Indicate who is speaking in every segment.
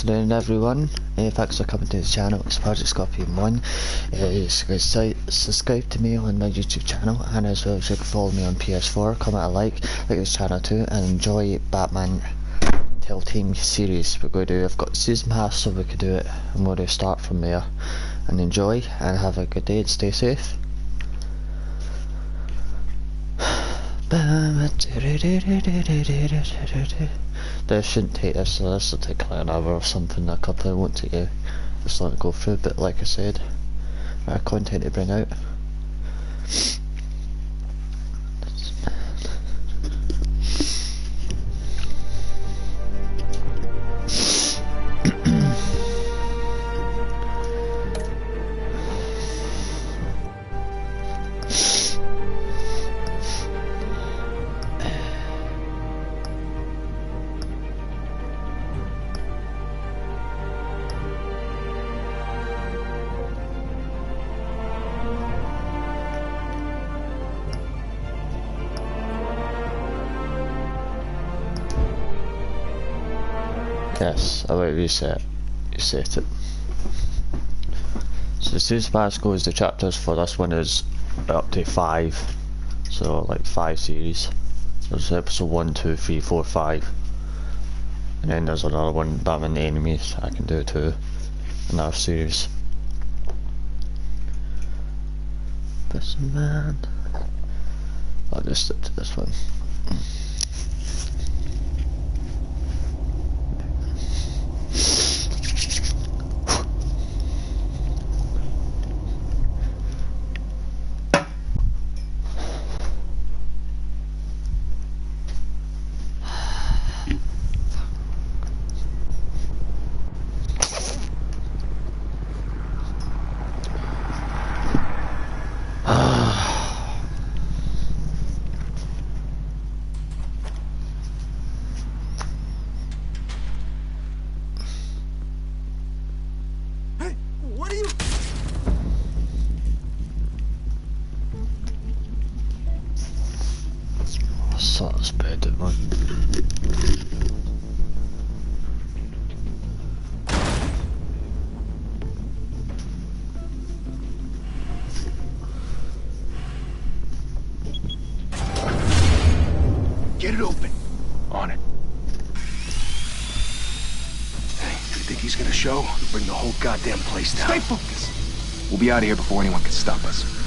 Speaker 1: afternoon everyone, thanks for coming to the channel. It's Project Scorpion 1. Subscribe to me on my YouTube channel, and as well as you can follow me on ps4, comment a like this channel too, and enjoy Batman Telltale series. We're going to do, I've got season pass so we could do it. I'm going to start from there, and enjoy and have a good day and stay safe. This shouldn't take this, so this will take like an hour or something. A couple, it won't take you just let it go through, but like I said, content to bring out. Yes, I will reset it. So the season pass goes, the chapters for this one is up to 5, so like 5 series. There's episode 1, 2, 3, 4, 5, and then there's another one, Batman the Enemies. I can do it too, another series. This man, I'll just stick to this one. That's better, man.
Speaker 2: Get it open. On it. Hey, you think he's gonna show? Bring the whole goddamn place down. Stay focused. We'll be out of here before anyone can stop us.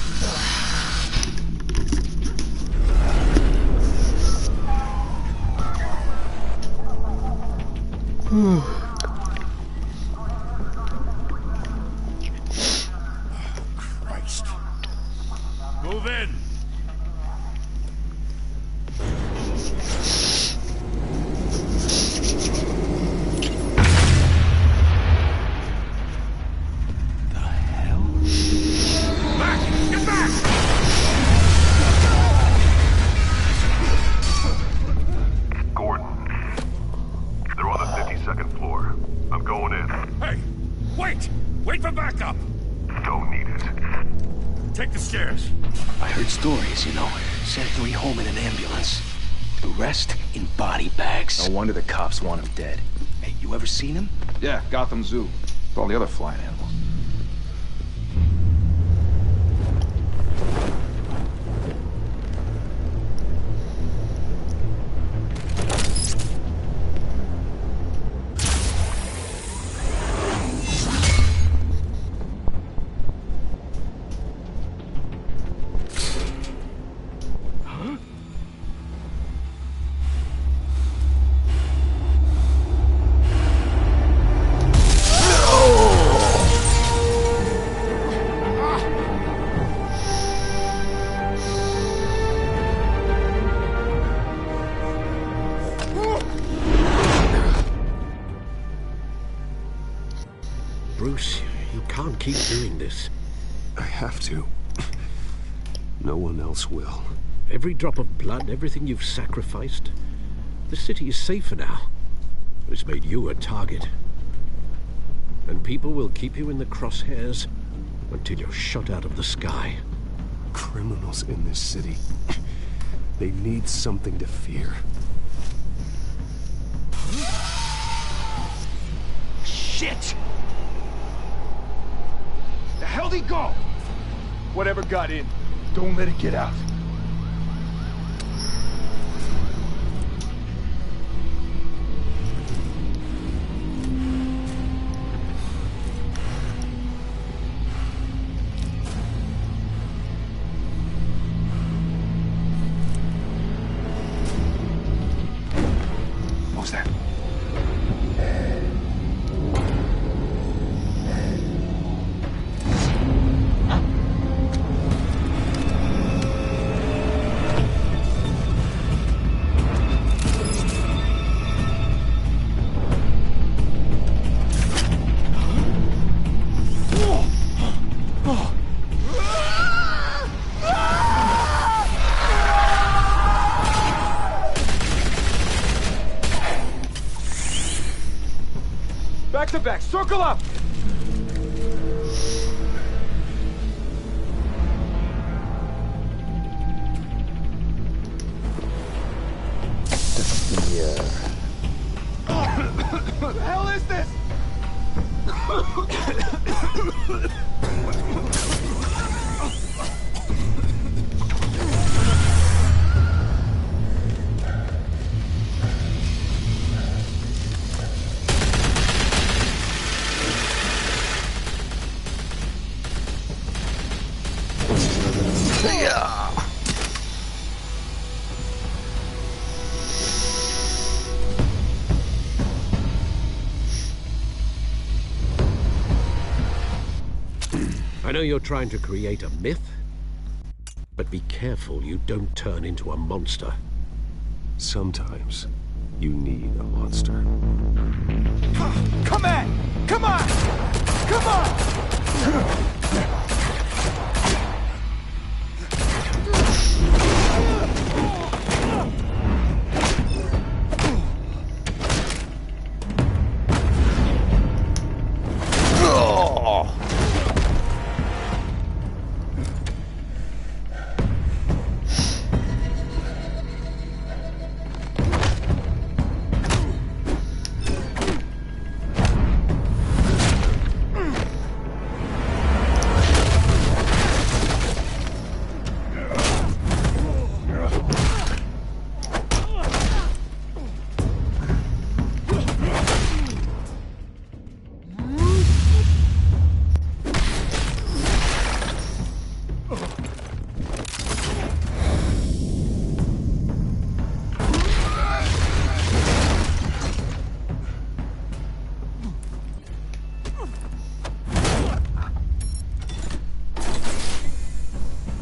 Speaker 2: Christ.
Speaker 3: Move in.
Speaker 2: The hell?
Speaker 3: Back! Get back!
Speaker 4: Gordon, they're on the 52nd floor. I'm going in.
Speaker 3: Hey! Wait! Wait for backup!
Speaker 4: Don't need it.
Speaker 3: Take the stairs.
Speaker 2: I heard stories, you know. Sent 3 home in an ambulance. The rest in body bags. No wonder the cops want him dead. Hey, you ever seen him?
Speaker 5: Yeah, Gotham Zoo. With all the other flying animals.
Speaker 6: Bruce, you can't keep doing this.
Speaker 7: I have to. No one else will.
Speaker 6: Every drop of blood, everything you've sacrificed. The city is safer now. But it's made you a target. And people will keep you in the crosshairs until you're shot out of the sky.
Speaker 7: Criminals in this city. They need something to fear.
Speaker 5: Shit! The hell'd he go? Whatever got in, don't let it get out. What was that? Back to back, circle up! What the hell is this?
Speaker 6: I know you're trying to create a myth, but be careful you don't turn into a monster.
Speaker 7: Sometimes you need a monster.
Speaker 5: Come on! Come on! Come on!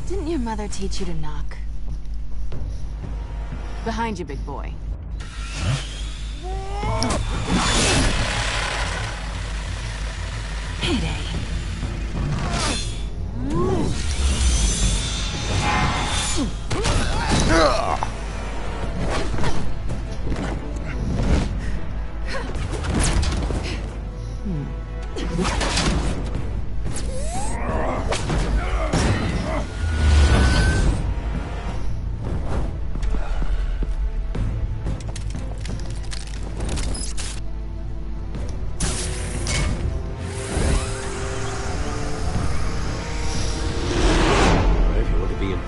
Speaker 8: Didn't your mother teach you to knock? Behind you, big boy. Payday.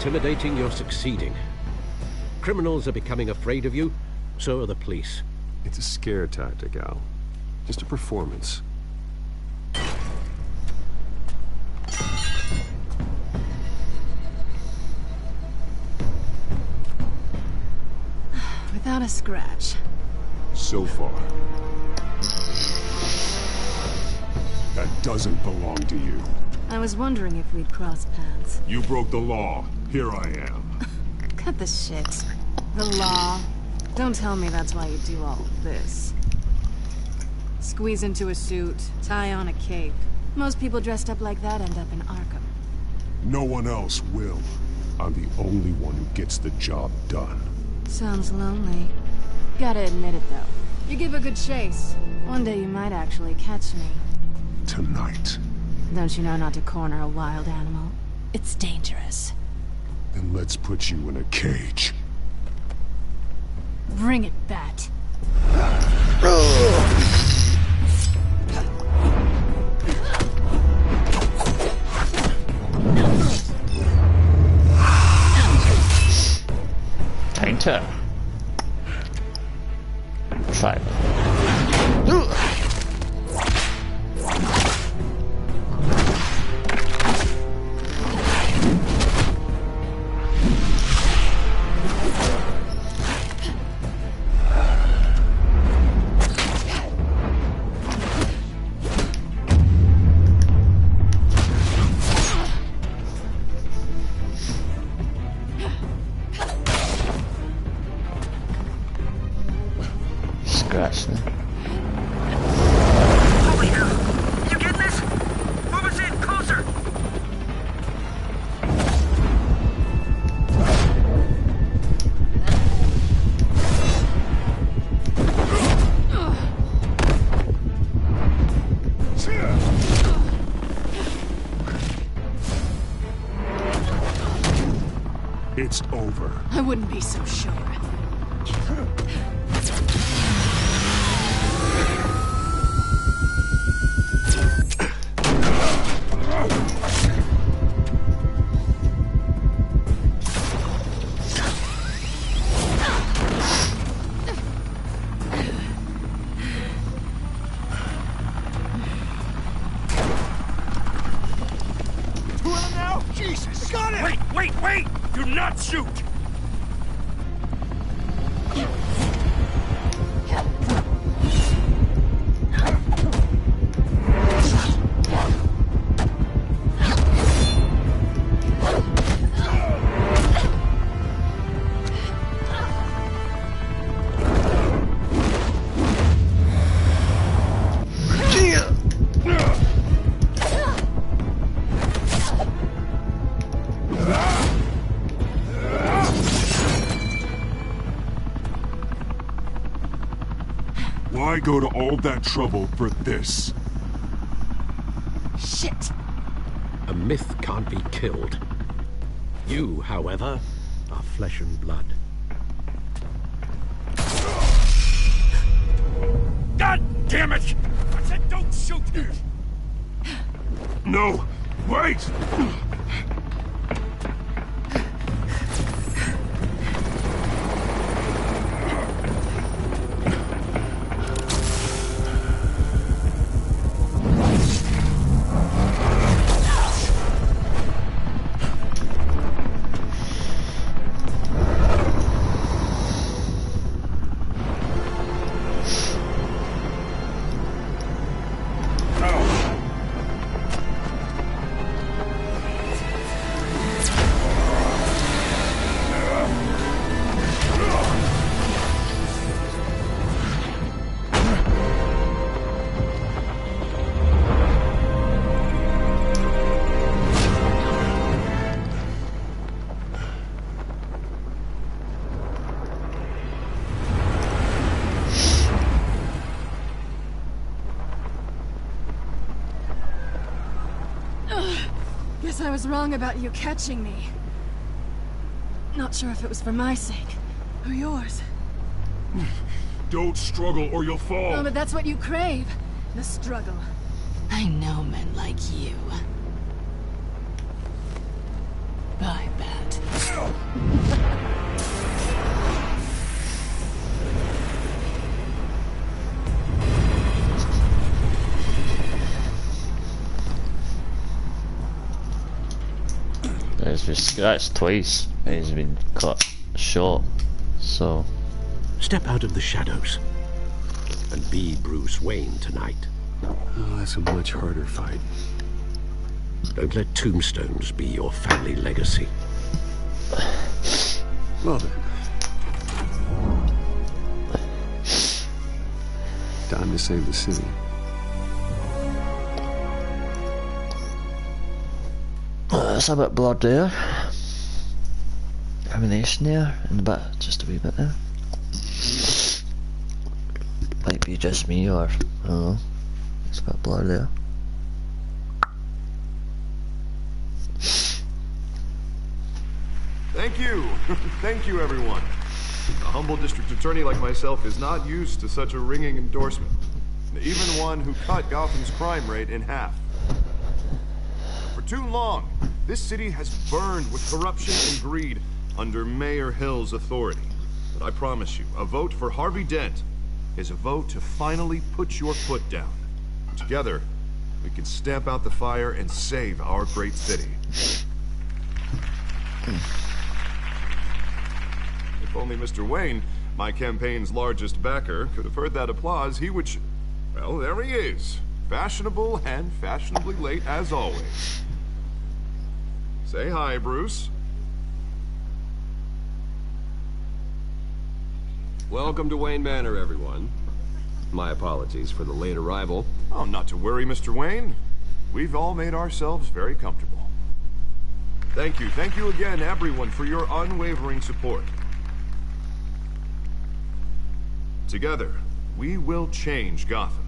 Speaker 6: Intimidating, you're succeeding. Criminals are becoming afraid of you, so are the police.
Speaker 7: It's a scare tactic, Al. Just a performance.
Speaker 8: Without a scratch.
Speaker 7: So far. That doesn't belong to you.
Speaker 8: I was wondering if we'd cross paths.
Speaker 7: You broke the law. Here I am.
Speaker 8: Cut the shit. The law. Don't tell me that's why you do all this. Squeeze into a suit, tie on a cape. Most people dressed up like that end up in Arkham.
Speaker 7: No one else will. I'm the only one who gets the job done.
Speaker 8: Sounds lonely. Gotta admit it, though. You give a good chase. One day you might actually catch me.
Speaker 7: Tonight.
Speaker 8: Don't you know not to corner a wild animal? It's dangerous.
Speaker 7: Then let's put you in a cage.
Speaker 8: Bring it, Bat.
Speaker 1: Turn. Try it. Scratch me.
Speaker 9: Over here. You getting this? Move us in closer.
Speaker 7: It's over.
Speaker 8: I wouldn't be so sure.
Speaker 5: Jesus! Got it!
Speaker 3: Wait! Do not shoot!
Speaker 7: Why go to all that trouble for this?
Speaker 8: Shit!
Speaker 6: A myth can't be killed. You, however, are flesh and blood.
Speaker 3: God damn it! I said don't shoot!
Speaker 7: No! Wait!
Speaker 8: Guess I was wrong about you catching me. Not sure if it was for my sake or yours.
Speaker 7: Don't struggle or you'll fall.
Speaker 8: Oh, but that's what you crave. The struggle. I know men like you. I bet.
Speaker 1: He's been scratched twice. He's been cut short. So
Speaker 6: Step out of the shadows and be Bruce Wayne tonight.
Speaker 2: Oh, that's a much harder fight.
Speaker 6: Don't let tombstones be your family legacy.
Speaker 2: Well then. Time to save the city.
Speaker 1: there's a bit of blood there. Ammunition there, and a bit, just a wee bit there. Might be just me, or I don't know. It's got blood there.
Speaker 4: Thank you. Thank you, everyone. A humble district attorney like myself is not used to such a ringing endorsement. Even one who cut Gotham's crime rate in half. For too long, this city has burned with corruption and greed under Mayor Hill's authority. But I promise you, a vote for Harvey Dent is a vote to finally put your foot down. Together, we can stamp out the fire and save our great city. If only Mr. Wayne, my campaign's largest backer, could have heard that applause, he would well, there he is. Fashionable and fashionably late as always. Say hi, Bruce.
Speaker 10: Welcome to Wayne Manor, everyone. My apologies for the late arrival.
Speaker 4: Oh, not to worry, Mr. Wayne. We've all made ourselves very comfortable. Thank you again, everyone, for your unwavering support. Together, we will change Gotham.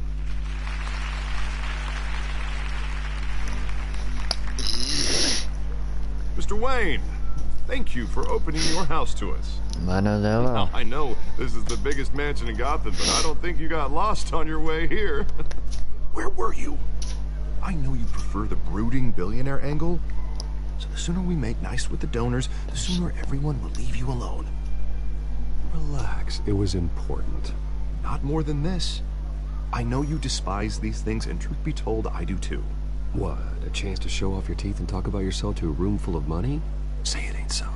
Speaker 4: Mr. Wayne, thank you for opening your house to us. Now, I know this is the biggest mansion in Gotham, but I don't think you got lost on your way here. Where were you? I know you prefer the brooding billionaire angle, so the sooner we make nice with the donors, the sooner everyone will leave you alone.
Speaker 10: Relax, it was important.
Speaker 4: Not more than this. I know you despise these things, and truth be told, I do too.
Speaker 10: What, a chance to show off your teeth and talk about yourself to a room full of money?
Speaker 4: Say it ain't so.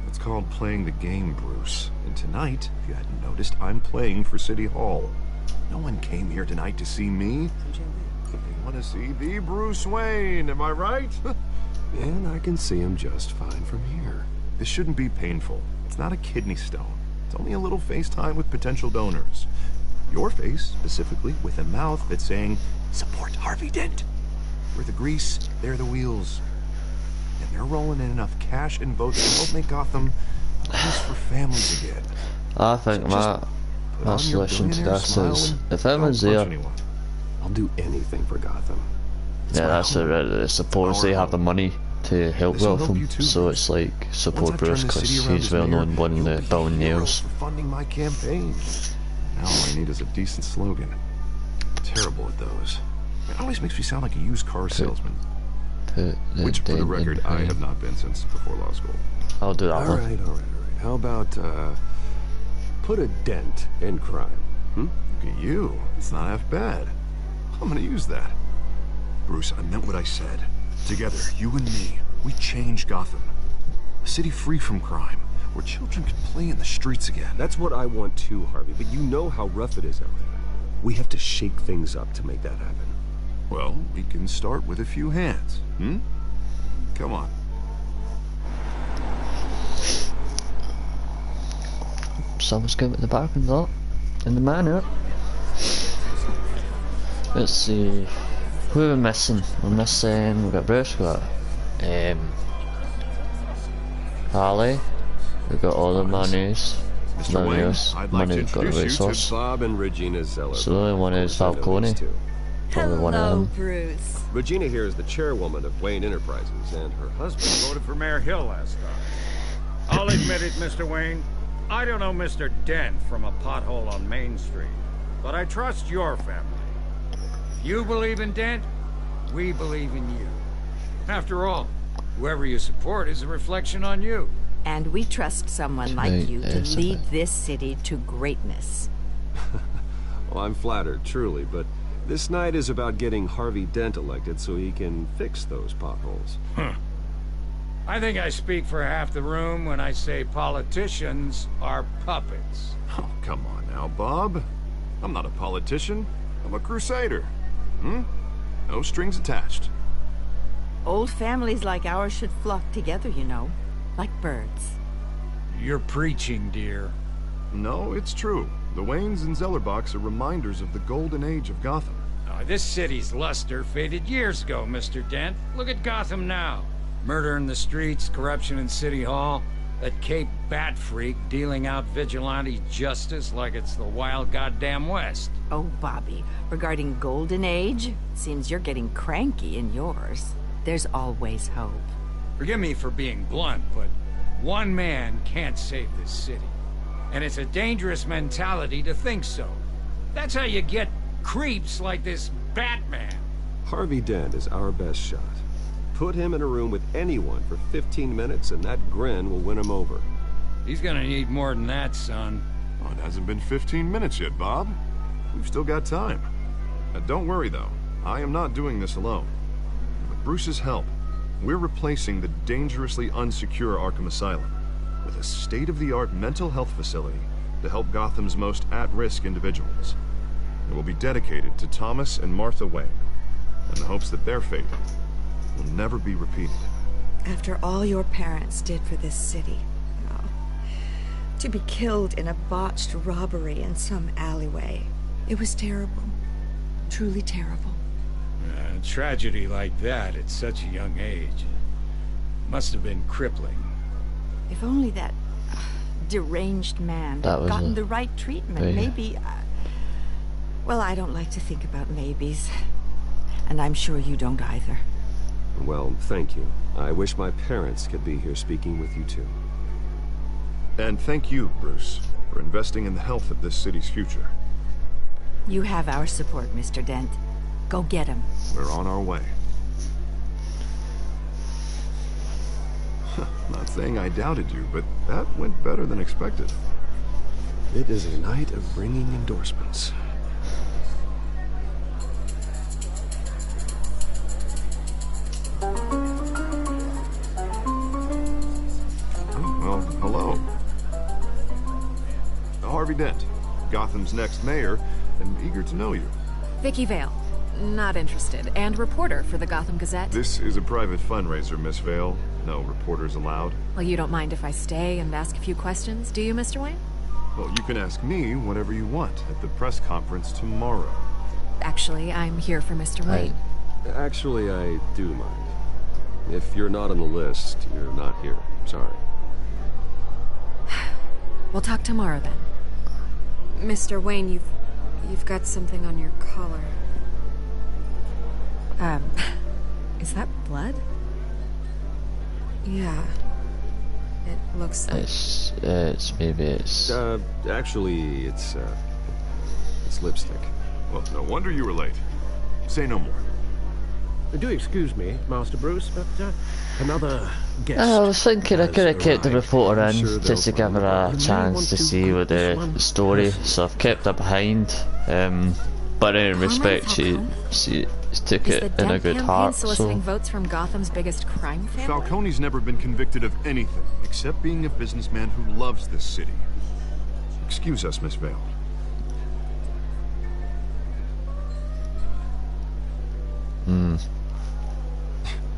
Speaker 4: It's called playing the game, Bruce. And tonight, if you hadn't noticed, I'm playing for City Hall. No one came here tonight to see me. They want to see the Bruce Wayne, am I right?
Speaker 10: And I can see him just fine from here.
Speaker 4: This shouldn't be painful. It's not a kidney stone. It's only a little FaceTime with potential donors. Your face, specifically, with a mouth that's saying, support Harvey Dent. We're the grease, they're the wheels. And they're rolling in enough cash and votes to help make Gotham a place for families again.
Speaker 1: I think my solution to this is, if anyone's there,
Speaker 10: I'll do anything for Gotham.
Speaker 1: yeah, that's it, right. Suppose they have the money to help Gotham, so it's like support Bruce because he's well known one of the billionaires.
Speaker 4: Funding my campaign. Now all I need is a decent slogan. Terrible at those. It always makes me sound like a used car salesman. Which, for the record, I have not been since before law school.
Speaker 1: I'll do that one.
Speaker 10: All right. How about, put a dent in crime,
Speaker 4: Look at you. It's not half bad. I'm gonna use that. Bruce, I meant what I said. Together, you and me, we change Gotham. A city free from crime, where children can play in the streets again.
Speaker 10: That's what I want too, Harvey, but you know how rough it is out there. We have to shake things up to make that happen.
Speaker 4: Well, we can start with a few hands, Come on.
Speaker 1: Someone's going in the parking lot, in the manor. Let's see, who are we missing? We're missing, we've got Bruce, we've got Harley, we've got all the monies.
Speaker 4: Mr. Wayne, I'd like to introduce you to
Speaker 10: Bob and Regina Zeller.
Speaker 1: So the only one is Falcone. Probably one of them.
Speaker 8: Bruce.
Speaker 10: Regina here is the chairwoman of Wayne Enterprises, and her husband
Speaker 3: Voted for Mayor Hill last time. I'll admit it, Mr. Wayne. I don't know Mr. Dent from a pothole on Main Street, but I trust your family. If you believe in Dent, we believe in you. After all, whoever you support is a reflection on you.
Speaker 11: And we trust someone like you to lead this city to greatness.
Speaker 10: Well, I'm flattered, truly, but this night is about getting Harvey Dent elected so he can fix those potholes.
Speaker 3: I think I speak for half the room when I say politicians are puppets.
Speaker 4: Oh, come on now, Bob. I'm not a politician. I'm a crusader. No strings attached.
Speaker 11: Old families like ours should flock together, you know. Like birds.
Speaker 3: You're preaching, dear.
Speaker 4: No, it's true. The Waynes and Zellerbachs are reminders of the golden age of Gotham.
Speaker 3: This city's luster faded years ago, Mr. Dent. Look at Gotham now. Murder in the streets, corruption in City Hall, that Cape Bat freak dealing out vigilante justice like it's the wild goddamn West.
Speaker 11: Oh, Bobby, regarding Golden Age, seems you're getting cranky in yours. There's always hope.
Speaker 3: Forgive me for being blunt, but one man can't save this city. And it's a dangerous mentality to think so. That's how you get creeps like this Batman.
Speaker 10: Harvey Dent is our best shot. Put him in a room with anyone for 15 minutes and that grin will win him over.
Speaker 3: He's gonna need more than that, son.
Speaker 4: Oh, it hasn't been 15 minutes yet, Bob. We've still got time. Don't worry, though. I am not doing this alone. With Bruce's help, we're replacing the dangerously unsecure Arkham Asylum with a state-of-the-art mental health facility to help Gotham's most at-risk individuals. It will be dedicated to Thomas and Martha Wayne, in the hopes that their fate will never be repeated.
Speaker 12: After all your parents did for this city, oh, to be killed in a botched robbery in some alleyway, it was terrible. Truly terrible.
Speaker 3: A tragedy like that at such a young age must have been crippling.
Speaker 11: If only that deranged man had gotten the right treatment, maybe... well, I don't like to think about maybes. And I'm sure you don't either.
Speaker 10: Well, thank you. I wish my parents could be here speaking with you too.
Speaker 4: And thank you, Bruce, for investing in the health of this city's future.
Speaker 11: You have our support, Mr. Dent. Go get him.
Speaker 4: We're on our way. Not saying I doubted you, but that went better than expected.
Speaker 10: It is a night of ringing endorsements.
Speaker 4: Well, hello. Harvey Dent, Gotham's next mayor, and eager to know you.
Speaker 13: Vicky Vale. Not interested. And reporter for the Gotham Gazette.
Speaker 4: This is a private fundraiser, Miss Vale. No reporters allowed.
Speaker 13: Well, you don't mind if I stay and ask a few questions, do you, Mr. Wayne?
Speaker 4: Well, you can ask me whatever you want at the press conference tomorrow.
Speaker 13: Actually, I'm here for Mr. Wayne.
Speaker 10: Actually, I do mind. If you're not on the list, you're not here. Sorry.
Speaker 13: We'll talk tomorrow, then.
Speaker 8: Mr. Wayne, you've got something on your collar.
Speaker 13: Is that blood?
Speaker 8: Yeah. It looks like...
Speaker 10: Actually, it's lipstick.
Speaker 4: Well, no wonder you were late. Say no more.
Speaker 6: Do excuse me, Master Bruce, but another guest.
Speaker 1: I was thinking I could have kept the reporter in just to give her a chance to see what the story, so I've kept her behind. But in respect, she took it in a good heart.
Speaker 13: Soliciting votes from Gotham's biggest crime family?
Speaker 4: Falcone's never been convicted of anything except being a businessman who loves this city. Excuse us, Miss Vale.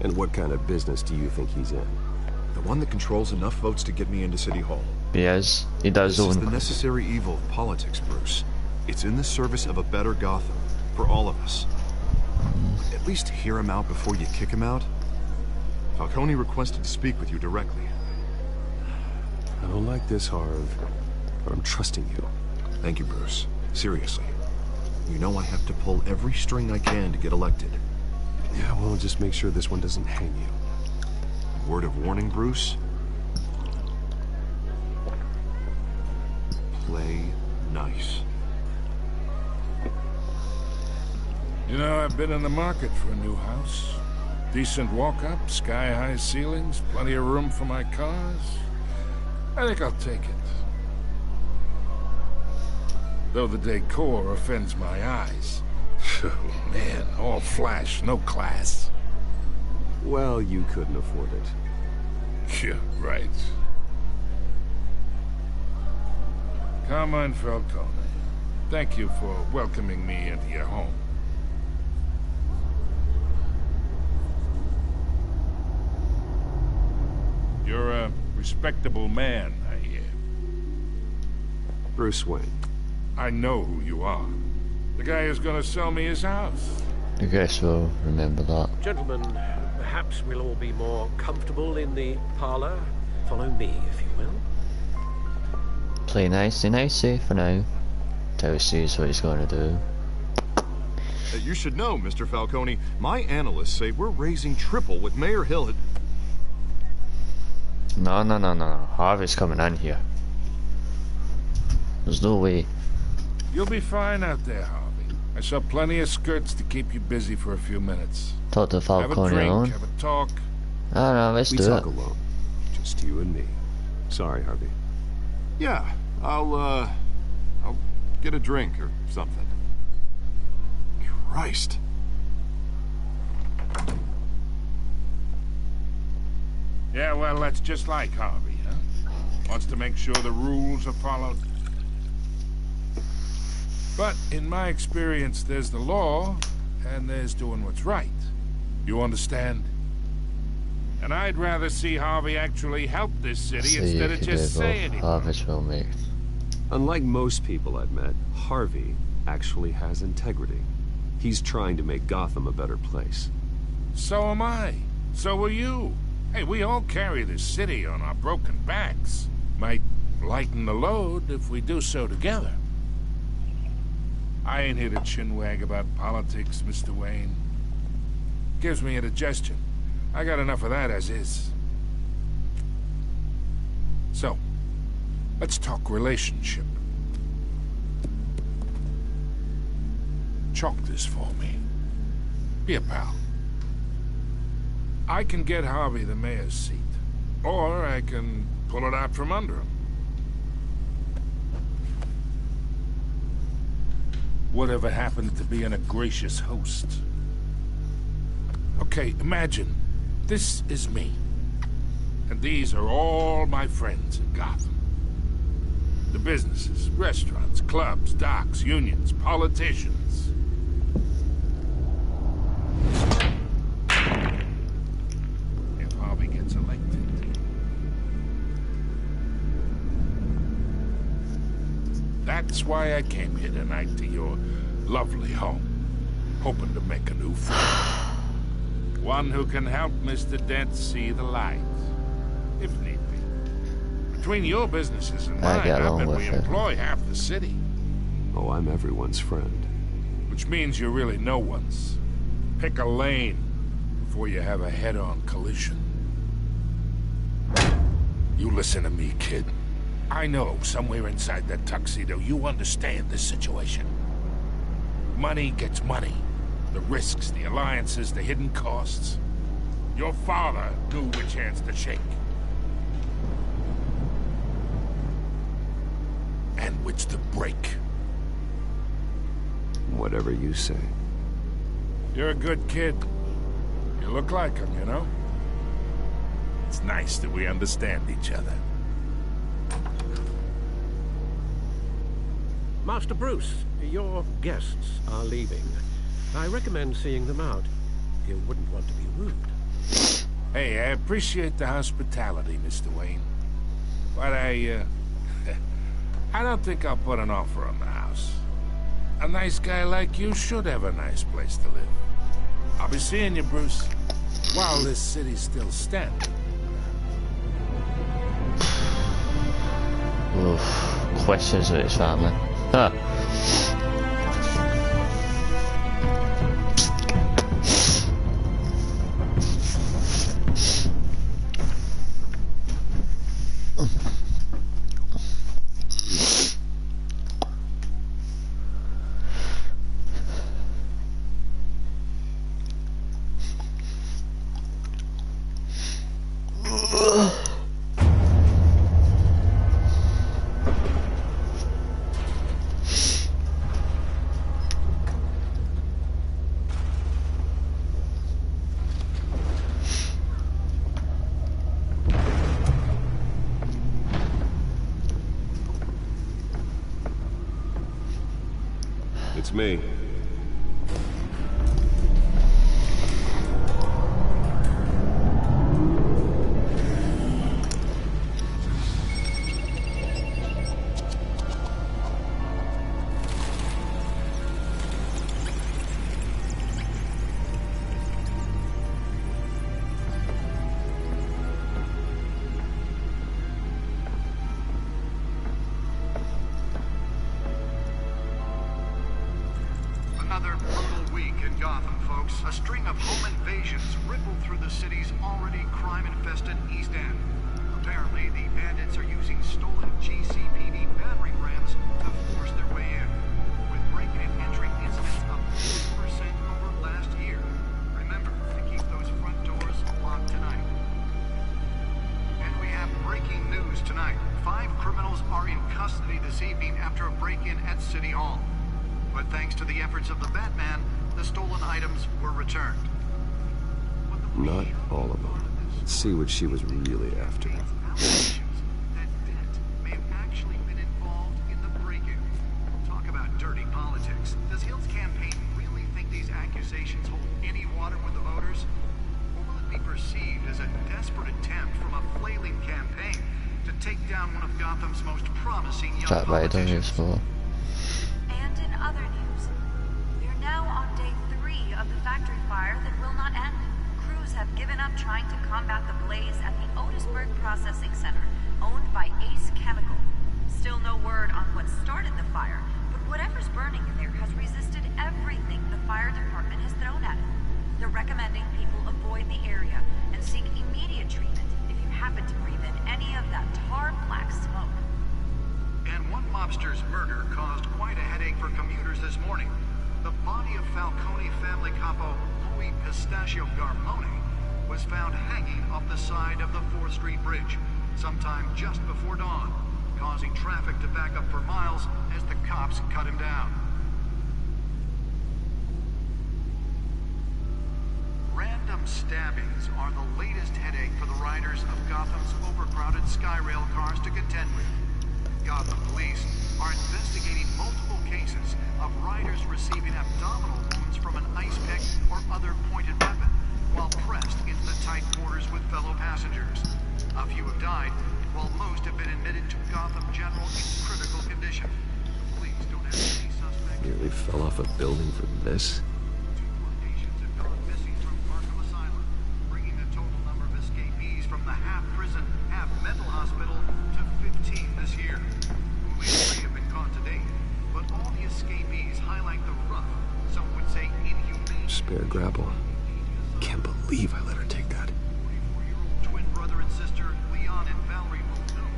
Speaker 10: And what kind of business do you think he's in?
Speaker 4: The one that controls enough votes to get me into City Hall.
Speaker 1: He does
Speaker 4: This
Speaker 1: own.
Speaker 4: is the necessary evil of politics, Bruce. It's in the service of a better Gotham, for all of us. At least hear him out before you kick him out. Falcone requested to speak with you directly.
Speaker 10: I don't like this, Harv, but I'm trusting you.
Speaker 4: Thank you, Bruce. Seriously. You know I have to pull every string I can to get elected.
Speaker 10: Yeah, well, just make sure this one doesn't hang you.
Speaker 4: Word of warning, Bruce? Play nice.
Speaker 3: You know, I've been in the market for a new house. Decent walk-up, sky-high ceilings, plenty of room for my cars. I think I'll take it. Though the decor offends my eyes. Oh, man, all flash, no class.
Speaker 10: Well, you couldn't afford it.
Speaker 3: Yeah, right. Carmine Falcone, thank you for welcoming me into your home. You're a respectable man, I hear.
Speaker 10: Bruce Wayne.
Speaker 3: I know who you are. The guy who's gonna sell me his house.
Speaker 1: I guess we'll remember that.
Speaker 6: Gentlemen, perhaps we'll all be more comfortable in the parlor. Follow me, if you will.
Speaker 1: Play nicey for now. Till he sees what he's going to do.
Speaker 4: You should know, Mr. Falcone, my analysts say we're raising triple what Mayor Hill had...
Speaker 1: No. Harvey's coming in here. There's no way.
Speaker 3: You'll be fine out there, Harvey. I saw plenty of skirts to keep you busy for a few minutes.
Speaker 1: Talk to Falcone
Speaker 3: have a drink,
Speaker 1: alone.
Speaker 3: Have a talk.
Speaker 1: I don't know, let's
Speaker 10: we
Speaker 1: do
Speaker 10: talk
Speaker 1: it.
Speaker 10: alone. Just you and me. Sorry, Harvey.
Speaker 4: Yeah, I'll get a drink or something. Christ.
Speaker 14: Yeah, well, that's just like Harvey, huh? Wants to make sure the rules are followed. But in my experience, there's the law, and there's doing what's right. You understand? And I'd rather see Harvey actually help this city instead of just saying it.
Speaker 1: Harvey's will make.
Speaker 10: Unlike most people I've met, Harvey actually has integrity. He's trying to make Gotham a better place.
Speaker 14: So am I. So are you. Hey, we all carry this city on our broken backs. Might lighten the load if we do so together. I ain't here to chinwag about politics, Mr. Wayne. Gives me indigestion. I got enough of that as is. So, let's talk relationship. Chalk this for me. Be a pal. I can get Harvey the mayor's seat, or I can pull it out from under him. Whatever happened to being a gracious host? Okay, imagine this is me, and these are all my friends in Gotham. The businesses, restaurants, clubs, docks, unions, politicians. If Harvey gets elected, that's why I came here tonight to your lovely home, hoping to make a new friend. One who can help Mr. Dent see the light, if need be. Between your businesses and mine, I bet we employ half the city.
Speaker 10: Oh, I'm everyone's friend.
Speaker 14: Which means you're really no one's. Pick a lane before you have a head-on collision. You listen to me, kid. I know somewhere inside that tuxedo you understand this situation. Money gets money. The risks, the alliances, the hidden costs. Your father knew which hands to shake. And which to break.
Speaker 10: Whatever you say.
Speaker 14: You're a good kid. You look like him, you know? It's nice that we understand each other.
Speaker 6: Master Bruce, your guests are leaving. I recommend seeing them out. You wouldn't want to be rude.
Speaker 14: Hey, I appreciate the hospitality, Mr. Wayne. But I don't think I'll put an offer on the house. A nice guy like you should have a nice place to live. I'll be seeing you, Bruce, while this city's still standing.
Speaker 1: Oof, questions with his family. Huh.
Speaker 10: It's me.
Speaker 15: Another brutal week in Gotham, folks. A string of home invasions rippled through the city's already crime-infested East End. Apparently, the bandits are using stolen GCPD battering rams to force their way in, with break-in and entry incidents up 50% over last year. Remember to keep those front doors locked tonight. And we have breaking news tonight. 5 criminals are custody this evening after a break-in at City Hall. But thanks to the efforts of the Batman, the stolen items were returned.
Speaker 10: Not all of them. Let's see what she was really after.
Speaker 15: That Dent may have actually been involved in the break-in. Talk about dirty politics. Does Hill's campaign really think these accusations hold any water with the voters? Or will it be perceived as a desperate attempt from a flailing campaign to take down one of Gotham's most promising young politicians?
Speaker 16: And in other news, we are now on day 3 of the factory fire that will not end. Crews have given up trying to combat the blaze at the Otisburg Processing Center, owned by Ace Chemical. Still no word on what started the fire, but whatever's burning in there has resisted everything the fire department has thrown at it. They're recommending people avoid the area and seek immediate treatment if you happen to breathe in any of that tar black smoke.
Speaker 15: And one mobster's murder caused quite a headache for commuters this morning. The body of Falcone family capo Louis Pistachio Garmone was found hanging off the side of the 4th Street Bridge sometime just before dawn, causing traffic to back up for miles as the cops cut him down. Random stabbings are the latest headache for the riders of Gotham's overcrowded Skyrail cars to contend with. Gotham police are investigating multiple cases of riders receiving abdominal wounds from an ice pick or other pointed weapon while pressed into the tight quarters with fellow passengers. A few have died, while most have been admitted to Gotham General in critical condition. The police don't have any suspects.
Speaker 10: Nearly fell off a building for this?
Speaker 15: 2 more patients have gone missing from Arkham Asylum, bringing the total number of escapees from the half-prison, half-mental hospital to 15 this year. Only 3 have been caught to date, but all the escapees highlight the rough, some would say inhumane...
Speaker 10: Spare grapple. Can't believe I let her take that.
Speaker 15: 44-year-old twin brother and sister, Leon and Valerie Muldoon,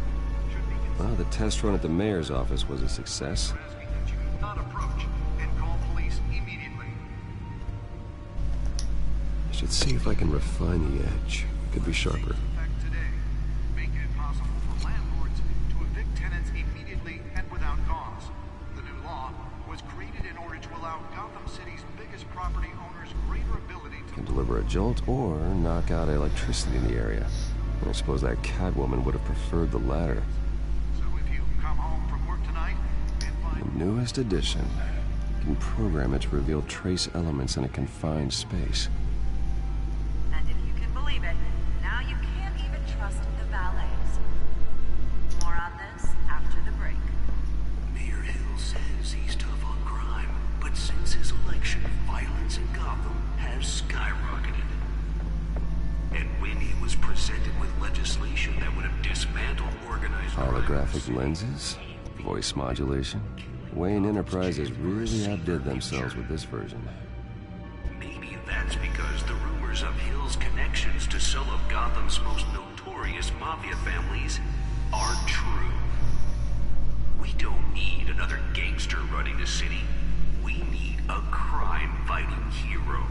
Speaker 15: should be
Speaker 10: Well, the test run at the mayor's office was a success.
Speaker 15: asking that you do not approach and call police immediately.
Speaker 10: I should see if I can refine the edge. Could be sharper.
Speaker 15: Effect today, making it possible for landlords to evict tenants immediately and without cause. The new law was created in order to allow Gotham City's biggest property owners greater ability to
Speaker 10: Can deliver a jolt or knock out electricity in the area. I suppose that Catwoman would have preferred the latter.
Speaker 15: So if you come home from work tonight and find
Speaker 10: The newest edition. You can program it to reveal trace elements in a confined space.
Speaker 16: And if you can believe it, now you can't even trust the valets. More on this after the break.
Speaker 2: Mayor Hill says he's tough on crime, but since his election, violence in Gotham has skyrocketed. And when he was presented with legislation that would have dismantled organized crime...
Speaker 10: Holographic lenses? Voice modulation? Wayne Enterprises really outdid themselves with this version.
Speaker 2: Maybe that's because the rumors of Hill's connections to some of Gotham's most notorious mafia families aren't true. We don't need another gangster running the city. We need a crime-fighting hero.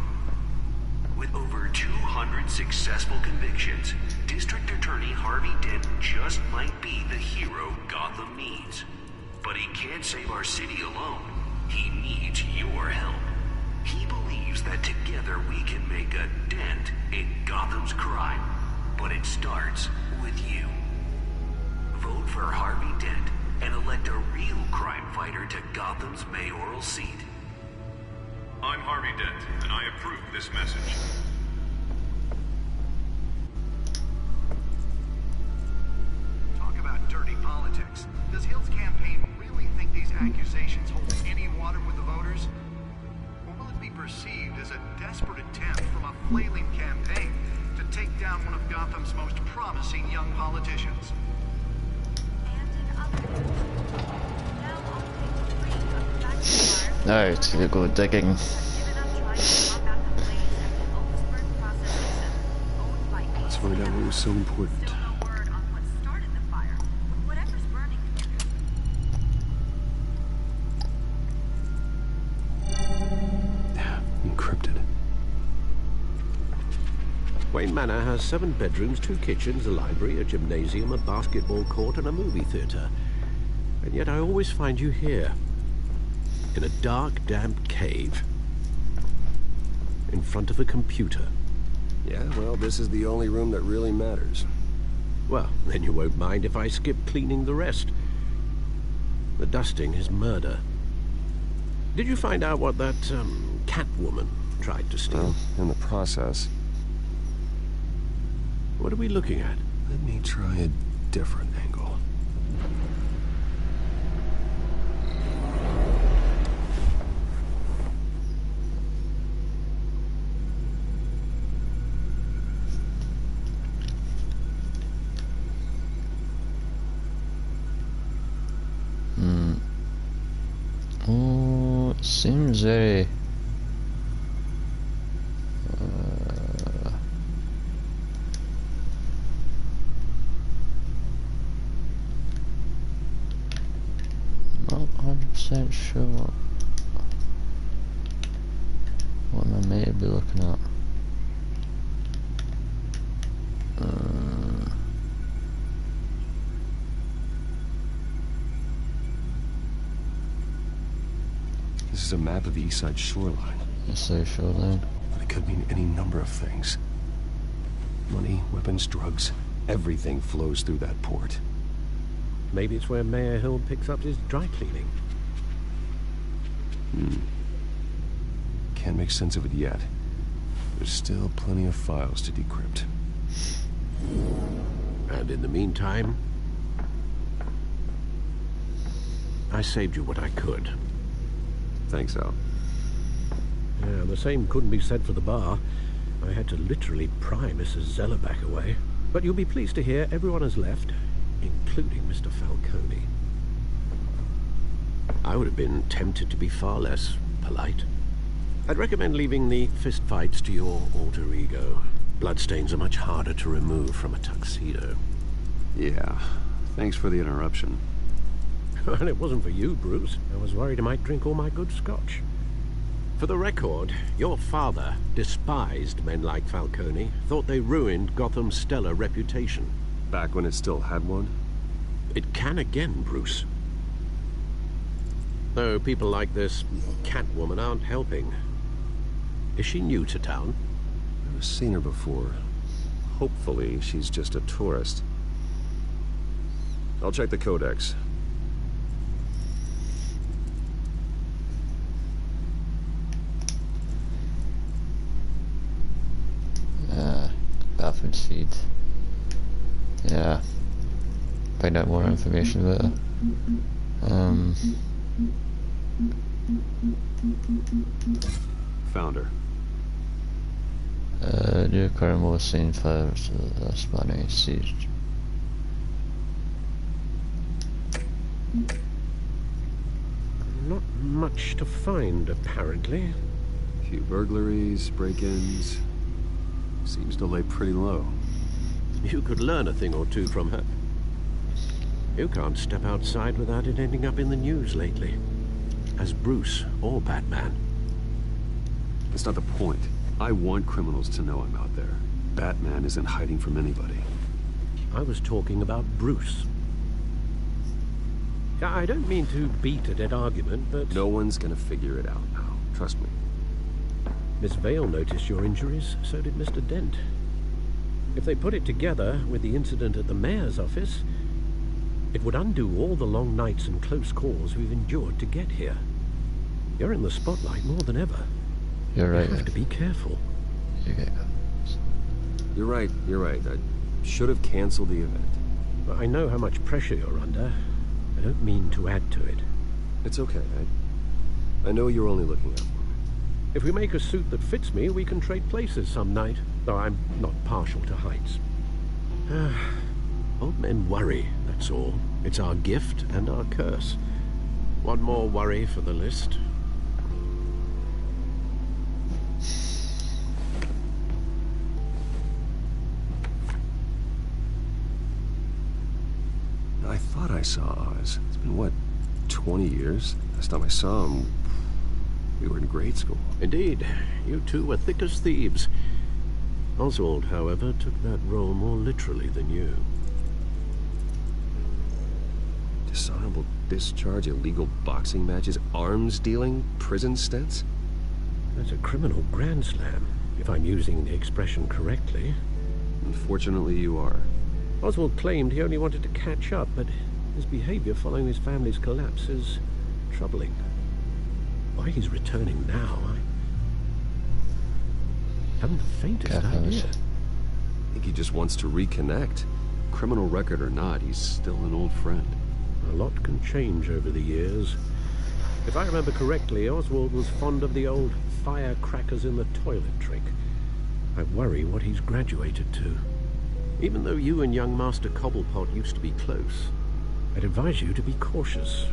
Speaker 2: With over 200 successful convictions, District Attorney Harvey Dent just might be the hero Gotham needs. But he can't save our city alone. He needs your help. He believes that together we can make a dent in Gotham's crime. But it starts with you. Vote for Harvey Dent and elect a real crime fighter to Gotham's mayoral seat.
Speaker 17: I'm Harvey Dent, and I approve this message.
Speaker 15: talk about dirty politics, does Hill's campaign really think these accusations hold any water with the voters? Or will it be perceived as a desperate attempt from a flailing campaign to take down one of Gotham's most promising young politicians?
Speaker 1: Alright, we go digging.
Speaker 10: Let's find out what was so important.
Speaker 6: Encrypted. Wayne Manor has 7 bedrooms, 2 kitchens, a library, a gymnasium, a basketball court, and a movie theater. And Yet I always find you here. In a dark, damp cave. In front of a computer.
Speaker 10: Yeah, well, this is the only room that really matters.
Speaker 6: Well, then you won't mind if I skip cleaning the rest. The dusting is murder. Did you find out what that, cat woman tried to steal?
Speaker 10: Well, in the process.
Speaker 6: What are we looking at?
Speaker 10: Let me try a different angle.
Speaker 1: Oh, it seems very... not 100% sure what I may be looking at.
Speaker 10: This is a map of the east side shoreline.
Speaker 1: East side shoreline.
Speaker 10: It could mean any number of things. Money, weapons, drugs, everything flows through that port.
Speaker 6: Maybe it's where Mayor Hill picks up his dry cleaning.
Speaker 10: Can't make sense of it yet. There's still plenty of files to decrypt.
Speaker 6: And in the meantime, I saved you what I could.
Speaker 10: Thanks, Al.
Speaker 6: Yeah, the same couldn't be said for the bar. I had to literally pry Mrs. Zellerback away. But you'll be pleased to hear everyone has left, including Mr. Falcone. I would have been tempted to be far less polite. I'd recommend leaving the fistfights to your alter ego. Bloodstains are much harder to remove from a tuxedo.
Speaker 10: Yeah, thanks for the interruption.
Speaker 6: Well, it wasn't for you, Bruce. I was worried I might drink all my good scotch. For the record, your father despised men like Falcone, thought they ruined Gotham's stellar reputation.
Speaker 10: Back when it still had one?
Speaker 6: It can again, Bruce. Though people like this Catwoman aren't helping. Is she new to town?
Speaker 10: I've seen her before. Hopefully, she's just a tourist. I'll check the codex.
Speaker 1: Bathroom seed. Yeah. Find out more information about her.
Speaker 10: Found her.
Speaker 1: New current was seen for the Spanish siege.
Speaker 6: Not much to find, apparently.
Speaker 10: A few burglaries, break-ins. Seems to lay pretty low.
Speaker 6: You could learn a thing or two from her. You can't step outside without it ending up in the news lately. As Bruce or Batman.
Speaker 10: That's not the point. I want criminals to know I'm out there. Batman isn't hiding from anybody.
Speaker 6: I was talking about Bruce. I don't mean to beat a dead argument, but...
Speaker 10: No one's gonna figure it out now. Trust me.
Speaker 6: Miss Vale noticed your injuries, so did Mr. Dent. If they put it together with the incident at the mayor's office, it would undo all the long nights and close calls we've endured to get here. You're in the spotlight more than ever.
Speaker 1: You're right.
Speaker 6: You have to be careful.
Speaker 10: You're right, you're right. I should have canceled the event.
Speaker 6: But I know how much pressure you're under. I don't mean to add to it.
Speaker 10: It's okay. I know you're only looking out for me.
Speaker 6: If we make a suit that fits me, we can trade places some night. Though I'm not partial to heights. Old men worry, that's all. It's our gift and our curse. One more worry for the list.
Speaker 10: I thought I saw Oz. It's been, what, 20 years? Last time I saw him, we were in grade school.
Speaker 6: Indeed. You two were thick as thieves. Oswald, however, took that role more literally than you.
Speaker 10: Decide Dishonorable discharge, illegal boxing matches, arms dealing, prison stints?
Speaker 6: That's a criminal grand slam, if I'm using the expression correctly.
Speaker 10: Unfortunately, you are.
Speaker 6: Oswald claimed he only wanted to catch up, but his behavior following his family's collapse is troubling. Why he's returning now, I haven't the faintest idea.
Speaker 10: I think he just wants to reconnect. Criminal record or not, he's still an old friend.
Speaker 6: A lot can change over the years. If I remember correctly, Oswald was fond of the old firecrackers in the toilet trick. I worry what he's graduated to. Even though you and young Master Cobblepot used to be close, I'd advise you to be cautious.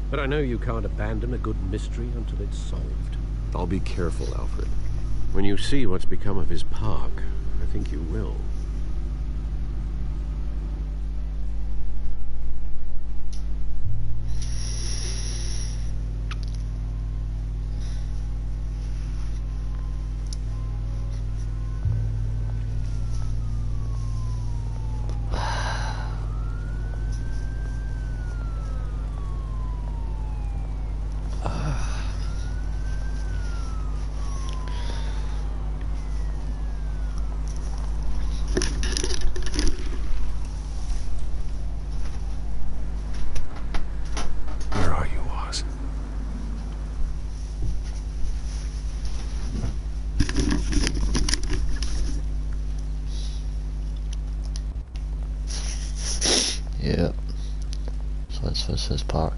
Speaker 6: But I know you can't abandon a good mystery until it's solved.
Speaker 10: I'll be careful, Alfred.
Speaker 6: When you see what's become of his park, I think you will.
Speaker 1: Yep. So let's visit this park.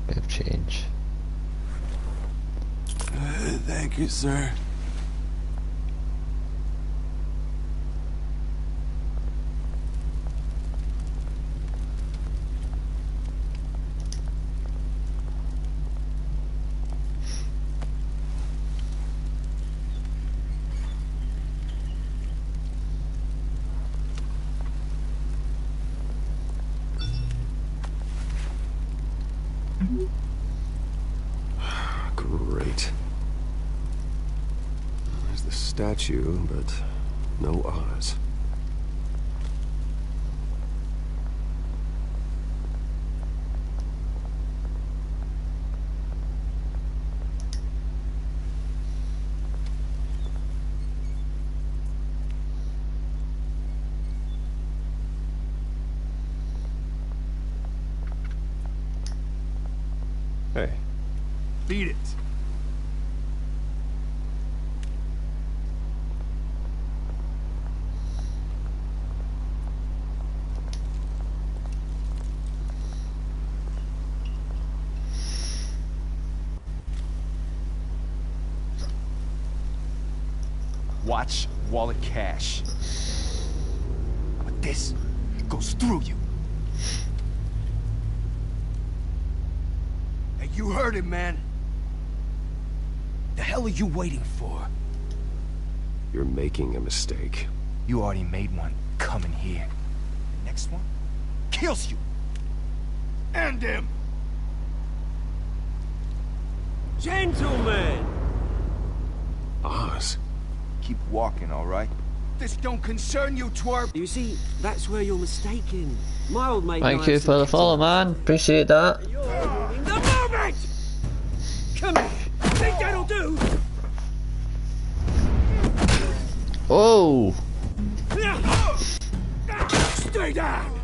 Speaker 1: Bit of change.
Speaker 5: Thank you, sir.
Speaker 10: Great. There's the statue, but no Oz. Hey.
Speaker 5: Beat it. Watch wallet cash. But this goes through you. Hey, you heard it, man. The hell are you waiting for?
Speaker 10: You're making a mistake.
Speaker 5: You already made one coming here. The next one kills you. And him.
Speaker 18: Gentlemen!
Speaker 10: Oz.
Speaker 5: Keep walking, all right? This don't concern you, twerp.
Speaker 18: You see, that's where you're mistaken. My old mate.
Speaker 1: Thank you for the follow, man. Appreciate that.
Speaker 18: In the moment! Come here. Think that'll do?
Speaker 1: Oh!
Speaker 18: Stay down!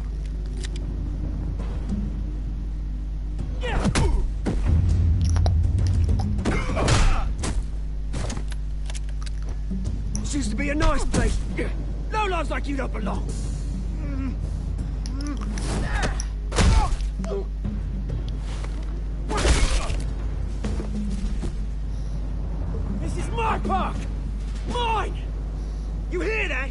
Speaker 18: This used to be a nice place. No lives like you don't belong. This is my park! Mine! You hear that?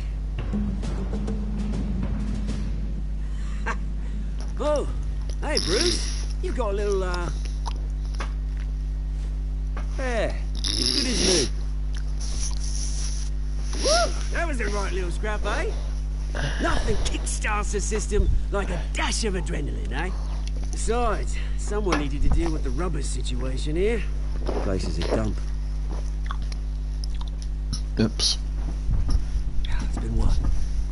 Speaker 18: Oh, hey Bruce. You've got a little, hair. Good, isn't it? Woo! That was a right little scrap, eh? Nothing kickstarts the system like a dash of adrenaline, eh? Besides, someone needed to deal with the rubber situation here. The place is a dump.
Speaker 1: Oops.
Speaker 18: It's been what?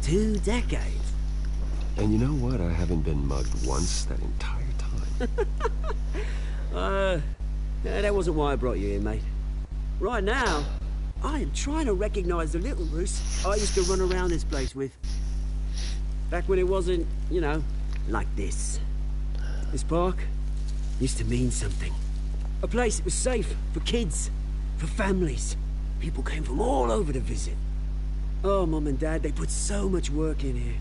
Speaker 18: 2 decades?
Speaker 10: And you know what? I haven't been mugged once that entire time.
Speaker 18: That wasn't why I brought you here, mate. Right now, I am trying to recognize the little Bruce I used to run around this place with. Back when it wasn't, you know, like this. This park used to mean something. A place that was safe for kids, for families. People came from all over to visit. Oh, Mum and Dad, they put so much work in here.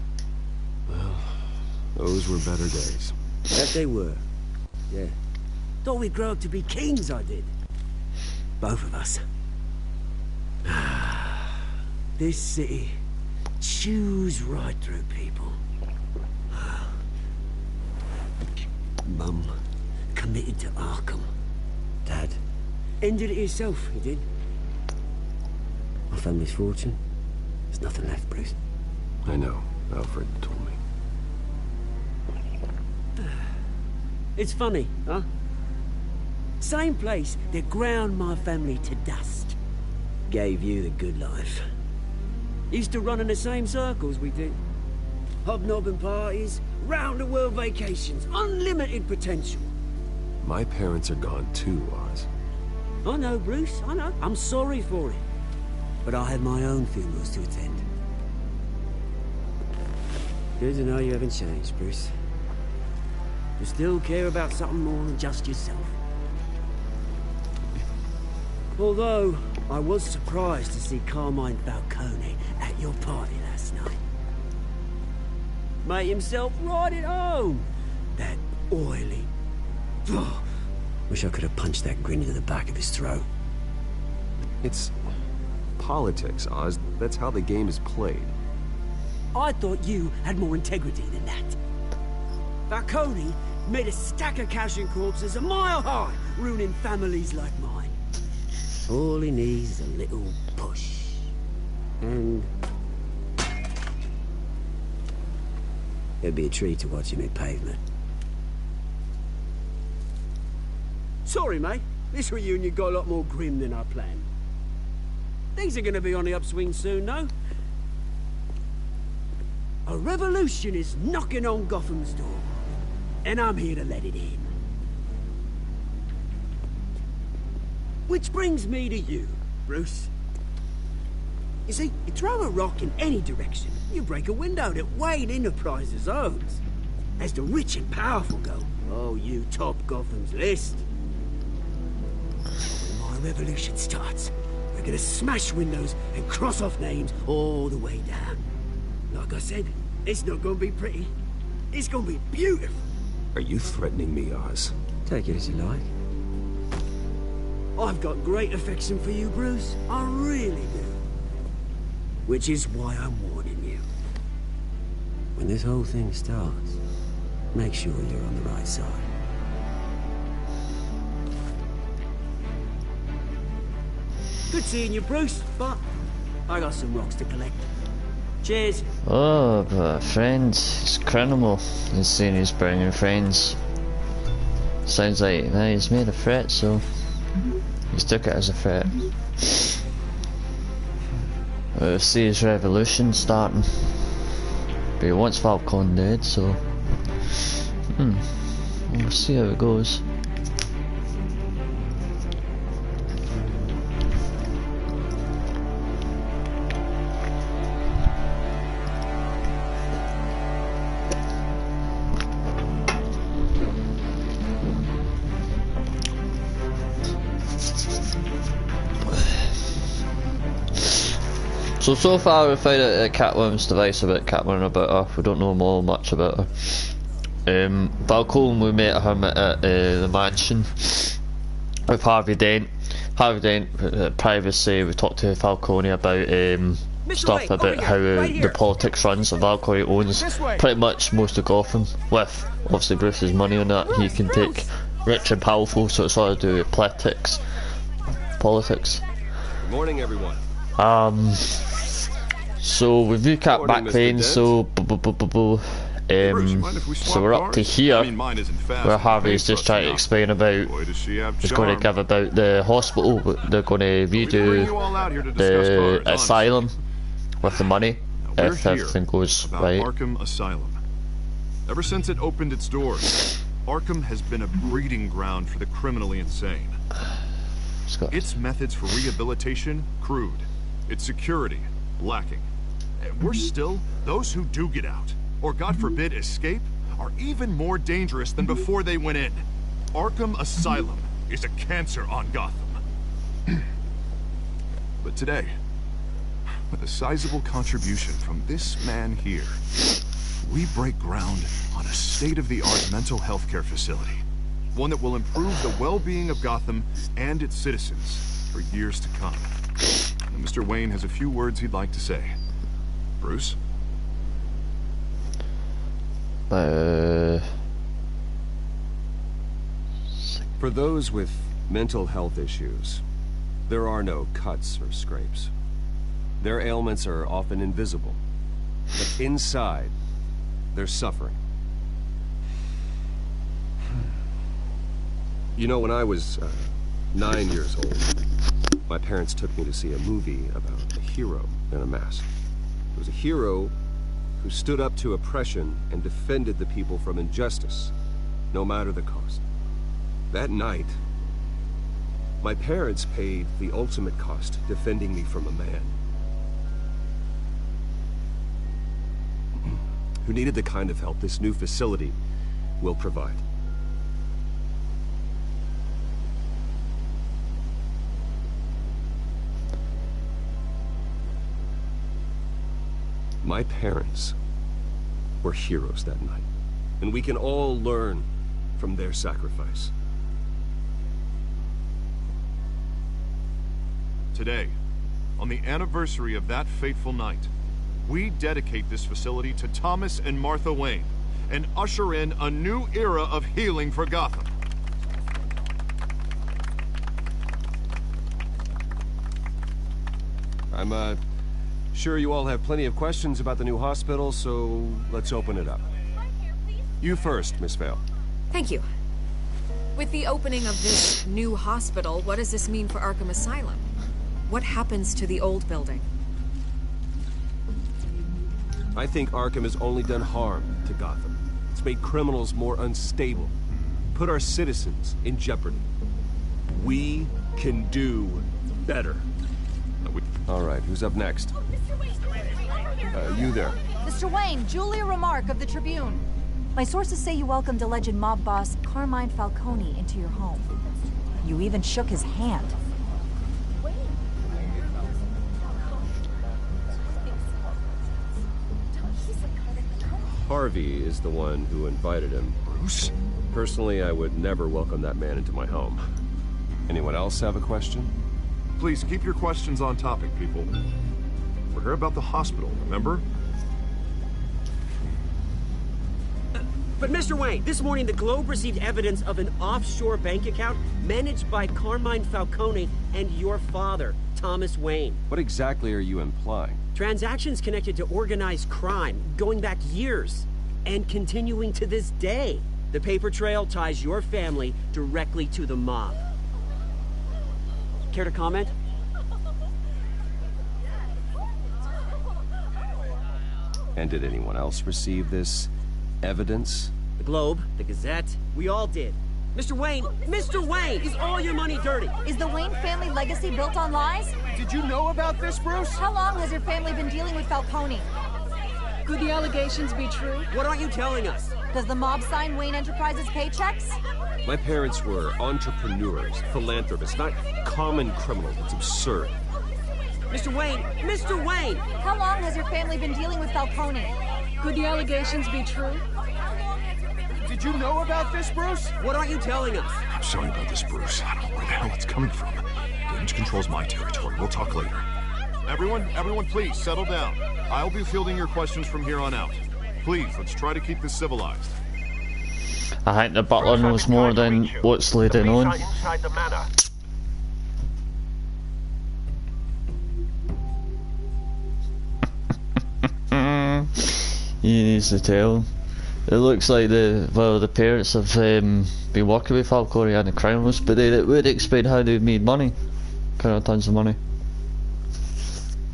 Speaker 10: Well, those were better days.
Speaker 18: That they were. Yeah. Thought we'd grow up to be kings, I did. Both of us. This city chews right through people. Mum committed to Arkham. Dad ended it himself, he did. My family's fortune. There's nothing left, Bruce.
Speaker 10: I know. Alfred told me.
Speaker 18: It's funny, huh? Same place that ground my family to dust. Gave you the good life. Used to run in the same circles we did. Hobnobbing parties, round-the-world vacations, unlimited potential.
Speaker 10: My parents are gone too, Oz.
Speaker 18: I know, Bruce, I know. I'm sorry for it. But I had my own funerals to attend. Good to know you haven't changed, Bruce. You still care about something more than just yourself. Although, I was surprised to see Carmine Falcone at your party last night. Made himself right at home. That oily... Oh, wish I could have punched that grin into the back of his throat.
Speaker 10: It's politics, Oz. That's how the game is played.
Speaker 18: I thought you had more integrity than that. Falcone made a stack of cash and corpses a mile high, ruining families like mine. All he needs is a little push. And... it'd be a treat to watch him hit pavement. Sorry, mate. This reunion got a lot more grim than I planned. Things are gonna be on the upswing soon, no? A revolution is knocking on Gotham's door. And I'm here to let it in. Which brings me to you, Bruce. You see, you throw a rock in any direction, you break a window that Wayne Enterprises owns. As the rich and powerful go, oh, you top Gotham's list. When my revolution starts, we're gonna smash windows and cross off names all the way down. Like I said, it's not gonna be pretty. It's gonna be beautiful.
Speaker 10: Are you threatening me, Oz?
Speaker 18: Take it as you like. I've got great affection for you, Bruce. I really do. Which is why I'm warning you. When this whole thing starts, make sure you're on the right side. Good seeing you, Bruce, but I got some rocks to collect. Cheers.
Speaker 1: Oh, but friends, it's criminal. He's saying he's bringing friends. Sounds like he's made a threat, so he's took it as a threat. We'll see his revolution starting. But he wants Falcone dead, so we'll see how it goes. So far we found out Catwoman's device about Catwoman about her. We don't know much about her. Falcone, we met him at the mansion with Harvey Dent. Harvey Dent, privacy, we talked to Falcone about stuff about how the politics runs. So Falcone owns pretty much most of Gotham, with obviously Bruce's money on that. He can take rich and powerful, so it's all to do with politics.
Speaker 10: Good morning, everyone.
Speaker 1: So we've recapped back then, so so we're up to here where Harvey's just trying to explain about, he's going to give about the hospital, but they're going to redo the asylum with the money if everything goes right.
Speaker 4: Arkham Asylum. Ever since it opened its doors, Arkham has been a breeding ground for the criminally insane. Its methods for rehabilitation, crude. Its security, lacking. And worse still, those who do get out, or God forbid escape, are even more dangerous than before they went in. Arkham Asylum is a cancer on Gotham. But today, with a sizable contribution from this man here, we break ground on a state-of-the-art mental health care facility. One that will improve the well-being of Gotham and its citizens for years to come. And Mr. Wayne has a few words he'd like to say. Bruce?
Speaker 10: For those with mental health issues, there are no cuts or scrapes. Their ailments are often invisible, but inside, they're suffering. You know, when I was 9 years old, my parents took me to see a movie about a hero in a mask. It was a hero who stood up to oppression and defended the people from injustice, no matter the cost. That night, my parents paid the ultimate cost defending me from a man who needed the kind of help this new facility will provide. My parents were heroes that night, and we can all learn from their sacrifice.
Speaker 4: Today, on the anniversary of that fateful night, we dedicate this facility to Thomas and Martha Wayne and usher in a new era of healing for Gotham.
Speaker 10: I'm sure you all have plenty of questions about the new hospital, so let's open it up. You first, Miss Vale.
Speaker 13: Thank you. With the opening of this new hospital, what does this mean for Arkham Asylum? What happens to the old building?
Speaker 10: I think Arkham has only done harm to Gotham. It's made criminals more unstable, put our citizens in jeopardy. We can do better. All right, who's up next? You there.
Speaker 19: Mr. Wayne, Julia Remark of the Tribune. My sources say you welcomed alleged mob boss Carmine Falcone into your home. You even shook his hand.
Speaker 10: Harvey is the one who invited him.
Speaker 4: Bruce?
Speaker 10: Personally, I would never welcome that man into my home. Anyone else have a question?
Speaker 4: Please keep your questions on topic, people. We're here about the hospital, remember?
Speaker 18: But Mr. Wayne, this morning the Globe received evidence of an offshore bank account managed by Carmine Falcone and your father, Thomas Wayne.
Speaker 10: What exactly are you implying?
Speaker 18: Transactions connected to organized crime, going back years, and continuing to this day. The paper trail ties your family directly to the mob. Care to comment?
Speaker 10: And did anyone else receive this evidence?
Speaker 18: The Globe, the Gazette, we all did. Mr. Wayne, is all your money dirty?
Speaker 19: Is the Wayne family legacy built on lies?
Speaker 9: Did you know about this, Bruce?
Speaker 19: How long has your family been dealing with Falcone?
Speaker 20: Could the allegations be true?
Speaker 18: What aren't you telling us?
Speaker 19: Does the mob sign Wayne Enterprises paychecks?
Speaker 10: My parents were entrepreneurs, philanthropists, not common criminals. It's absurd.
Speaker 18: Mr. Wayne!
Speaker 19: How long has your family been dealing with Falcone?
Speaker 20: Could the allegations be true?
Speaker 9: Did you know about this, Bruce?
Speaker 18: What aren't you telling us?
Speaker 4: I'm sorry about this, Bruce. I don't know where the hell it's coming from. Damage control's my territory. We'll talk later. Everyone, please, settle down. I'll be fielding your questions from here on out. Please, let's try to keep this civilized.
Speaker 1: I think the butler knows more than what's leading on. He needs to tell. It looks like the parents have been working with Falcone and the criminals, but they would explain how they made money. Kind of tons of money.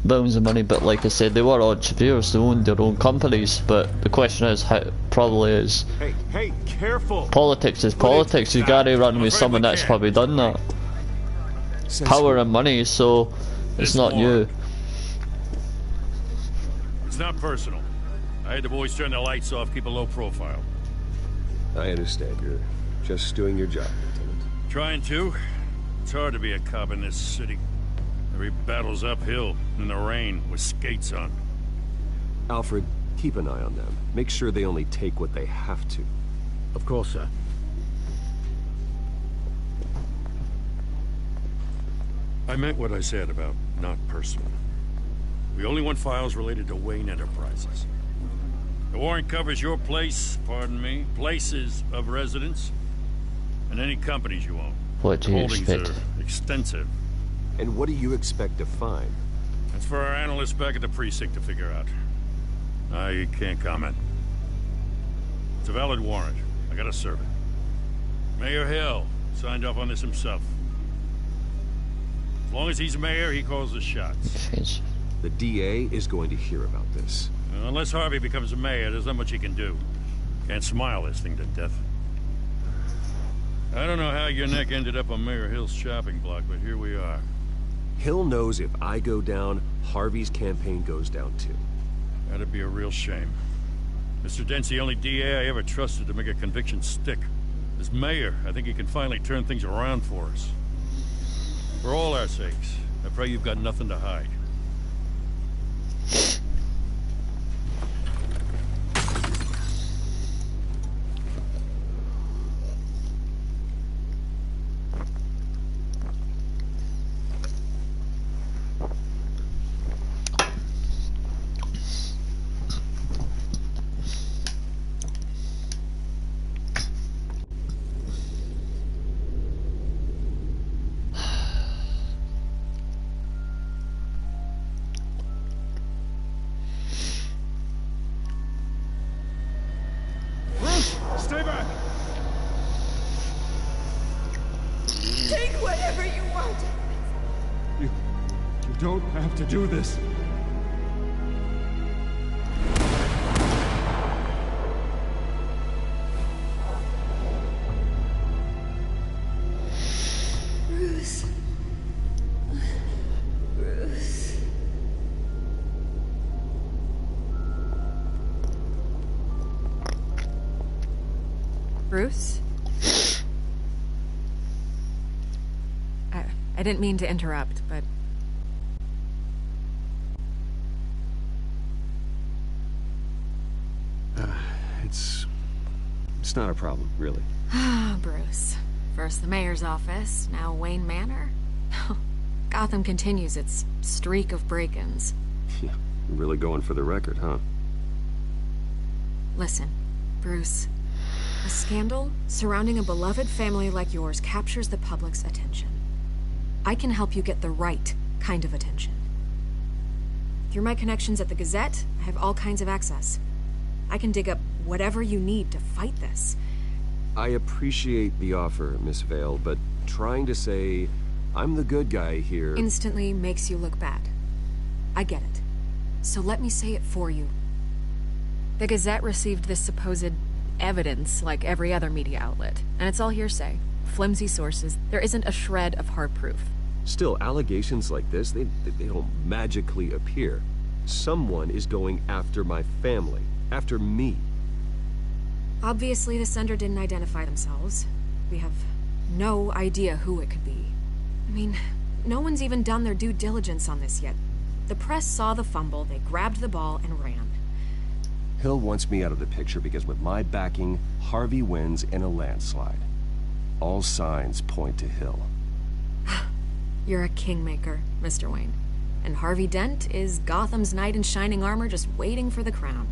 Speaker 1: Billions of money, but like I said, they were entrepreneurs, they owned their own companies, but the question is, probably is...
Speaker 4: Hey, careful!
Speaker 1: Politics is politics, you gotta run with someone that's probably done that. Power and money, so it's not you.
Speaker 3: It's not personal. I had the boys turn the lights off, keep a low profile.
Speaker 10: I understand. You're just doing your job, Lieutenant.
Speaker 3: Trying to. It's hard to be a cop in this city. Every battle's uphill, in the rain, with skates on.
Speaker 10: Alfred, keep an eye on them. Make sure they only take what they have to.
Speaker 6: Of course, sir.
Speaker 3: I meant what I said about not personal. We only want files related to Wayne Enterprises. The warrant covers your place, pardon me, places of residence, and any companies you own.
Speaker 1: What do you expect?
Speaker 3: Are extensive.
Speaker 10: And what do you expect to find?
Speaker 3: That's for our analysts back at the precinct to figure out. I can't comment. It's a valid warrant. I gotta serve it. Mayor Hill signed off on this himself. As long as he's mayor, he calls the shots.
Speaker 10: The DA is going to hear about this.
Speaker 3: Unless Harvey becomes a mayor, there's not much he can do. Can't smile this thing to death. I don't know how your neck ended up on Mayor Hill's shopping block, but here we are.
Speaker 10: Hill knows if I go down, Harvey's campaign goes down too.
Speaker 3: That'd be a real shame. Mr. Dent's the only DA I ever trusted to make a conviction stick. As mayor, I think he can finally turn things around for us. For all our sakes, I pray you've got nothing to hide.
Speaker 9: Stay back!
Speaker 12: Take whatever you want.
Speaker 4: You don't have to do this.
Speaker 12: Bruce. Bruce.
Speaker 13: Bruce? I didn't mean to interrupt, but...
Speaker 10: It's not a problem, really.
Speaker 13: Ah, Bruce. First the mayor's office, now Wayne Manor. Gotham continues its streak of break-ins.
Speaker 10: Yeah, really going for the record, huh?
Speaker 13: Listen, Bruce. A scandal surrounding a beloved family like yours captures the public's attention. I can help you get the right kind of attention. Through my connections at the Gazette, I have all kinds of access. I can dig up whatever you need to fight this.
Speaker 10: I appreciate the offer, Miss Vale, but trying to say I'm the good guy here...
Speaker 13: instantly makes you look bad. I get it. So let me say it for you. The Gazette received this supposed evidence like every other media outlet, and it's all hearsay. Flimsy sources. There isn't a shred of hard proof.
Speaker 10: Still, allegations like this, they don't magically appear. Someone is going after my family. After me.
Speaker 13: Obviously, the sender didn't identify themselves. We have no idea who it could be. I mean, no one's even done their due diligence on this yet. The press saw the fumble, they grabbed the ball and ran.
Speaker 10: Hill wants me out of the picture because with my backing, Harvey wins in a landslide. All signs point to Hill.
Speaker 13: You're a kingmaker, Mr. Wayne. And Harvey Dent is Gotham's knight in shining armor just waiting for the crown.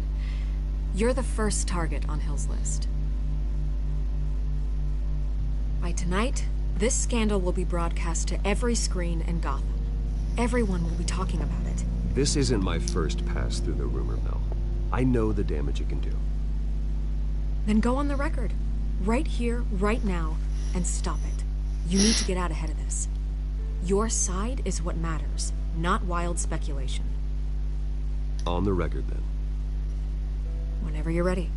Speaker 13: You're the first target on Hill's list. By tonight, this scandal will be broadcast to every screen in Gotham. Everyone will be talking about it.
Speaker 10: This isn't my first pass through the rumor mill. I know the damage it can do.
Speaker 13: Then go on the record. Right here, right now, and stop it. You need to get out ahead of this. Your side is what matters, not wild speculation.
Speaker 10: On the record, then.
Speaker 13: Whenever you're ready.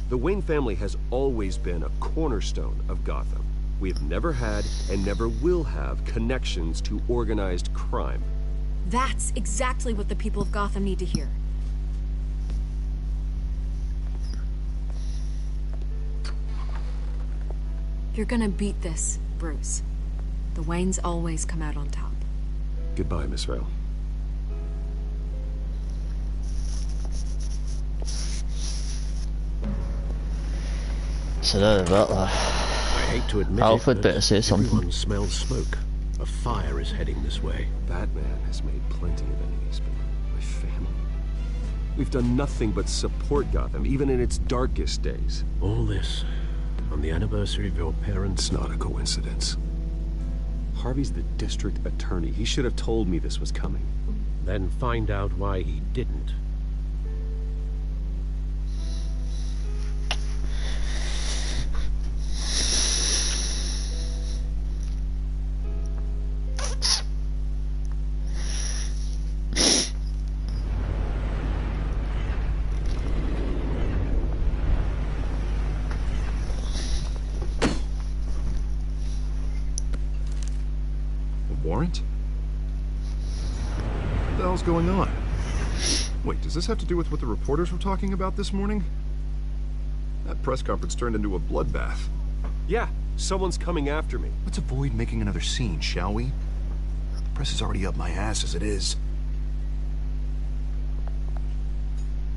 Speaker 10: The Wayne family has always been a cornerstone of Gotham. We have never had, and never will have, connections to organized crime.
Speaker 13: That's exactly what the people of Gotham need to hear. You're gonna beat this, Bruce. The Waynes always come out on top.
Speaker 10: Goodbye, Miss Vale.
Speaker 1: So there, Butler.
Speaker 6: I hate to admit
Speaker 1: Alfred
Speaker 6: it,
Speaker 1: better say something.
Speaker 6: Everyone smells smoke. A fire is heading this way.
Speaker 10: Batman has made plenty of enemies, but my family... We've done nothing but support Gotham, even in its darkest days.
Speaker 6: All this on the anniversary of your parents'
Speaker 10: It's not a coincidence. Harvey's the district attorney. He should have told me this was coming.
Speaker 6: Then find out why he didn't.
Speaker 4: Warrant? What the hell's going on? Wait, does this have to do with what the reporters were talking about this morning? That press conference turned into a bloodbath.
Speaker 10: Yeah, someone's coming after me.
Speaker 15: Let's avoid making another scene, shall we? The press is already up my ass as it is.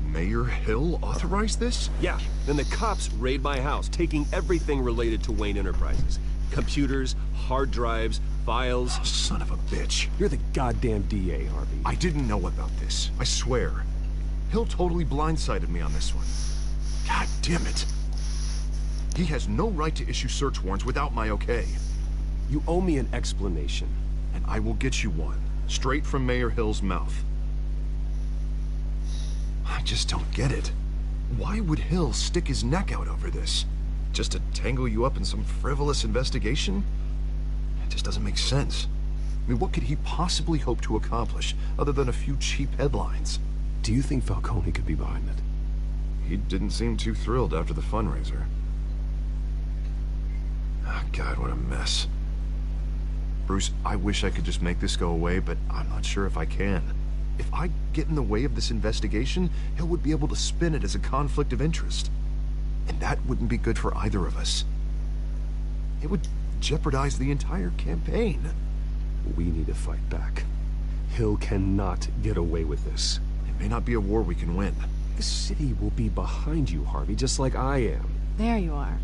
Speaker 4: Mayor Hill authorized this?
Speaker 10: Yeah, then the cops raid my house, taking everything related to Wayne Enterprises. Computers, hard drives, files.
Speaker 15: Oh, son of a bitch.
Speaker 10: You're the goddamn DA, Harvey.
Speaker 4: I didn't know about this. I swear. Hill totally blindsided me on this one. God damn it. He has no right to issue search warrants without my okay.
Speaker 10: You owe me an explanation.
Speaker 4: And I will get you one. Straight from Mayor Hill's mouth. I just don't get it. Why would Hill stick his neck out over this? Just to tangle you up in some frivolous investigation? It just doesn't make sense. I mean, what could he possibly hope to accomplish other than a few cheap headlines?
Speaker 10: Do you think Falcone could be behind it?
Speaker 4: He didn't seem too thrilled after the fundraiser. Oh, God, what a mess. Bruce, I wish I could just make this go away, but I'm not sure if I can. If I get in the way of this investigation, Hill would be able to spin it as a conflict of interest. And that wouldn't be good for either of us. It would jeopardize the entire campaign.
Speaker 10: We need to fight back. Hill cannot get away with this.
Speaker 4: It may not be a war we can win.
Speaker 10: The city will be behind you, Harvey, just like I am.
Speaker 8: There you are.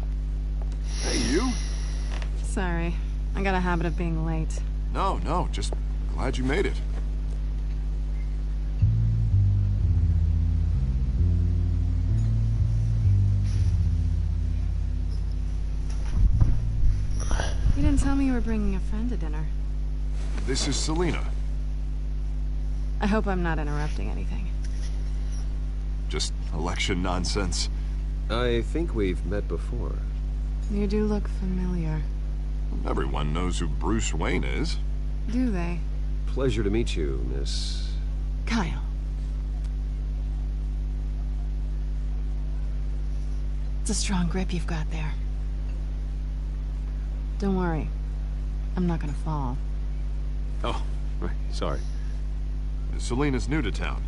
Speaker 4: Hey, you?
Speaker 8: Sorry. I got a habit of being late.
Speaker 4: No, just glad you made it.
Speaker 8: You didn't tell me you were bringing a friend to dinner.
Speaker 4: This is Selina.
Speaker 8: I hope I'm not interrupting anything.
Speaker 4: Just election nonsense.
Speaker 10: I think we've met before.
Speaker 8: You do look familiar.
Speaker 4: Everyone knows who Bruce Wayne is.
Speaker 8: Do they?
Speaker 10: Pleasure to meet you, Miss...
Speaker 8: Kyle. It's a strong grip you've got there. Don't worry. I'm not gonna fall.
Speaker 10: Oh, right, sorry.
Speaker 4: Selina's new to town.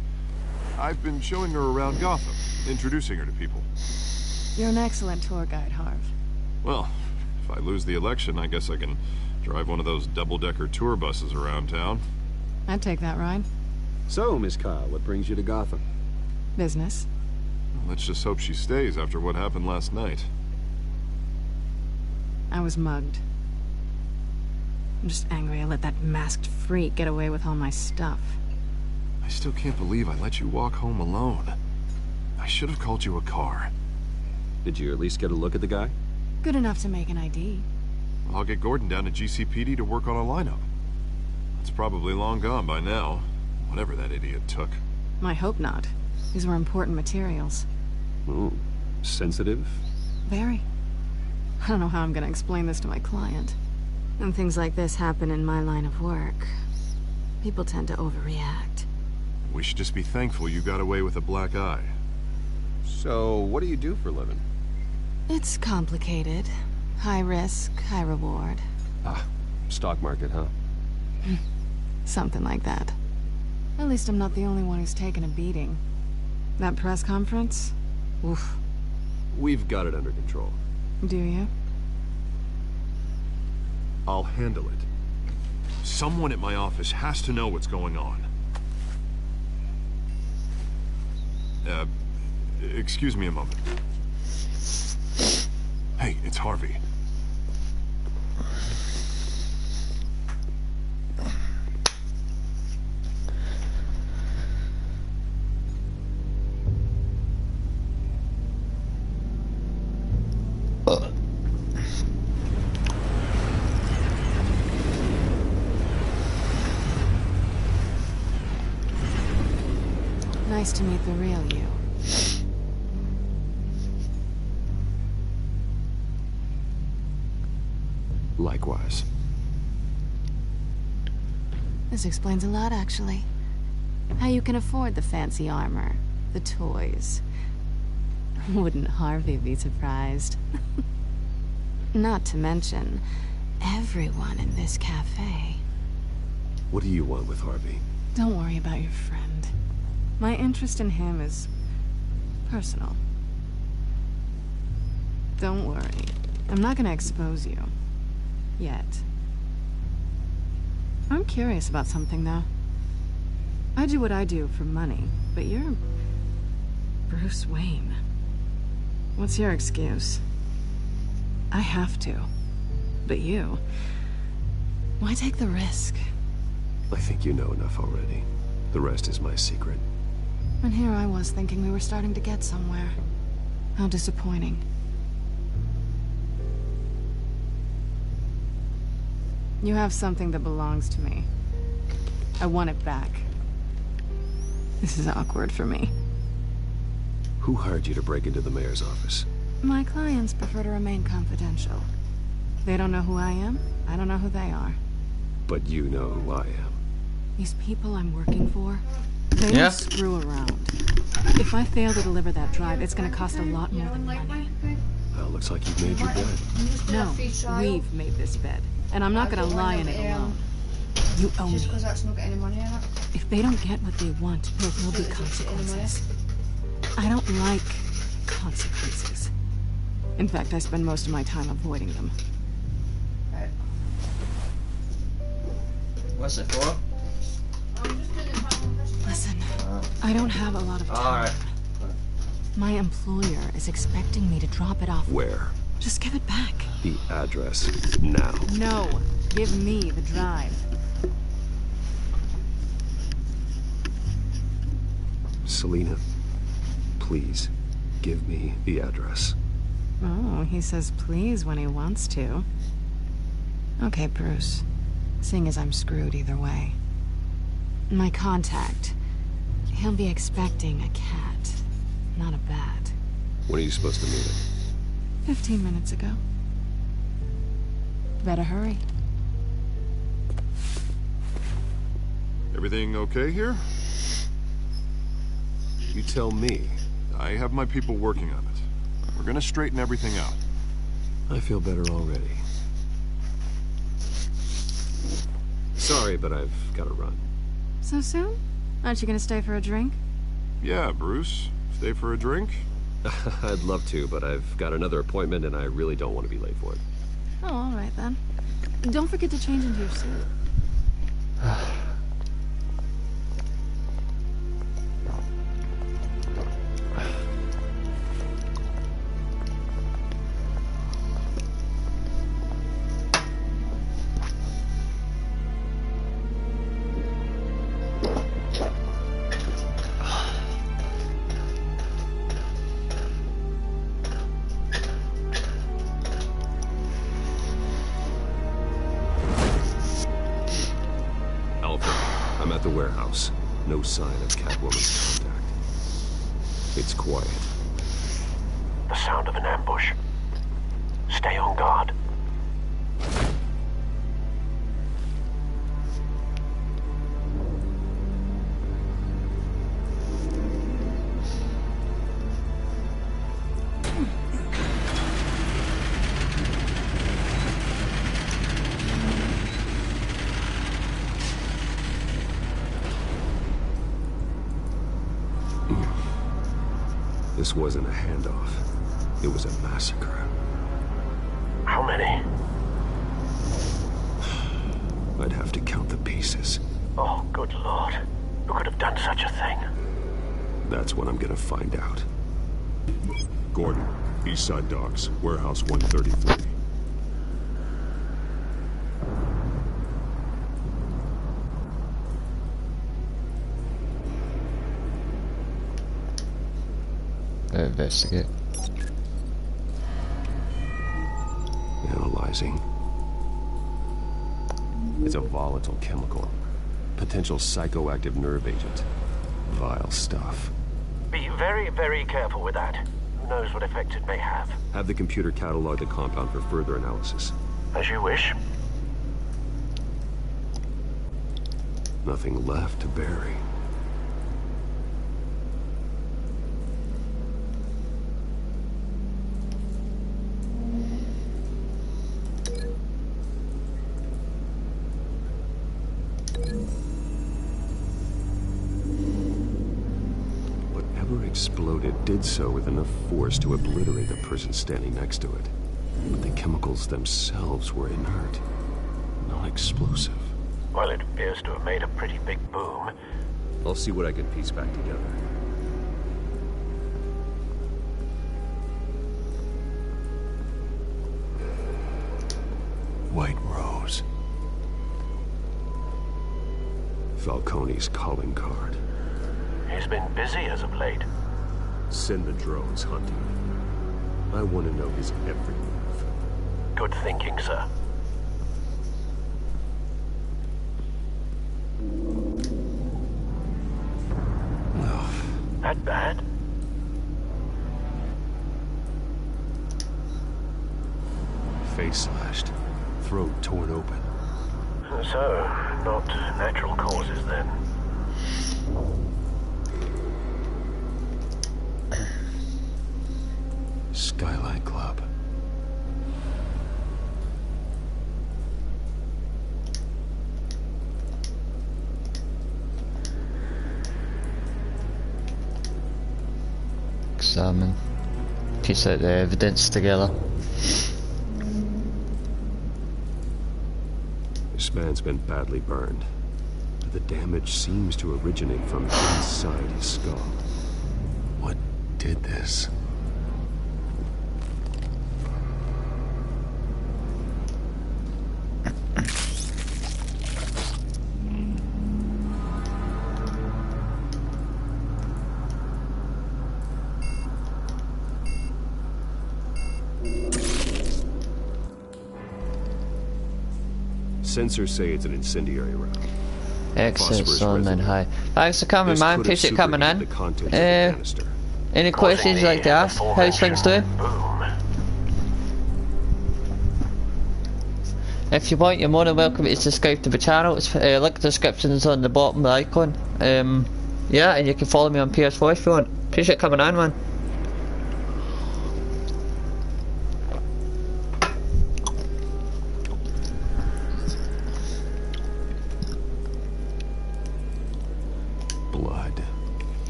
Speaker 4: I've been showing her around Gotham, introducing her to people.
Speaker 8: You're an excellent tour guide, Harv.
Speaker 4: Well, if I lose the election, I guess I can drive one of those double-decker tour buses around town.
Speaker 8: I'd take that ride.
Speaker 10: So, Miss Kyle, what brings you to Gotham?
Speaker 8: Business.
Speaker 4: Well, let's just hope she stays after what happened last night.
Speaker 8: I was mugged. I'm just angry I let that masked freak get away with all my stuff.
Speaker 4: I still can't believe I let you walk home alone. I should have called you a car.
Speaker 10: Did you at least get a look at the guy?
Speaker 8: Good enough to make an ID.
Speaker 4: I'll get Gordon down to GCPD to work on a lineup. It's probably long gone by now. Whatever that idiot took.
Speaker 8: I hope not. These were important materials.
Speaker 10: Ooh, sensitive?
Speaker 8: Very. I don't know how I'm gonna explain this to my client. When things like this happen in my line of work, people tend to overreact.
Speaker 4: We should just be thankful you got away with a black eye.
Speaker 10: So, what do you do for a living?
Speaker 8: It's complicated. High risk, high reward.
Speaker 10: Ah, stock market, huh?
Speaker 8: Something like that. At least I'm not the only one who's taken a beating. That press conference? Oof.
Speaker 10: We've got it under control.
Speaker 8: Do you?
Speaker 4: I'll handle it. Someone at my office has to know what's going on. Excuse me a moment. Hey, it's Harvey.
Speaker 8: Nice to meet the real you.
Speaker 10: Likewise.
Speaker 8: This explains a lot, actually. How you can afford the fancy armor, the toys. Wouldn't Harvey be surprised? Not to mention, everyone in this cafe.
Speaker 10: What do you want with Harvey?
Speaker 8: Don't worry about your friend. My interest in him is personal. Don't worry. I'm not gonna expose you. Yet. I'm curious about something, though. I do what I do for money, but you're Bruce Wayne. What's your excuse? I have to. But you... why take the risk?
Speaker 10: I think you know enough already. The rest is my secret.
Speaker 8: And here I was thinking we were starting to get somewhere. How disappointing. You have something that belongs to me. I want it back. This is awkward for me.
Speaker 10: Who hired you to break into the mayor's office?
Speaker 8: My clients prefer to remain confidential. They don't know who I am. I don't know who they are.
Speaker 10: But you know who I am.
Speaker 8: These people I'm working for, they don't screw around. If I fail to deliver that drive, it's gonna cost a lot more than money.
Speaker 10: Well, looks like you've made your bed.
Speaker 8: No, we've made this bed. And I'm not gonna lie in it alone. You owe me. If they don't get what they want, there will be consequences. I don't like consequences. In fact, I spend most of my time avoiding them.
Speaker 1: What's it for?
Speaker 8: Listen, I don't have a lot of time.
Speaker 1: Alright.
Speaker 8: My employer is expecting me to drop it off.
Speaker 10: Where?
Speaker 8: Just give it back.
Speaker 10: The address, now.
Speaker 8: No, give me the drive.
Speaker 10: Selina, please, give me the address.
Speaker 8: Oh, he says please when he wants to. Okay, Bruce. Seeing as I'm screwed either way. My contact. He'll be expecting a cat, not a bat.
Speaker 10: When are you supposed to meet him?
Speaker 8: 15 minutes ago. Better hurry.
Speaker 4: Everything okay here?
Speaker 10: You tell me.
Speaker 4: I have my people working on it. We're gonna straighten everything out.
Speaker 10: I feel better already. Sorry, but I've got to run.
Speaker 8: So soon? Aren't you gonna stay for a drink?
Speaker 4: Yeah, Bruce. Stay for a drink?
Speaker 10: I'd love to, but I've got another appointment and I really don't want to be late for it.
Speaker 8: Oh, all right then. Don't forget to change into your suit.
Speaker 10: I'm at the warehouse. No sign of Catwoman's contact. It's quiet.
Speaker 9: The sound of an ambush. Stay on guard.
Speaker 10: This wasn't a handoff. It was a massacre.
Speaker 9: How many?
Speaker 10: I'd have to count the pieces.
Speaker 9: Oh, good lord. Who could have done such a thing?
Speaker 10: That's what I'm gonna find out.
Speaker 7: Gordon, Eastside Docks, Warehouse 133.
Speaker 1: Investigate.
Speaker 10: Analyzing. It's a volatile chemical. Potential psychoactive nerve agent. Vile stuff.
Speaker 9: Be very, very careful with that. Who knows what effect it may have.
Speaker 10: Have the computer catalog the compound for further analysis.
Speaker 9: As you wish.
Speaker 10: Nothing left to bury. Exploded did so with enough force to obliterate the person standing next to it. But the chemicals themselves were inert, not explosive.
Speaker 9: Well, it appears to have made a pretty big boom.
Speaker 10: I'll see what I can piece back together.
Speaker 7: White Rose.
Speaker 10: Falcone's calling card.
Speaker 9: He's been busy as of late.
Speaker 10: Send the drones hunting. I want to know his every move.
Speaker 9: Good thinking, sir. That bad?
Speaker 10: Face slashed. Throat torn open.
Speaker 9: So, not natural causes then.
Speaker 10: Skylight Club.
Speaker 1: Examine. Piece out the evidence together.
Speaker 10: This man's been badly burned. The damage seems to originate from inside his skull. What did this? Sensors say it's an incendiary round.
Speaker 1: Exits on and high. Thanks for coming, man. Appreciate you coming in. Any questions you'd like to ask? How's things doing? If you want, you're more than welcome to subscribe to the channel. It's link descriptions on the bottom of the icon. Yeah, and you can follow me on ps4 if you want. Appreciate coming on, man.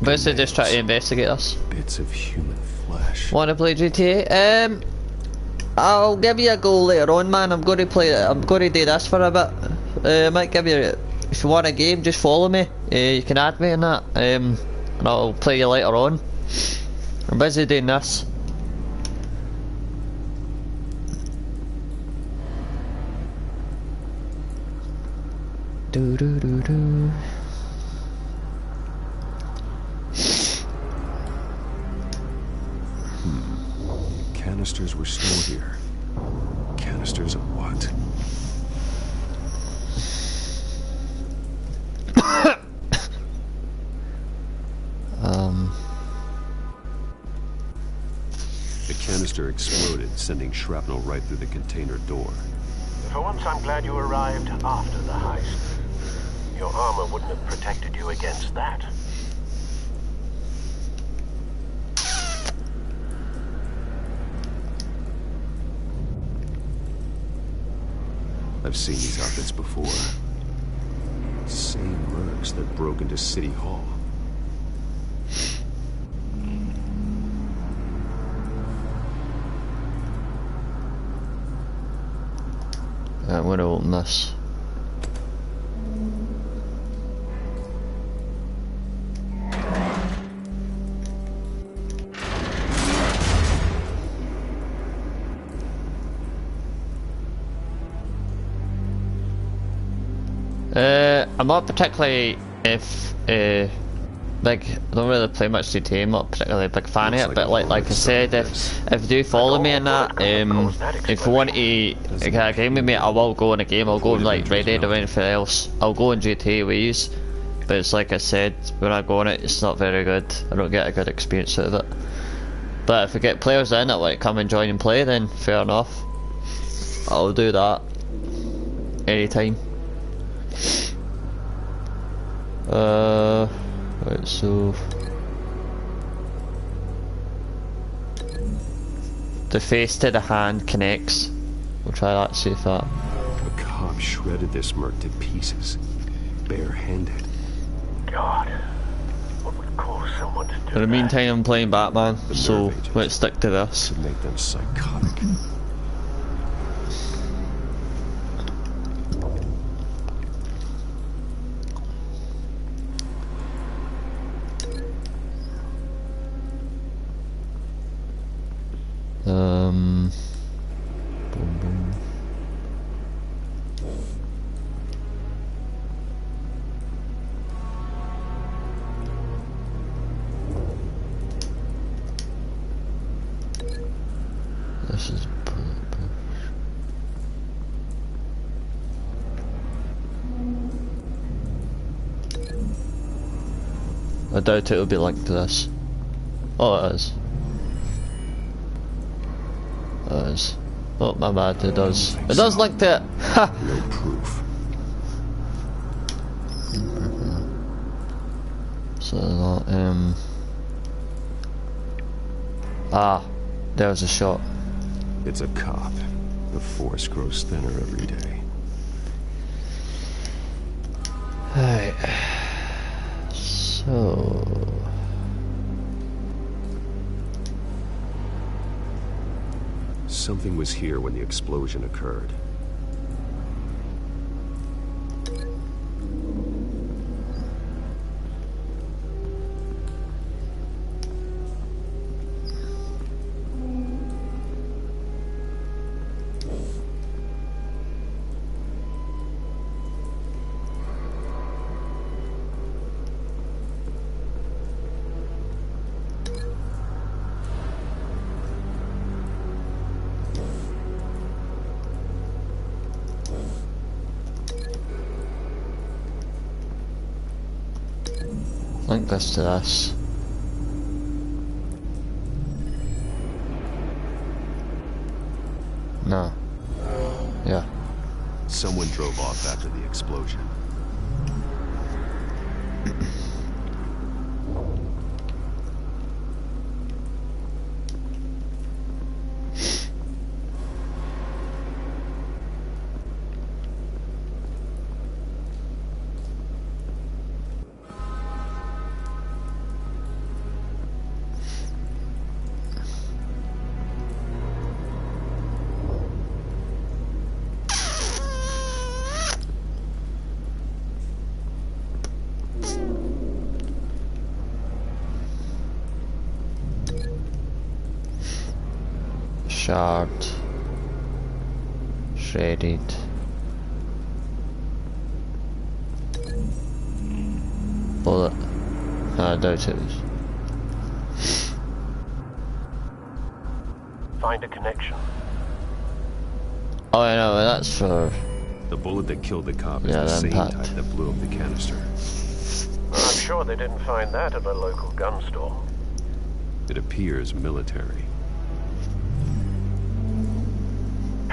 Speaker 1: Basically just try to investigate us.
Speaker 10: Bits of human flesh.
Speaker 1: Wanna play GTA? I'll give you a go later on, man. I'm going to play it. I'm going to do this for a bit. I might give you, if you want a game, just follow me. You can add me in that. And I'll play you later on. I'm busy doing this. Do do do do.
Speaker 10: Canisters were stored here. Canisters of what? canister exploded, sending shrapnel right through the container door.
Speaker 9: For once, I'm glad you arrived after the heist. Your armor wouldn't have protected you against that.
Speaker 10: I've seen these outfits before. Same mercs that broke into City Hall.
Speaker 1: I'm gonna open this. I'm not particularly big. I don't really play much GTA. I'm not particularly a big fan of it, but like I said, if you do follow me in that, if you want to get a game with me, I will go in a game. I'll go in like Red Dead or anything else. I'll go in GTA ways, but it's like I said, when I go on it, it's not very good. I don't get a good experience out of it. But if I get players in that want to come and join and play, then fair enough. I'll do that anytime. Right, so the face to the hand connects. We'll try that, see if that.
Speaker 10: A cop shredded this merc to pieces, barehanded.
Speaker 9: God, what would cause someone to do
Speaker 1: In the meantime, I'm playing Batman, so let's stick to this.
Speaker 10: To make them psychotic.
Speaker 1: Boom, boom. This is bulletproof. I doubt it will be linked to this. Oh, it is. Oh, my bad, it does. It does link to it! Ha!
Speaker 10: No proof.
Speaker 1: So, ah, there was a shot.
Speaker 10: It's a cop. The force grows thinner every day.
Speaker 1: Alright. So...
Speaker 10: Something was here when the explosion occurred.
Speaker 1: Link this to this. No. Yeah.
Speaker 10: Someone drove off after the explosion.
Speaker 1: Shard. Shredded. Bullet. I doubt it was.
Speaker 9: Find a connection.
Speaker 1: Oh, I know, that's for...
Speaker 10: The bullet that killed the cop is
Speaker 1: yeah,
Speaker 10: the same
Speaker 1: impact.
Speaker 10: type that blew up the canister.
Speaker 9: Well, I'm sure they didn't find that at a local gun store.
Speaker 10: It appears military.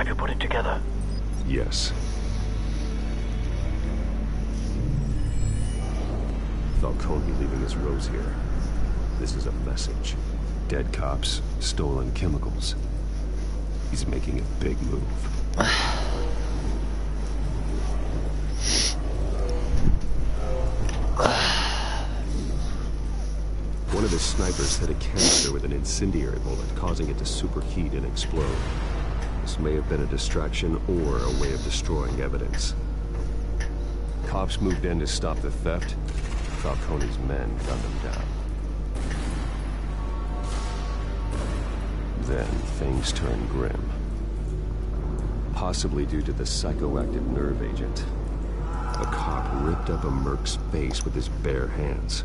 Speaker 9: Have you put it together?
Speaker 7: Yes.
Speaker 10: Falcone leaving his rose here. This is a message. Dead cops, stolen chemicals. He's making a big move. One of his snipers hit a canister with an incendiary bullet, causing it to superheat and explode. This may have been a distraction or a way of destroying evidence. Cops moved in to stop the theft. Falcone's men gunned them down. Then things turned grim. Possibly due to the psychoactive nerve agent. A cop ripped up a merc's face with his bare hands.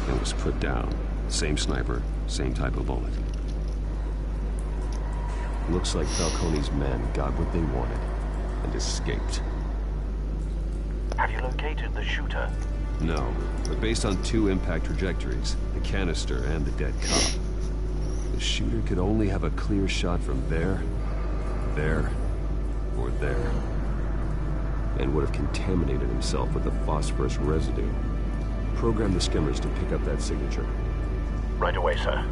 Speaker 10: And was put down. Same sniper, same type of bullet. Looks like Falcone's men got what they wanted and escaped.
Speaker 9: Have you located the shooter?
Speaker 10: No, but based on two impact trajectories, the canister and the dead cop, the shooter could only have a clear shot from there, or there, and would have contaminated himself with the phosphorus residue. Program the skimmers to pick up that signature.
Speaker 9: Right away, sir.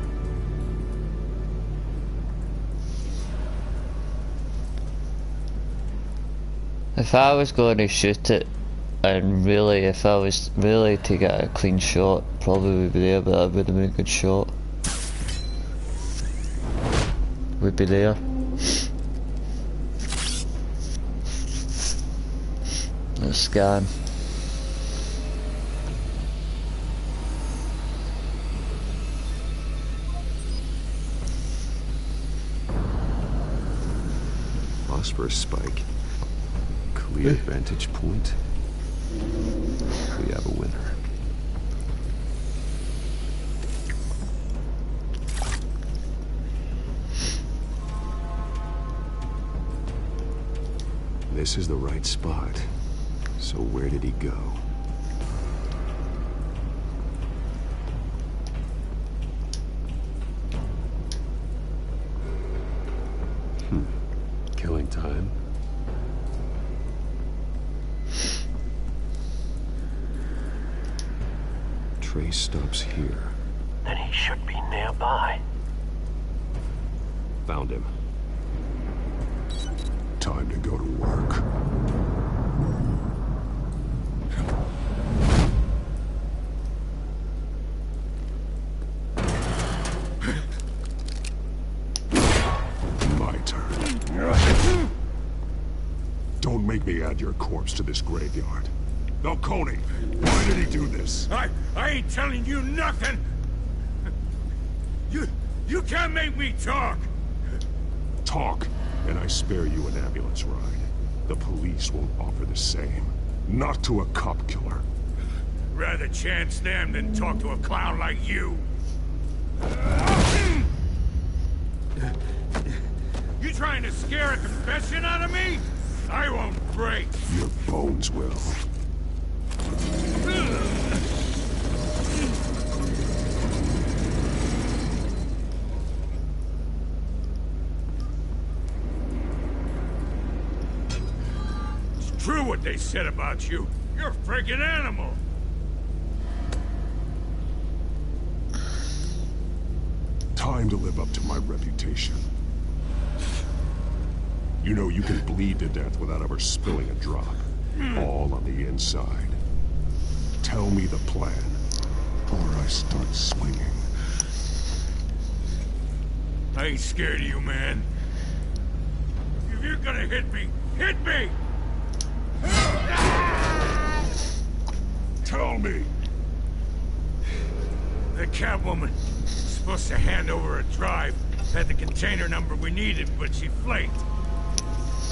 Speaker 1: If I was going to shoot it, and really, if I was really to get a clean shot, probably would be there, but that would have been a good shot. Would be there. Let's scan.
Speaker 10: Phosphorus spike. Clear vantage point. We have a winner. This is the right spot. So where did he go? Killing time. Trace stops here.
Speaker 9: Then he should be nearby.
Speaker 10: Found him.
Speaker 7: Time to go to work. My turn. Don't make me add your corpse to this graveyard. Falcone, why did he do this?
Speaker 14: I ain't telling you nothing! You can't make me talk!
Speaker 7: Talk, and I spare you an ambulance ride. The police won't offer the same. Not to a cop killer.
Speaker 14: Rather chance them than talk to a clown like you. You trying to scare a confession out of me? I won't break.
Speaker 7: Your bones will.
Speaker 14: It's true what they said about you. You're a freaking animal.
Speaker 7: Time to live up to my reputation. You know you can bleed to death without ever spilling a drop. All on the inside. Tell me the plan, or I start swinging.
Speaker 14: I ain't scared of you, man. If you're gonna hit me, hit me!
Speaker 7: Tell me!
Speaker 14: The Catwoman was supposed to hand over a drive. Had the container number we needed, but she flaked.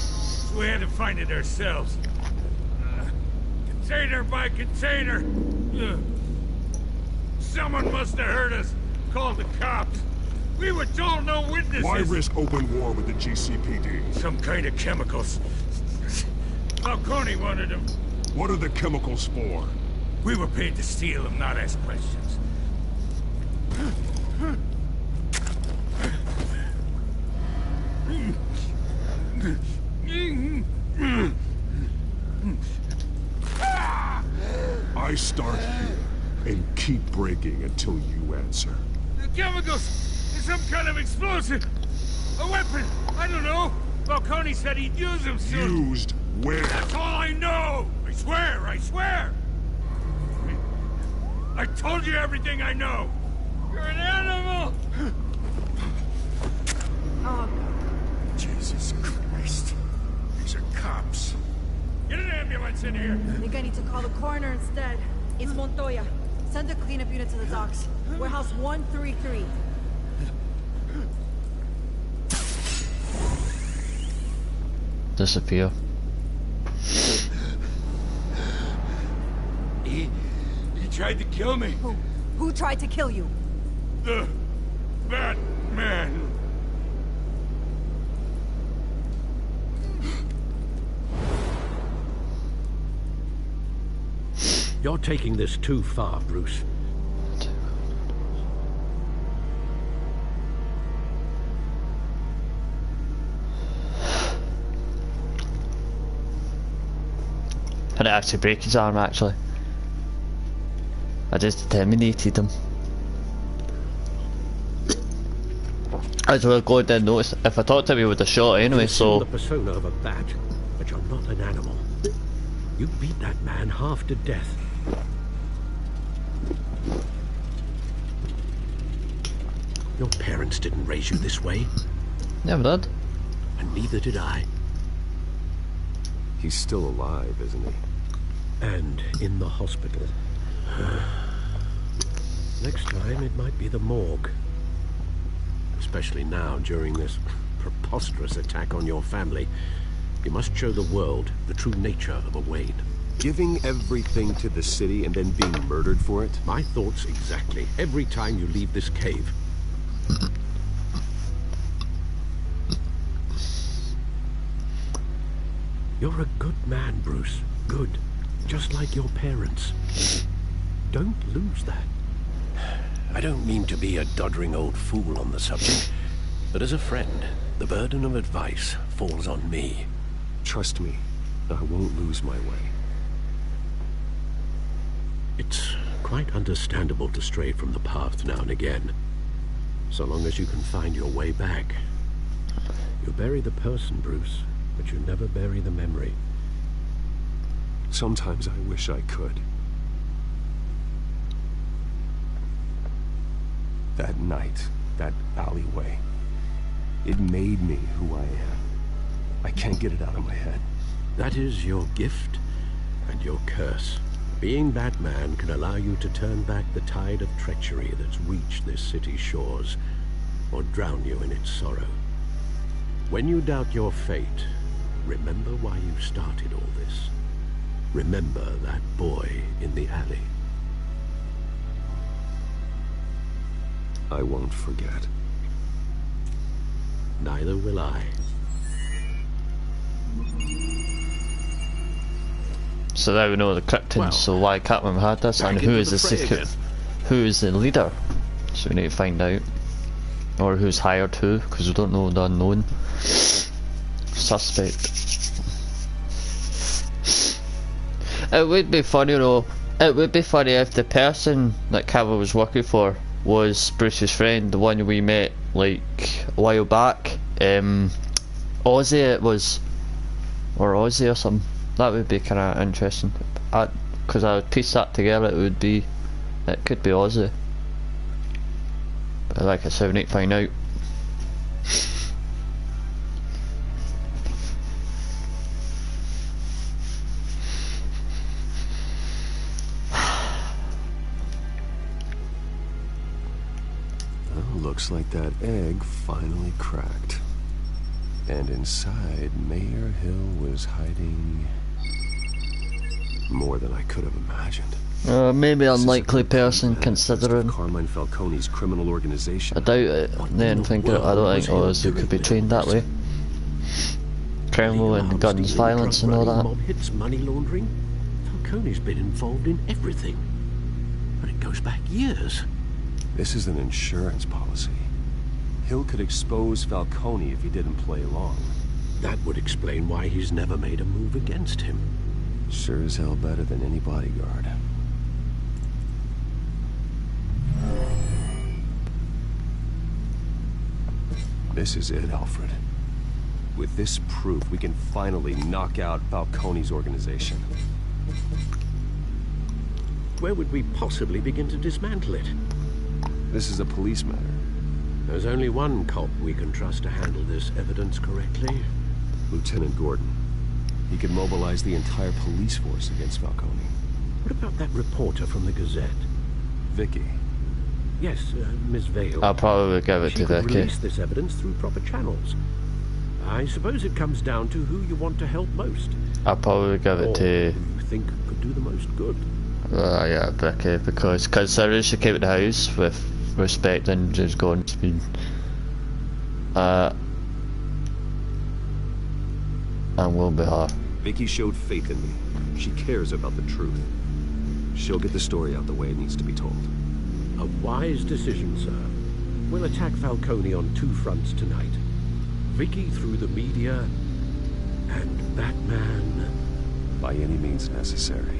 Speaker 14: So we had to find it ourselves. Container by container. Someone must have heard us. Called the cops. We were told no witnesses.
Speaker 7: Why risk open war with the GCPD?
Speaker 14: Some kind of chemicals. Falcone wanted them.
Speaker 7: What are the chemicals for?
Speaker 14: We were paid to steal them, not ask questions.
Speaker 7: I start here and keep breaking until you answer.
Speaker 14: The chemicals is some kind of explosive. A weapon. I don't know. Falcone said he'd use them soon.
Speaker 7: Used where?
Speaker 14: That's all I know. I swear. I swear. I told you everything I know. You're an animal.
Speaker 20: Oh,
Speaker 14: Jesus Christ. These are cops. Get an ambulance in here.
Speaker 20: I think I need to call the coroner instead. It's Montoya. Send a cleanup unit to the docks. Warehouse 133.
Speaker 1: Disappear.
Speaker 14: He tried to kill me.
Speaker 20: Who tried to kill you?
Speaker 14: The Batman.
Speaker 6: You're taking this too far, Bruce.
Speaker 1: I didn't actually break his arm, actually. I just terminated him. I was really glad I didn't notice. If I thought to him, he would have shot anyway, so...
Speaker 6: the persona of a bat, but you're not an animal. You beat that man half to death. Your parents didn't raise you this way.
Speaker 1: Never did.
Speaker 6: And neither did I.
Speaker 10: He's still alive, isn't he?
Speaker 6: And in the hospital. Next time it might be the morgue. Especially now, during this preposterous attack on your family. You must show the world the true nature of a Wayne.
Speaker 10: Giving everything to the city and then being murdered for it?
Speaker 6: My thoughts exactly. Every time you leave this cave. You're a good man, Bruce. Good. Just like your parents. Don't lose that.
Speaker 21: I don't mean to be a doddering old fool on the subject, but as a friend, the burden of advice falls on me.
Speaker 10: Trust me, I won't lose my way.
Speaker 6: It's quite understandable to stray from the path now and again. So long as you can find your way back. You bury the person, Bruce, but you never bury the memory.
Speaker 10: Sometimes I wish I could. That night, that alleyway, it made me who I am. I can't get it out of my head.
Speaker 6: That is your gift and your curse. Being Batman can allow you to turn back the tide of treachery that's reached this city's shores, or drown you in its sorrow. When you doubt your fate, remember why you started all this. Remember that boy in the alley.
Speaker 10: I won't forget.
Speaker 6: Neither will I.
Speaker 1: So now we know the Kryptons, so why Catwoman had this, and who is the secret, who is the leader? So we need to find out. Or who's hired who, because we don't know the unknown suspect. It would be funny though, it would be funny if the person that Cavill was working for was Bruce's friend, the one we met like a while back. Ozzy it was, or Ozzy or something. That would be kind of interesting. Because I would piece that together, it could be Ozzy. But like I said, we need to find out.
Speaker 10: Well, looks like that egg finally cracked. And inside, Mayor Hill was hiding more than I could have imagined.
Speaker 1: Maybe unlikely person considering
Speaker 10: Carmine Falcone's criminal organization.
Speaker 1: I doubt it. Then I don't think Ozzy could be trained that way. Criminal and guns, violence and all that.
Speaker 6: Mob hits money laundering. Falcone's been involved in everything, but it goes back years.
Speaker 10: This is an insurance policy. Hill could expose Falcone if he didn't play along.
Speaker 21: That would explain why he's never made a move against him.
Speaker 10: Sure as hell better than any bodyguard. This is it, Alfred. With this proof, we can finally knock out Falcone's organization.
Speaker 21: Where would we possibly begin to dismantle it?
Speaker 10: This is a police matter.
Speaker 21: There's only one cop we can trust to handle this evidence correctly.
Speaker 10: Lieutenant Gordon. He could mobilize the entire police force against Falcone.
Speaker 21: What about that reporter from the Gazette?
Speaker 10: Vicky.
Speaker 21: Yes, Miss Vale.
Speaker 1: I'll probably give it
Speaker 21: She
Speaker 1: to
Speaker 21: could
Speaker 1: Vicky.
Speaker 21: release this evidence through proper channels. I suppose it comes down to who you want to help most.
Speaker 1: I'll probably give it to...
Speaker 21: who you think could do the most good.
Speaker 1: Yeah, Vicky, because considering she came to the house with respect and just going to speed. And will be her.
Speaker 10: Vicky showed faith in me. She cares about the truth. She'll get the story out the way it needs to be told.
Speaker 21: A wise decision, sir. We'll attack Falcone on two fronts tonight. Vicky through the media, and Batman...
Speaker 10: by any means necessary.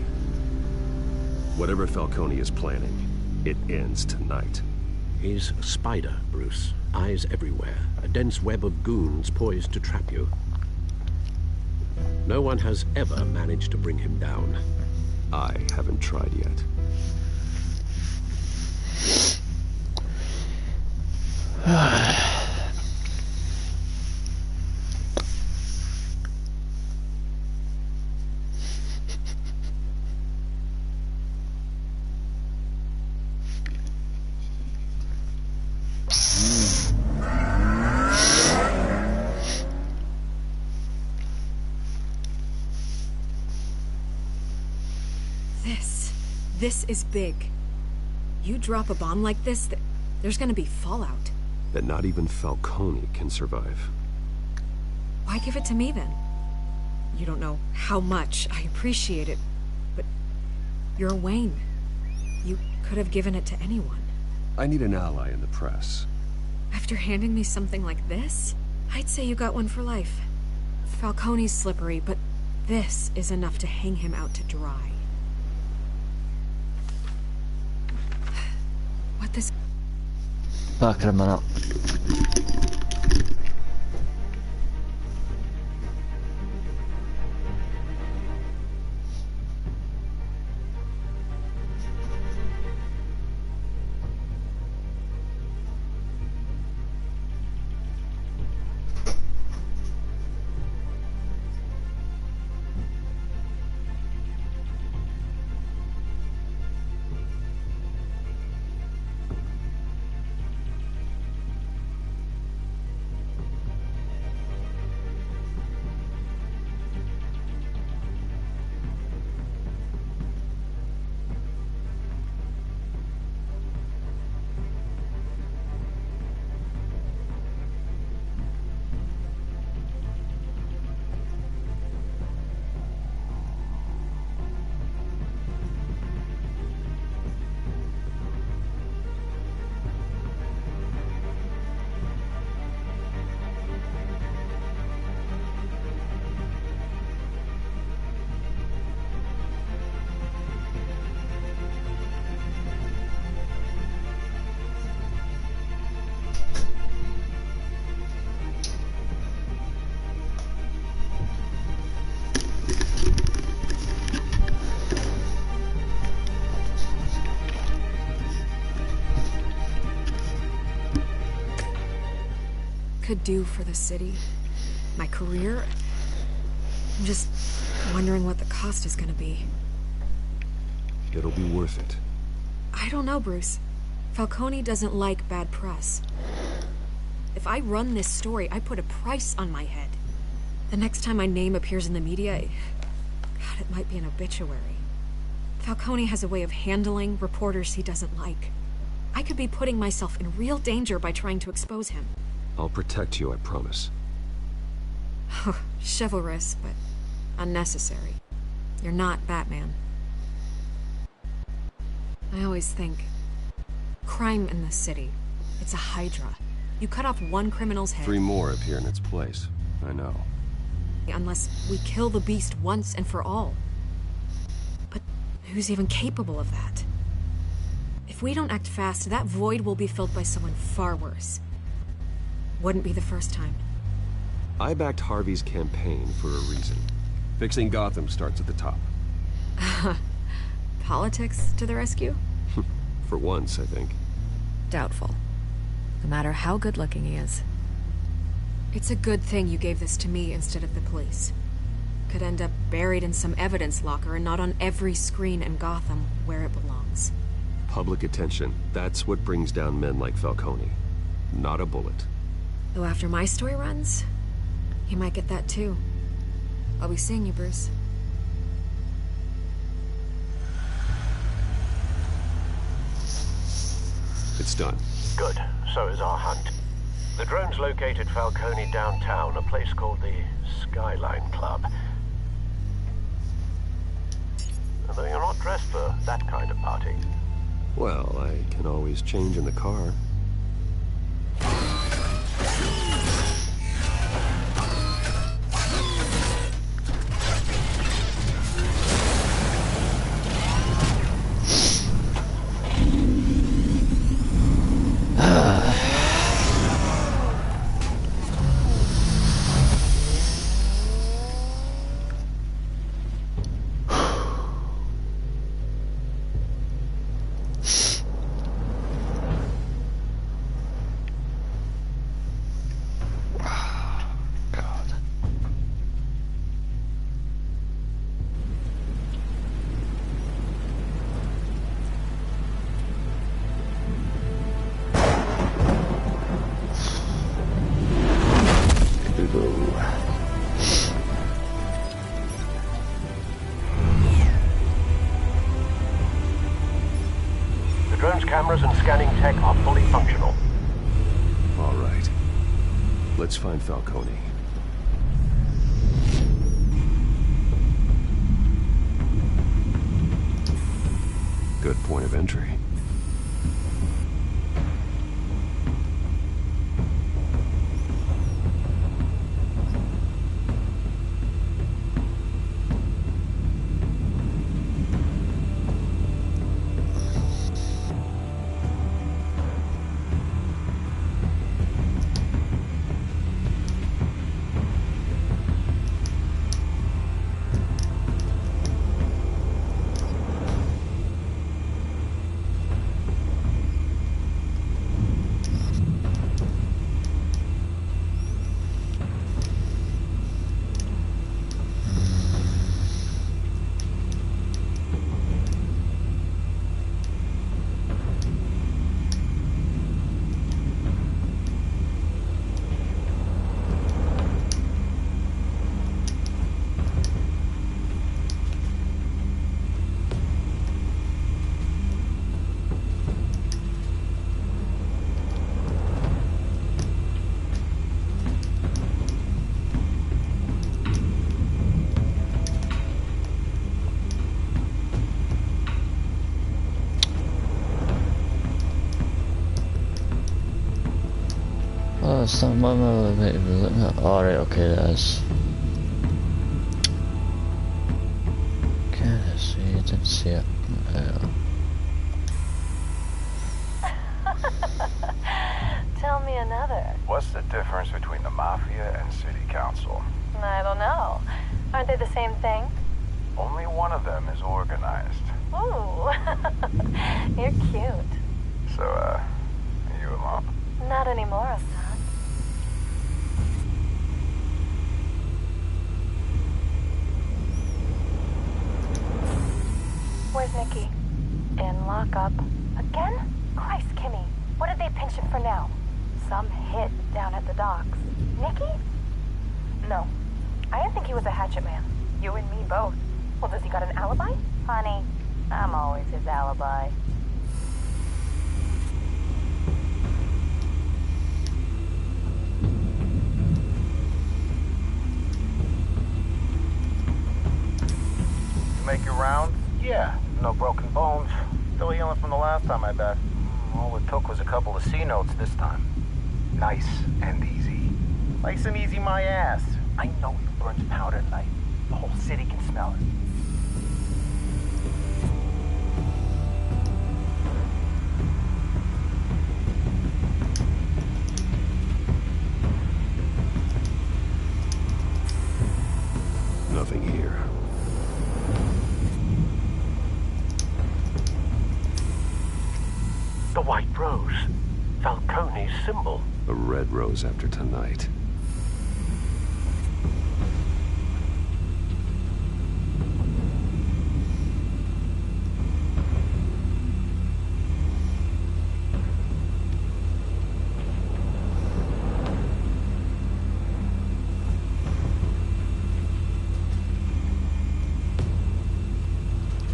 Speaker 10: Whatever Falcone is planning, it ends tonight.
Speaker 21: He's a spider, Bruce. Eyes everywhere. A dense web of goons poised to trap you. No one has ever managed to bring him down.
Speaker 10: I haven't tried yet.
Speaker 13: This is big. You drop a bomb like this, there's gonna be fallout.
Speaker 10: That not even Falcone can survive.
Speaker 13: Why give it to me then? You don't know how much I appreciate it, but you're a Wayne. You could have given it to anyone.
Speaker 10: I need an ally in the press.
Speaker 13: After handing me something like this, I'd say you got one for life. Falcone's slippery, but this is enough to hang him out to dry. What this...
Speaker 1: Back in a minute.
Speaker 13: Could do for the city, my career. I'm just wondering what the cost is gonna be.
Speaker 10: It'll be worth it.
Speaker 13: I don't know, Bruce. Falcone doesn't like bad press. If I run this story, I put a price on my head. The next time my name appears in the media, God, it might be an obituary. Falcone has a way of handling reporters he doesn't like. I could be putting myself in real danger by trying to expose him.
Speaker 10: I'll protect you, I promise.
Speaker 13: Chivalrous, but unnecessary. You're not Batman. I always think, crime in this city, it's a hydra. You cut off one criminal's head.
Speaker 10: 3 more appear in its place. I know.
Speaker 13: unless we kill the beast once and for all. But who's even capable of that? If we don't act fast, that void will be filled by someone far worse. Wouldn't be the first time.
Speaker 10: I backed Harvey's campaign for a reason. Fixing Gotham starts at the top.
Speaker 13: Politics to the rescue?
Speaker 10: For once, I think.
Speaker 13: Doubtful. No matter how good-looking he is. It's a good thing you gave this to me instead of the police. Could end up buried in some evidence locker and not on every screen in Gotham where it belongs.
Speaker 10: Public attention. That's what brings down men like Falcone. Not a bullet.
Speaker 13: Though after my story runs, he might get that too. I'll be seeing you, Bruce.
Speaker 10: It's done.
Speaker 9: Good. So is our hunt. The drones located Falcone downtown, a place called the Skyline Club. Although you're not dressed for that kind of party.
Speaker 10: Well, I can always change in the car.
Speaker 9: Cameras and scanning tech are fully functional.
Speaker 10: All right. Let's find Falcone. Good point of entry.
Speaker 1: Oh, it's not my elevator, is it? Alright, okay, that is. Can't see, I didn't see it.
Speaker 11: Tell me another.
Speaker 22: What's the difference between the Mafia and City Council?
Speaker 11: I don't know. Aren't they the same thing?
Speaker 22: Only one of them is organized.
Speaker 11: Ooh. You're cute.
Speaker 22: So, are you alone?
Speaker 11: Not anymore, Hassan. Where's Nikki? In lockup. Again? Christ, Kimmy. What did they pinch him for now? Some hit down at the docks. Nikki? No. I didn't think he was a hatchet man. You and me both. Well, does he got an alibi? Honey, I'm always his alibi.
Speaker 22: Make your rounds? Yeah. No broken bones. Still healing from the last time, I bet. All it took was a couple of C notes this time. Nice and easy. Nice and easy, my ass. I know you
Speaker 9: burns powder at night. The whole city can smell it.
Speaker 7: Nothing here.
Speaker 9: The white rose. Falcone's symbol.
Speaker 7: A red rose after tonight.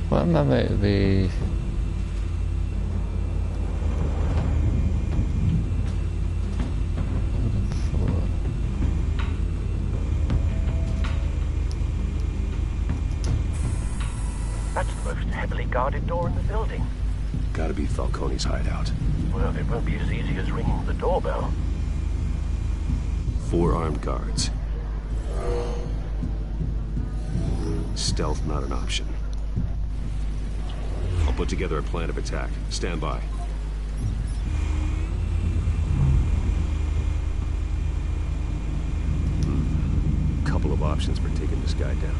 Speaker 1: What am I meant to be?
Speaker 9: That's the most heavily guarded door in the building.
Speaker 7: Gotta be Falcone's hideout.
Speaker 9: Well, it won't be as easy as ringing the doorbell.
Speaker 7: 4 armed guards. Stealth not an option. I'll put together a plan of attack. Stand by. Couple of options for taking this guy down.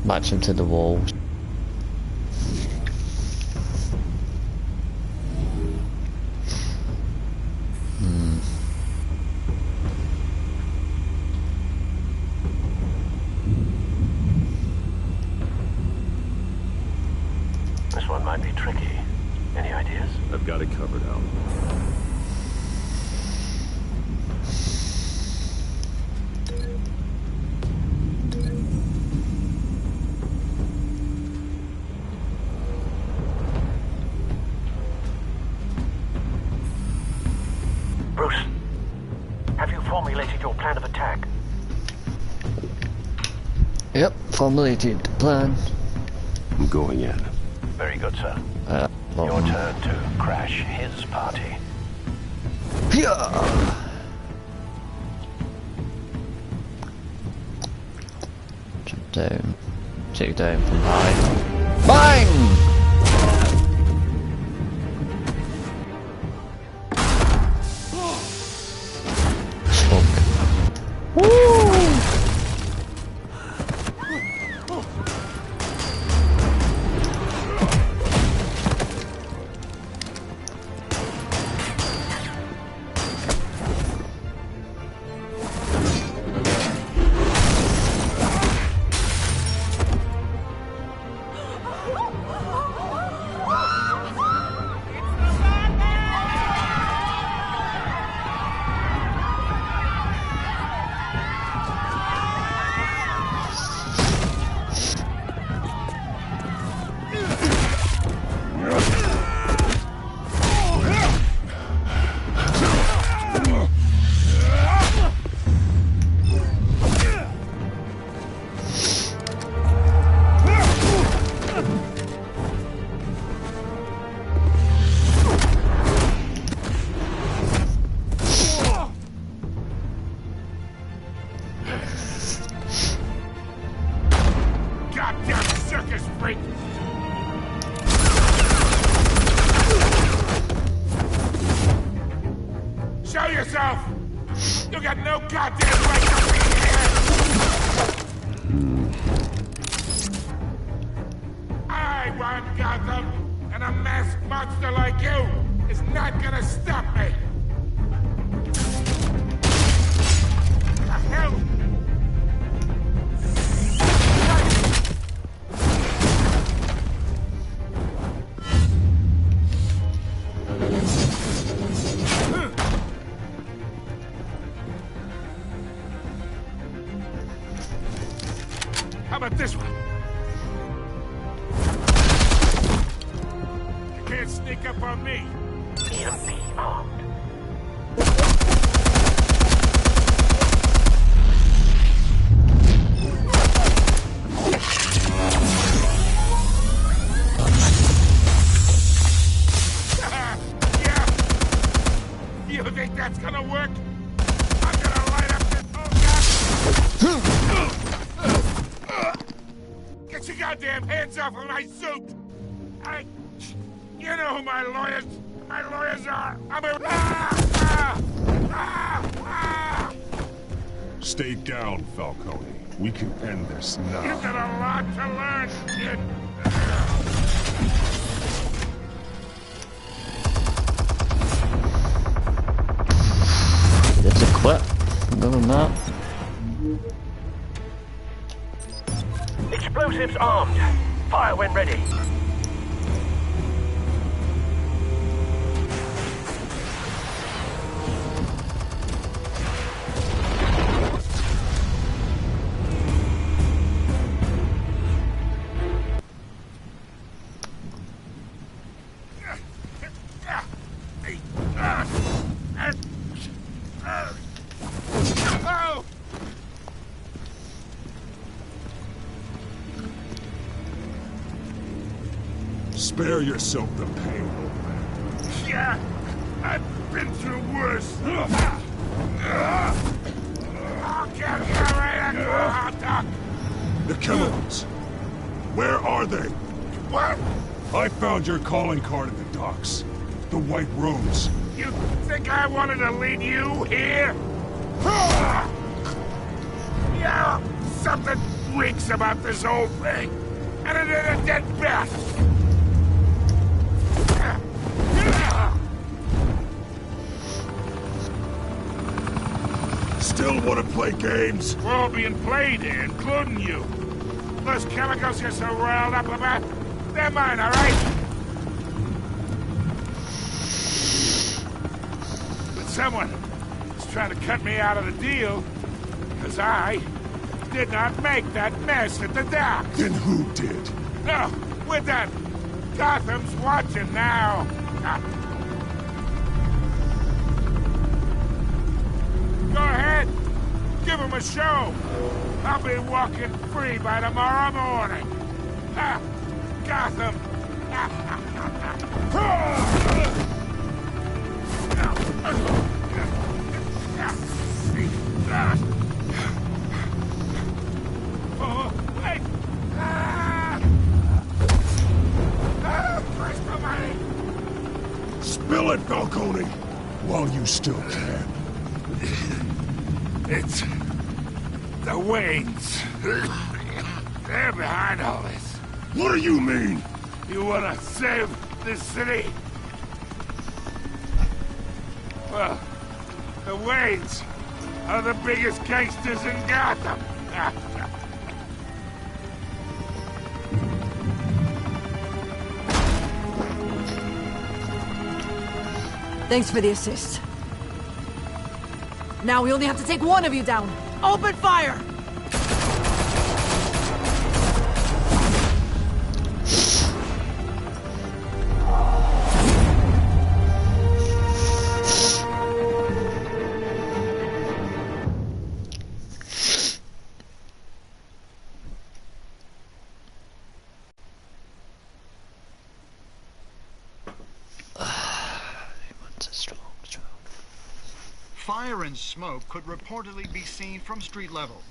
Speaker 1: Match him to the walls.
Speaker 9: This one might be tricky. Any ideas?
Speaker 7: I've got it covered, Al.
Speaker 9: Bruce, have you formulated your plan of attack?
Speaker 1: Yep, formulated plan.
Speaker 7: I'm going in.
Speaker 9: Very good, sir. Your turn to crash his party.
Speaker 1: Yeah. Jump down. Take down from high. Bang!
Speaker 14: point! Show yourself! You got no goddamn right to be here! I run Gotham, and a masked monster like you is not gonna stop me! What the hell? How about this one? You can't sneak up on me.
Speaker 9: EMP armed.
Speaker 14: Yeah. You think that's gonna work? I'm gonna light up this. Oh God! Get your goddamn hands off of my suit! You know who my lawyers are! I'm a...
Speaker 7: Stay down, Falcone. We can end this now.
Speaker 14: You've got a lot to learn, kid!
Speaker 1: It's a clip. Other than that.
Speaker 9: Explosives armed. Fire when ready.
Speaker 14: Oh!
Speaker 7: Spare yourself the pain, old man.
Speaker 14: Yeah, I've been through worse. I'll get you right into a hot dog.
Speaker 7: The chemicals. Where are they?
Speaker 14: What?
Speaker 7: I found your calling card at the docks. The White Rose.
Speaker 14: You think I wanted to lead you here? Yeah, something reeks about this whole thing. And it is a dead bat.
Speaker 7: Still want to play games?
Speaker 14: We're all being played here, including you. Those chemicals you're so riled up about, they're mine, all right? But someone is trying to cut me out of the deal, because I did not make that mess at the dock.
Speaker 7: Then who did?
Speaker 14: No, we're done. Gotham's watching now. Go ahead. Give him a show. I'll be walking free by tomorrow morning. Gotham. Oh, wait.
Speaker 7: Spill it, Falcone, while you still can.
Speaker 14: It's the Waynes. They're behind all this.
Speaker 7: What do you mean?
Speaker 14: You want to save this city? Well, the Waynes are the biggest gangsters in Gotham.
Speaker 20: Thanks for the assist. Now we only have to take one of you down. Open fire!
Speaker 15: Fire and smoke could reportedly be seen from street level.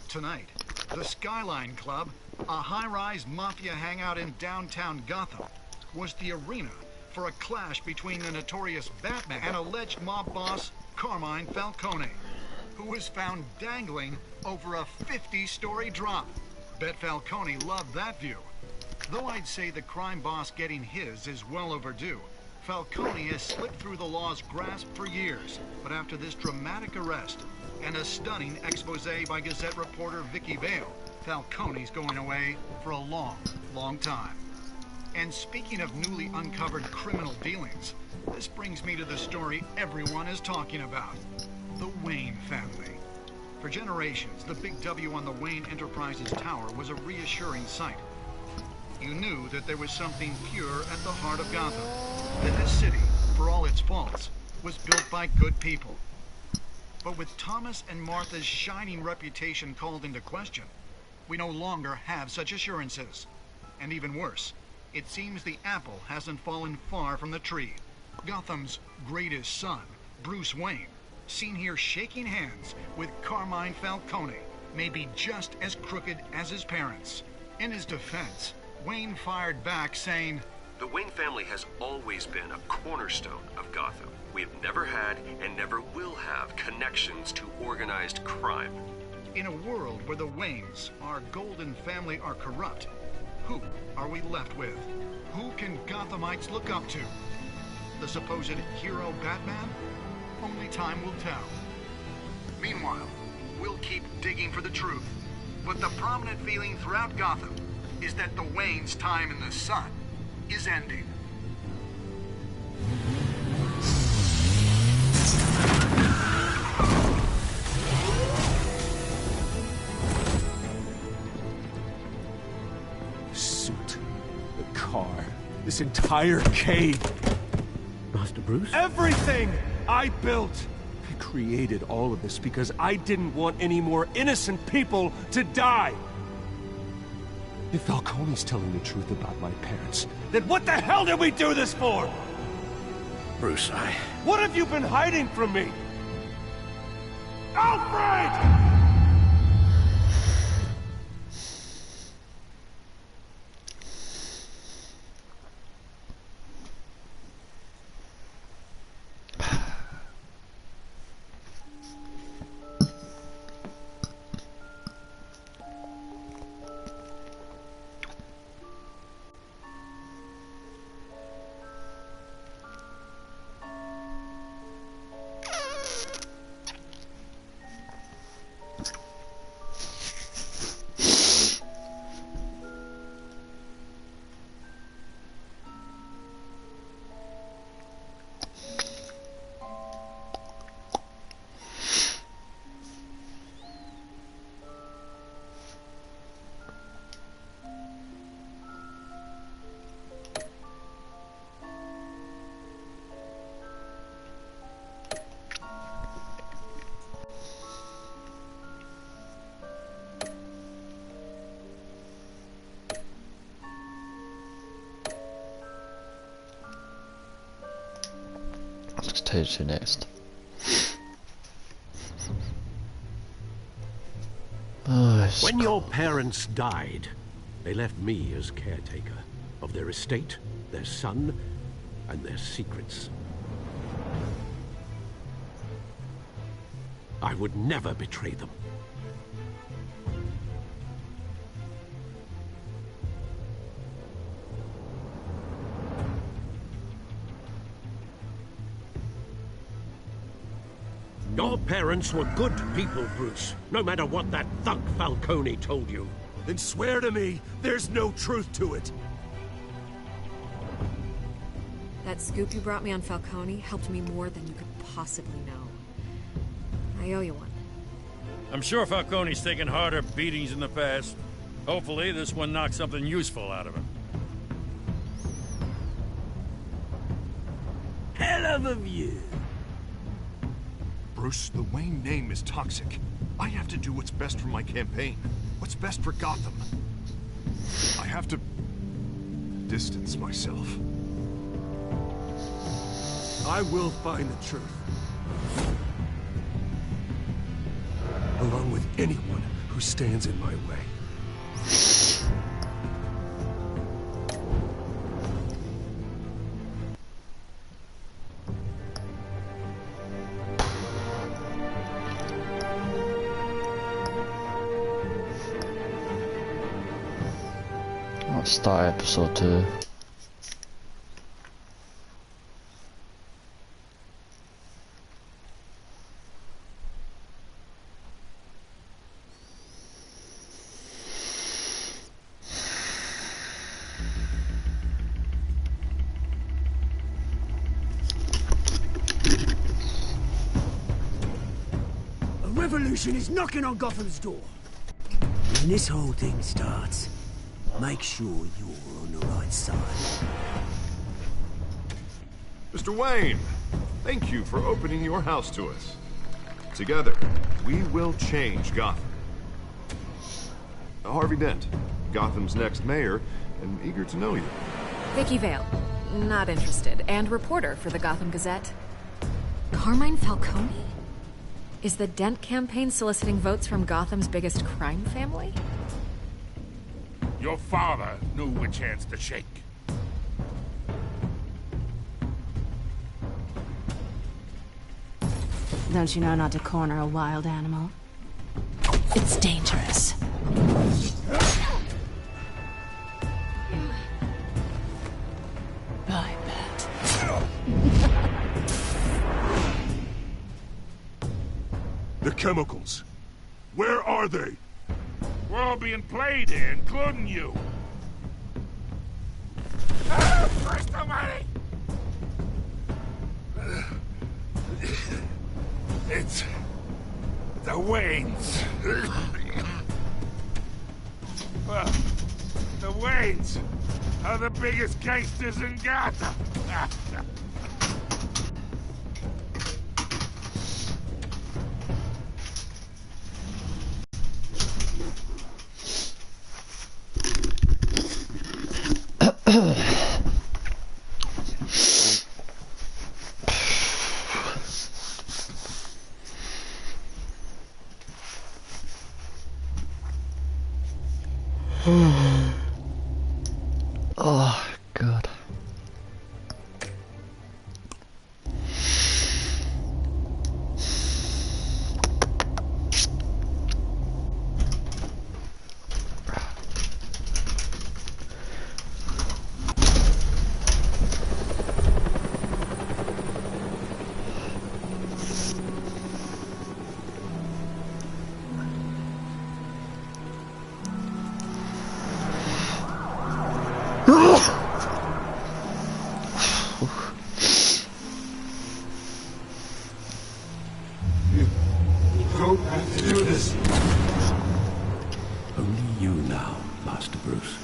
Speaker 15: Tonight, the Skyline Club A high-rise mafia hangout in downtown Gotham was the arena for a clash between the notorious Batman and alleged mob boss Carmine Falcone, who was found dangling over a 50-story drop. Bet Falcone loved that view. Though I'd say the crime boss getting his is well overdue, Falcone has slipped through the law's grasp for years. But after this dramatic arrest and a stunning expose by Gazette reporter Vicky Vale, Falcone's going away for a long, long time. And speaking of newly uncovered criminal dealings, this brings me to the story everyone is talking about. The Wayne family. For generations, the big W on the Wayne Enterprises tower was a reassuring sight. You knew that there was something pure at the heart of Gotham. That this city, for all its faults, was built by good people. But with Thomas and Martha's shining reputation called into question, we no longer have such assurances. And even worse, it seems the apple hasn't fallen far from the tree. Gotham's greatest son, Bruce Wayne, seen here shaking hands with Carmine Falcone, may be just as crooked as his parents. In his defense, Wayne fired back saying,
Speaker 10: "The Wayne family has always been a cornerstone of Gotham. We have never had and never will have connections to organized crime."
Speaker 15: In a world where the Waynes, our golden family, are corrupt, who are we left with? Who can Gothamites look up to? The supposed hero Batman? Only time will tell. Meanwhile, we'll keep digging for the truth. But the prominent feeling throughout Gotham is that the Waynes' time in the sun is ending.
Speaker 5: The suit, the car, this entire cave.
Speaker 21: Master Bruce?
Speaker 5: Everything I built! I created all of this because I didn't want any more innocent people to die! If Falcone's telling the truth about my parents, then what the hell did we do this for?
Speaker 21: Bruce,
Speaker 5: What have you been hiding from me? Alfred!
Speaker 1: Let's take to next.
Speaker 21: When your parents died, they left me as caretaker of their estate, their son, and their secrets. I would never betray them. Your parents were good people, Bruce, no matter what that thug Falcone told you.
Speaker 5: Then swear to me there's no truth to it.
Speaker 13: That scoop you brought me on Falcone helped me more than you could possibly know. I owe you one.
Speaker 3: I'm sure Falcone's taken harder beatings in the past. Hopefully this one knocks something useful out of him.
Speaker 5: Hell of a view.
Speaker 4: Bruce, the Wayne name is toxic. I have to do what's best for my campaign. What's best for Gotham. I have to distance myself.
Speaker 5: I will find the truth. Along with anyone who stands in my way.
Speaker 1: start episode 2.
Speaker 18: A revolution is knocking on Gotham's door. When this whole thing starts, make sure you're on the right side.
Speaker 4: Mr. Wayne, thank you for opening your house to us. Together, we will change Gotham. Harvey Dent, Gotham's next mayor, and eager to know you.
Speaker 13: Vicky Vale, not interested, and reporter for the Gotham Gazette. Carmine Falcone? Is the Dent campaign soliciting votes from Gotham's biggest crime family?
Speaker 14: Your father knew which hands to shake.
Speaker 8: Don't you know not to corner a wild animal? It's dangerous. I bet.
Speaker 7: The chemicals. Where are they?
Speaker 14: We're all being played here, including you. Ah, first of money! It's the Waynes. Well, the Waynes are the biggest gangsters in Gotham.
Speaker 1: Oh, God.
Speaker 7: Don't have to do this.
Speaker 21: Only you now, Master Bruce.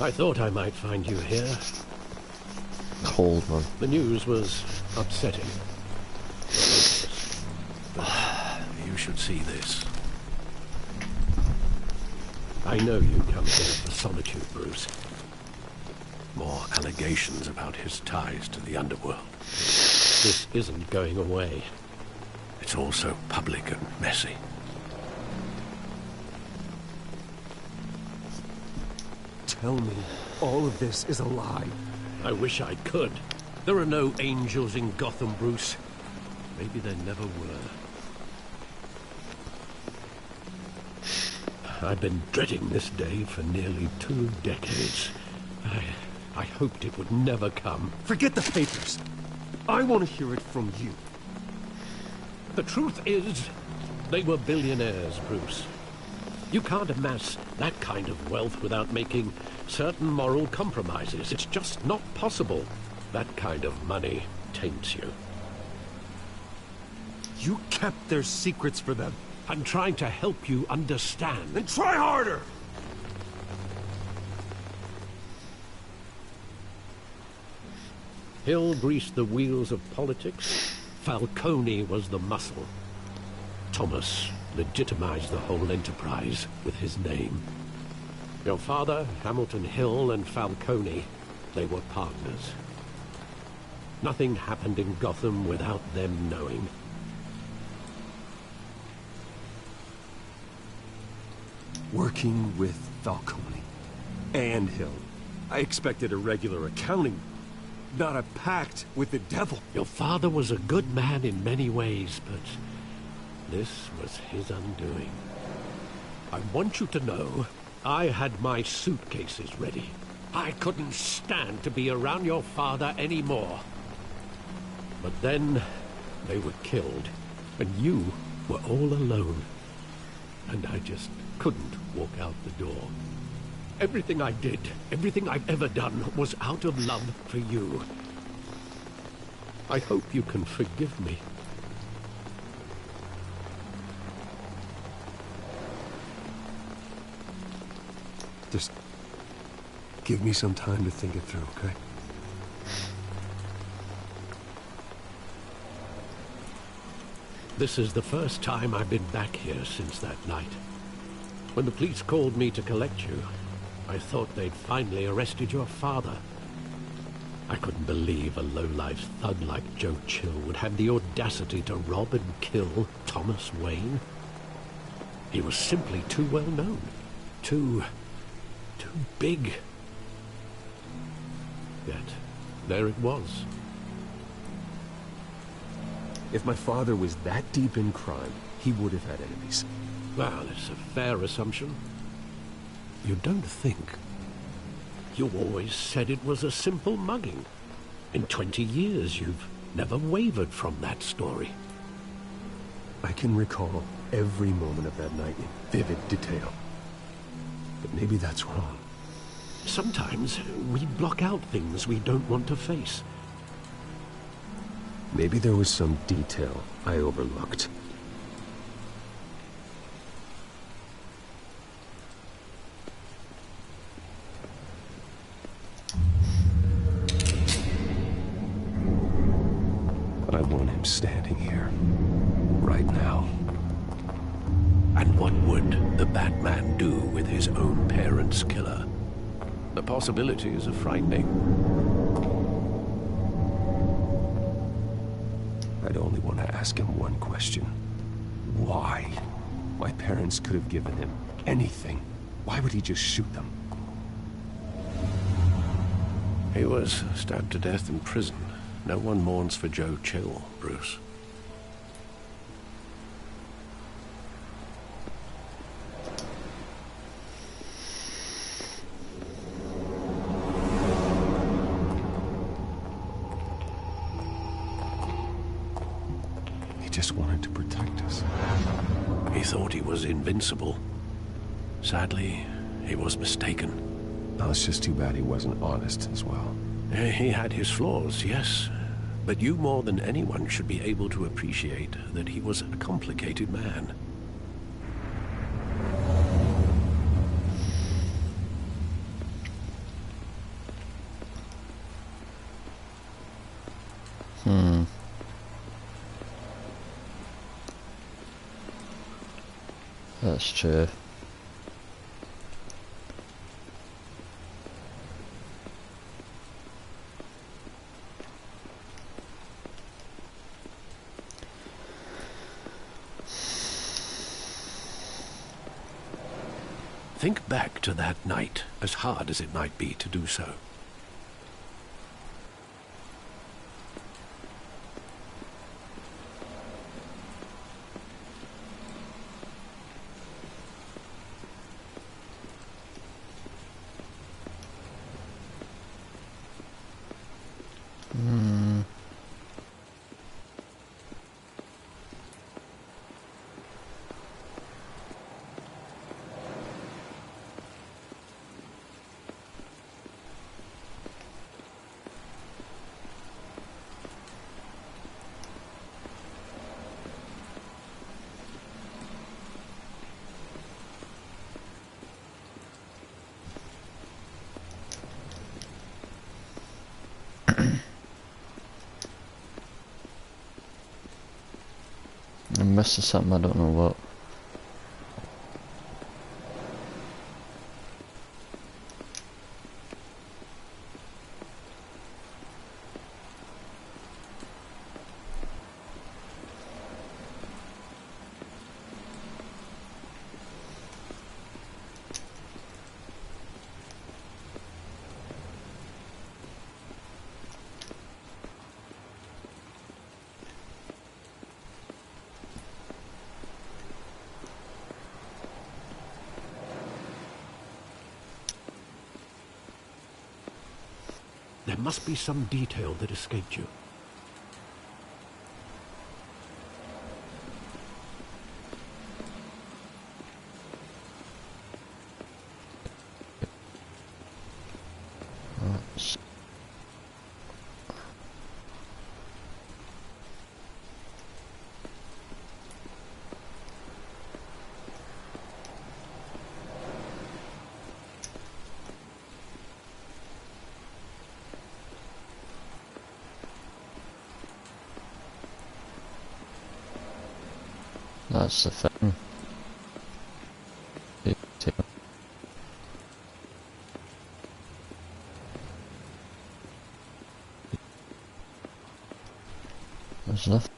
Speaker 21: I thought I might find you here.
Speaker 1: Cold one.
Speaker 21: The news was upsetting. But you should see this. I know you come here for solitude, Bruce. More allegations about his ties to the underworld. This isn't going away. It's all so public and messy.
Speaker 5: Tell me all of this is a lie.
Speaker 21: I wish I could. There are no angels in Gotham, Bruce. Maybe there never were. I've been dreading this day for nearly 2 decades. I hoped it would never come.
Speaker 5: Forget the papers. I want to hear it from you.
Speaker 21: The truth is, they were billionaires, Bruce. You can't amass that kind of wealth without making certain moral compromises. It's just not possible. That kind of money taints you.
Speaker 5: You kept their secrets for them.
Speaker 21: I'm trying to help you understand.
Speaker 5: Then try harder!
Speaker 21: Hill greased the wheels of politics. Falcone was the muscle. Thomas legitimized the whole enterprise with his name. Your father, Hamilton Hill, and Falcone, they were partners. Nothing happened in Gotham without them knowing.
Speaker 5: Working with Falcone and Hill. I expected a regular accounting. not a pact with the devil.
Speaker 21: Your father was a good man in many ways, but this was his undoing. I want you to know, I had my suitcases ready. I couldn't stand to be around your father anymore. But then, they were killed, and you were all alone. And I just couldn't walk out the door. Everything I did, everything I've ever done, was out of love for you. I hope you can forgive me.
Speaker 5: Just give me some time to think it through, okay?
Speaker 21: This is the first time I've been back here since that night. When the police called me to collect you, I thought they'd finally arrested your father. I couldn't believe a low-life thug like Joe Chill would have the audacity to rob and kill Thomas Wayne. He was simply too well known. Too big. Yet, there it was.
Speaker 5: If my father was that deep in crime, he would have had enemies.
Speaker 21: Well, it's a fair assumption. You don't think? You always said it was a simple mugging. In 20 years, you've never wavered from that story.
Speaker 5: I can recall every moment of that night in vivid detail. But maybe that's wrong.
Speaker 21: Sometimes we block out things we don't want to face.
Speaker 5: Maybe there was some detail I overlooked. I want him standing here, right now.
Speaker 21: And what would the Batman do with his own parents' killer? The possibilities are frightening.
Speaker 5: I'd only want to ask him one question. Why? My parents could have given him anything. Why would he just shoot them?
Speaker 21: He was stabbed to death in prison. No one mourns for Joe Chill, Bruce.
Speaker 5: He just wanted to protect us.
Speaker 21: He thought he was invincible. Sadly, he was mistaken.
Speaker 5: No, it's just too bad he wasn't honest as well.
Speaker 21: He had his flaws, yes. But you more than anyone should be able to appreciate that he was a complicated man.
Speaker 1: That's true.
Speaker 21: Think back to that night, as hard as it might be to do so. I'm missing something, I don't know what. There must be some detail that escaped you.
Speaker 1: That's the thing. There's nothing.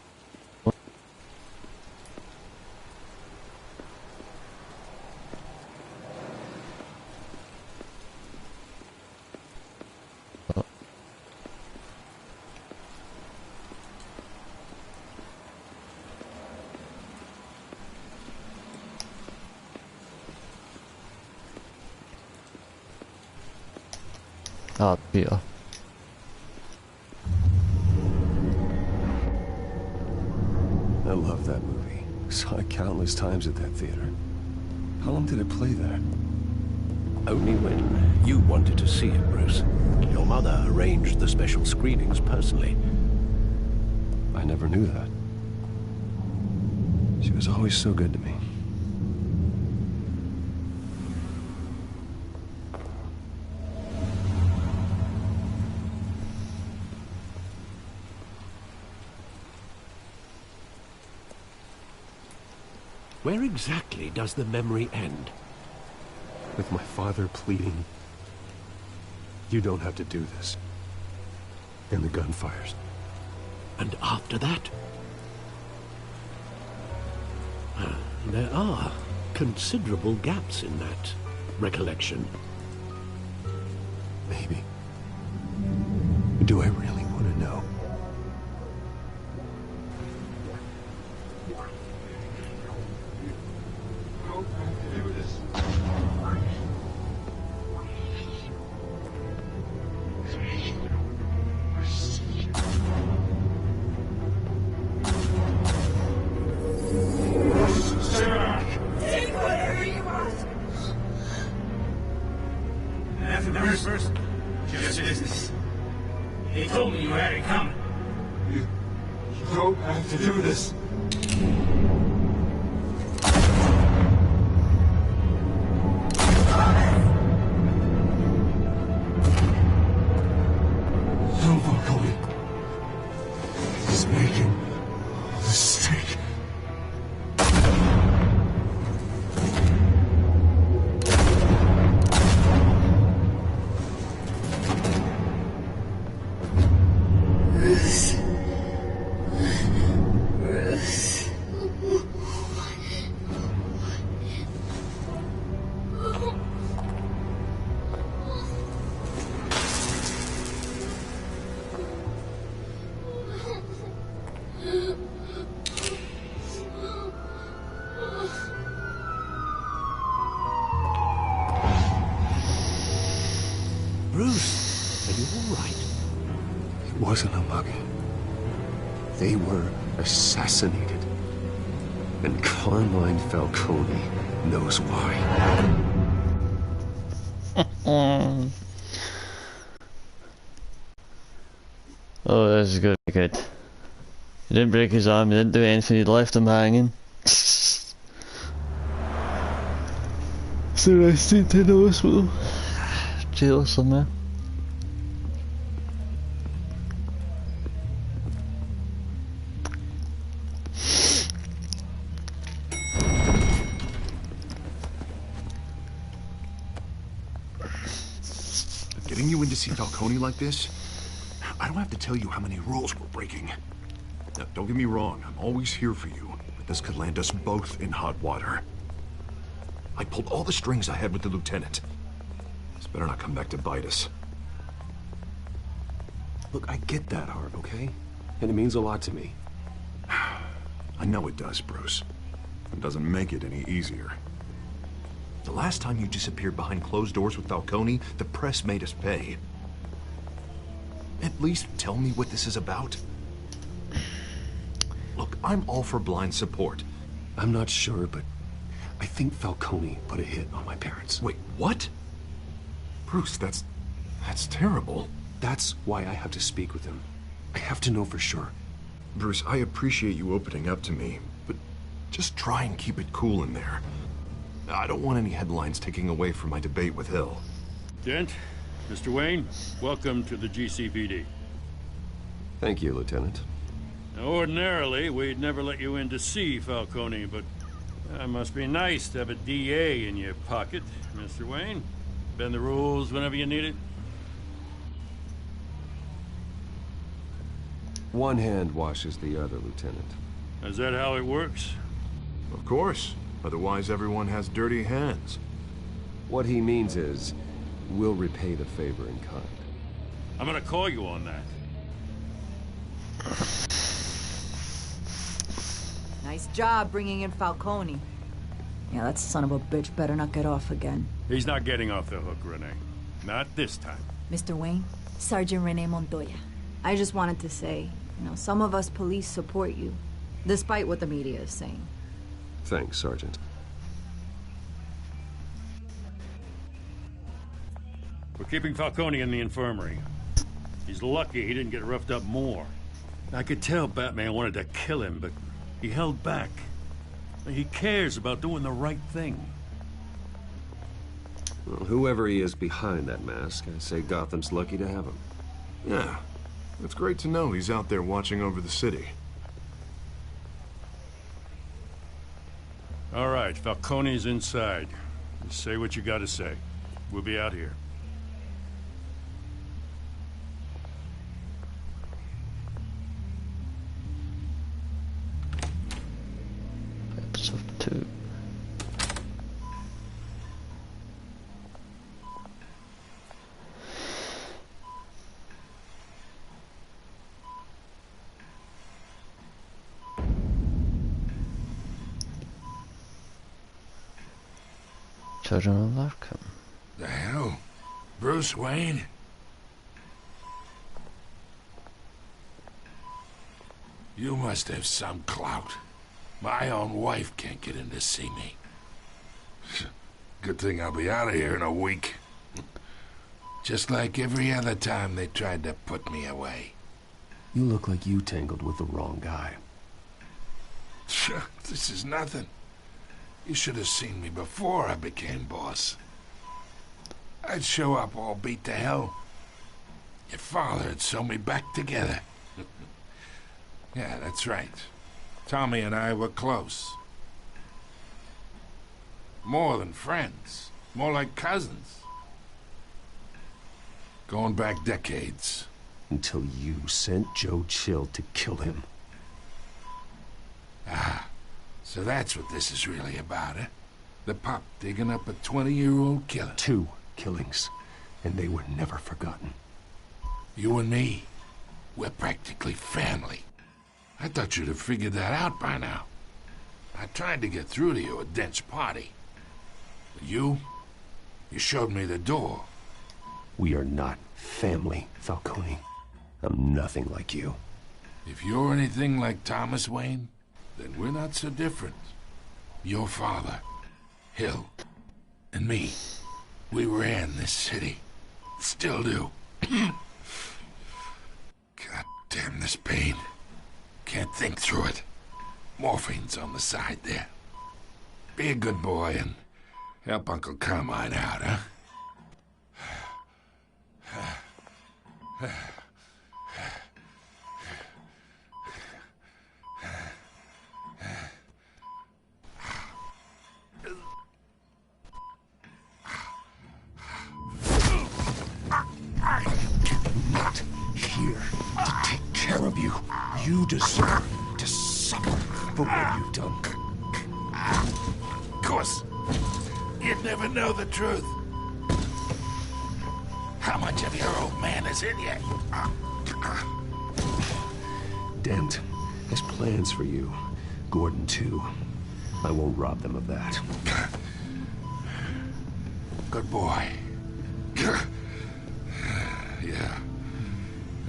Speaker 1: Ah, Peter.
Speaker 10: I love that movie. Saw it countless times at that theater. How long did it play there?
Speaker 21: Only when you wanted to see it, Bruce. Your mother arranged the special screenings personally.
Speaker 10: I never knew that. She was always so good to me.
Speaker 21: Where exactly does the memory end?
Speaker 10: With my father pleading, "You don't have to do this." And the gun fires.
Speaker 21: And after that? There are considerable gaps in that recollection.
Speaker 10: Maybe. Do I really want to know?
Speaker 2: Just business. They told me you had it coming. You don't have to do this. No, Falcone. He's making a mistake.
Speaker 21: Bruce, are you all right?
Speaker 10: It wasn't a mug. They were assassinated. And Carmine Falcone knows why.
Speaker 1: Oh, this is gonna be good. He didn't break his arm, he didn't do anything, he left him hanging. So arrested to the hospital. Jail somewhere.
Speaker 4: Getting you in to see Falcone like this? I don't have to tell you how many rules we're breaking. Now, don't get me wrong, I'm always here for you, but this could land us both in hot water. I pulled all the strings I had with the lieutenant. This better not come back to bite us.
Speaker 10: Look, I get that, Harv, okay? And it means a lot to me.
Speaker 4: I know it does, Bruce. It doesn't make it any easier. The last time you disappeared behind closed doors with Falcone, the press made us pay. at least tell me what this is about? Look, I'm all for blind support.
Speaker 5: I'm not sure, but I think Falcone put a hit on my parents.
Speaker 4: Wait, what? Bruce, that's terrible.
Speaker 5: That's why I have to speak with him. I have to know for sure.
Speaker 4: Bruce, I appreciate you opening up to me, but just try and keep it cool in there. I don't want any headlines taking away from my debate with Hill.
Speaker 3: Dent, Mr. Wayne, welcome to the GCPD.
Speaker 10: Thank you, Lieutenant.
Speaker 3: Now, ordinarily, we'd never let you in to see Falcone, but it must be nice to have a DA in your pocket, Mr. Wayne. Bend the rules whenever you need it.
Speaker 10: One hand washes the other, Lieutenant.
Speaker 3: Is that how it works?
Speaker 4: Of course. Otherwise, everyone has dirty hands.
Speaker 10: What he means is, we'll repay the favor in kind.
Speaker 3: I'm gonna call you on that.
Speaker 20: Nice job bringing in Falcone. Yeah, that son of a bitch better not get off again.
Speaker 3: He's not getting off the hook, Renee. Not this time.
Speaker 19: Mr. Wayne, Sergeant Renee Montoya. I just wanted to say, some of us police support you, despite what the media is saying.
Speaker 10: Thanks, Sergeant.
Speaker 3: We're keeping Falcone in the infirmary. He's lucky he didn't get roughed up more. I could tell Batman wanted to kill him, but he held back. He cares about doing the right thing.
Speaker 10: Well, whoever he is behind that mask, I say Gotham's lucky to have him.
Speaker 4: Yeah, it's great to know he's out there watching over the city.
Speaker 3: All right, Falcone's inside. Just say what you gotta say. We'll be out here.
Speaker 1: Episode 2. Children of Arkham.
Speaker 14: The hell? Bruce Wayne? You must have some clout. My own wife can't get in to see me. Good thing I'll be out of here in a week. Just like every other time they tried to put me away.
Speaker 5: You look like you tangled with the wrong guy.
Speaker 14: This is nothing. You should have seen me before I became boss. I'd show up all beat to hell. Your father had sewn me back together. Yeah, that's right. Tommy and I were close. More than friends. More like cousins. Going back decades.
Speaker 5: Until you sent Joe Chill to kill him.
Speaker 14: Ah, so that's what this is really about, eh? The pup digging up a 20-year-old killer.
Speaker 5: 2 killings, and they were never forgotten.
Speaker 14: You and me, we're practically family. I thought you'd have figured that out by now. I tried to get through to you at Dent's party. But you showed me the door.
Speaker 5: We are not family, Falcone. I'm nothing like you.
Speaker 14: If you're anything like Thomas Wayne, then we're not so different. Your father, Hill, and me, we ran this city. Still do. God damn this pain. Can't think through it. Morphine's on the side there. Be a good boy and help Uncle Carmine out, huh?
Speaker 5: Not here to take care of you. You deserve to suffer for what you've done.
Speaker 14: Of course, you'd never know the truth. How much of your old man is in you?
Speaker 5: Dent has plans for you. Gordon, too. I won't rob them of that.
Speaker 14: Good boy. Yeah.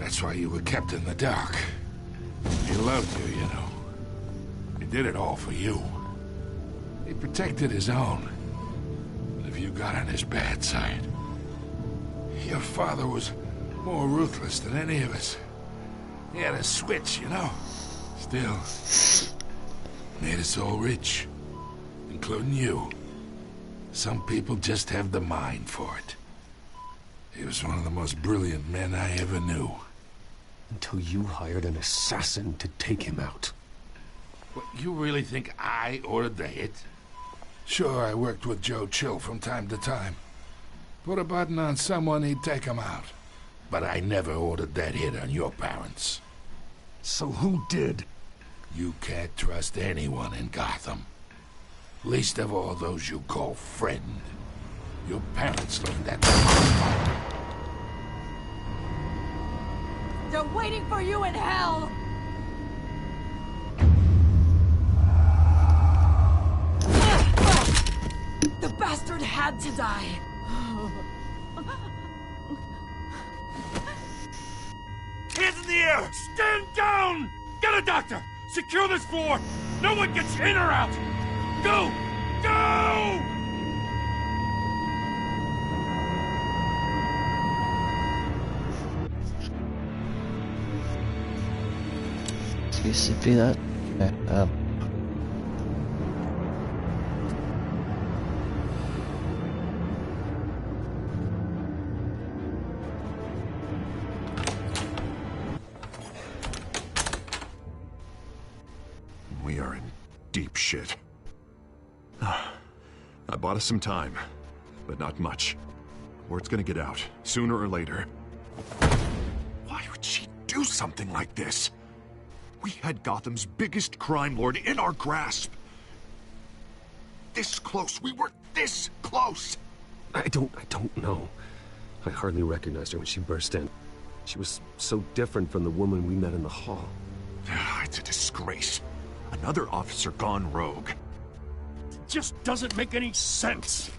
Speaker 14: That's why you were kept in the dark. He loved you, you know. He did it all for you. He protected his own. But if you got on his bad side, your father was more ruthless than any of us. He had a switch, you know. Still, made us all rich, including you. Some people just have the mind for it. He was one of the most brilliant men I ever knew.
Speaker 5: Until you hired an assassin to take him out.
Speaker 14: What, you really think I ordered the hit? Sure, I worked with Joe Chill from time to time. Put a button on someone, he'd take him out. But I never ordered that hit on your parents.
Speaker 5: So who did?
Speaker 14: You can't trust anyone in Gotham. Least of all those you call friend. Your parents learned that.
Speaker 20: They're waiting for you in hell! The bastard had to die.
Speaker 3: Hands in the air! Stand down! Get a doctor! Secure this floor! No one gets in or out! Go! Go!
Speaker 1: Used to be that. Yeah,
Speaker 7: We are in deep shit. I bought us some time, but not much. Word's gonna get out, sooner or later. Why would she do something like this? We had Gotham's biggest crime lord in our grasp. This close. We were this close.
Speaker 6: I don't know. I hardly recognized her when she burst in. She was so different from the woman we met in the hall.
Speaker 7: It's a disgrace. Another officer gone rogue.
Speaker 3: Just doesn't make any sense.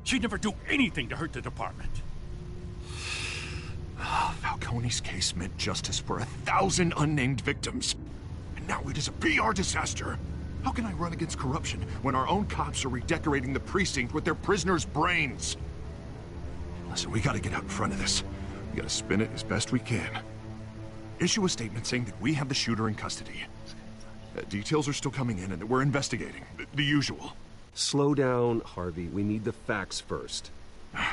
Speaker 3: She'd never do anything to hurt the department.
Speaker 7: Falcone's case meant justice for 1,000 unnamed victims. And now it is a PR disaster. How can I run against corruption when our own cops are redecorating the precinct with their prisoners' brains? Listen, we gotta get out in front of this. We gotta spin it as best we can. Issue a statement saying that we have the shooter in custody. Details are still coming in and that we're investigating. The usual.
Speaker 6: Slow down, Harvey. We need the facts first.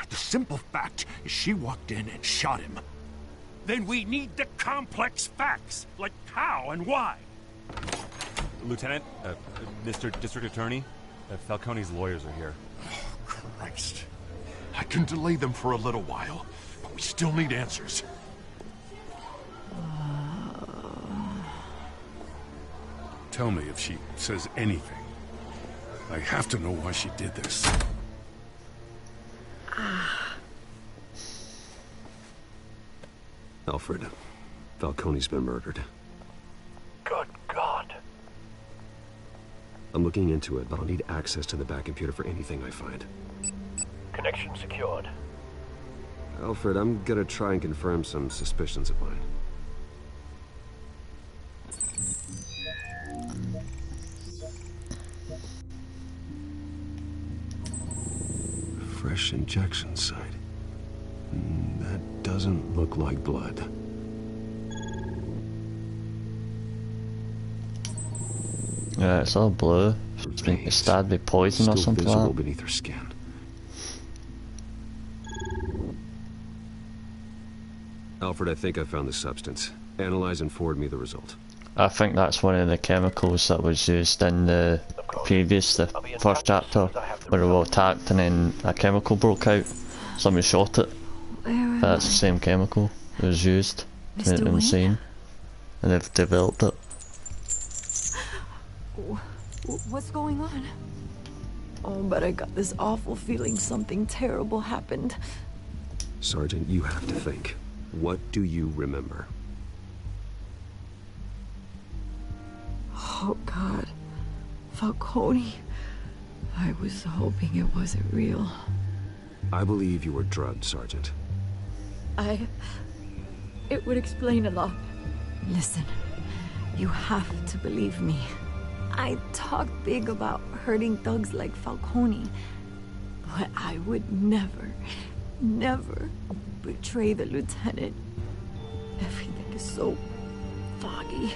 Speaker 7: The simple fact is she walked in and shot him.
Speaker 3: Then we need the complex facts, like how and why.
Speaker 16: Lieutenant, Mr. District Attorney, Falcone's lawyers are here.
Speaker 7: Oh, Christ. I can delay them for a little while, but we still need answers.
Speaker 14: Tell me if she says anything. I have to know why she did this.
Speaker 6: Alfred, Falcone's been murdered.
Speaker 9: Good God.
Speaker 6: I'm looking into it, but I'll need access to the back computer for anything I find.
Speaker 9: Connection secured.
Speaker 6: Alfred, I'm gonna try and confirm some suspicions of mine. Fresh injection site. That doesn't look like blood.
Speaker 1: yeah, it's all blue. She's been stabbed with poison or something
Speaker 6: visible
Speaker 1: like that.
Speaker 6: beneath her skin. Alfred, I think I found the substance. Analyze and forward me the result.
Speaker 1: I think that's one of the chemicals that was used in the first chapter, where they were attacked and then a chemical broke out. Somebody shot it. That's the same chemical that was used to make them insane. And they've developed it.
Speaker 20: What's going on?
Speaker 17: Oh, but I got this awful feeling something terrible happened.
Speaker 6: Sergeant, you have to think. What do you remember?
Speaker 17: Oh, God. Falcone. I was hoping it wasn't real.
Speaker 6: I believe you were drugged, Sergeant.
Speaker 17: It would explain a lot. Listen, you have to believe me. I talk big about hurting thugs like Falcone, but I would never, never betray the lieutenant. Everything is so foggy.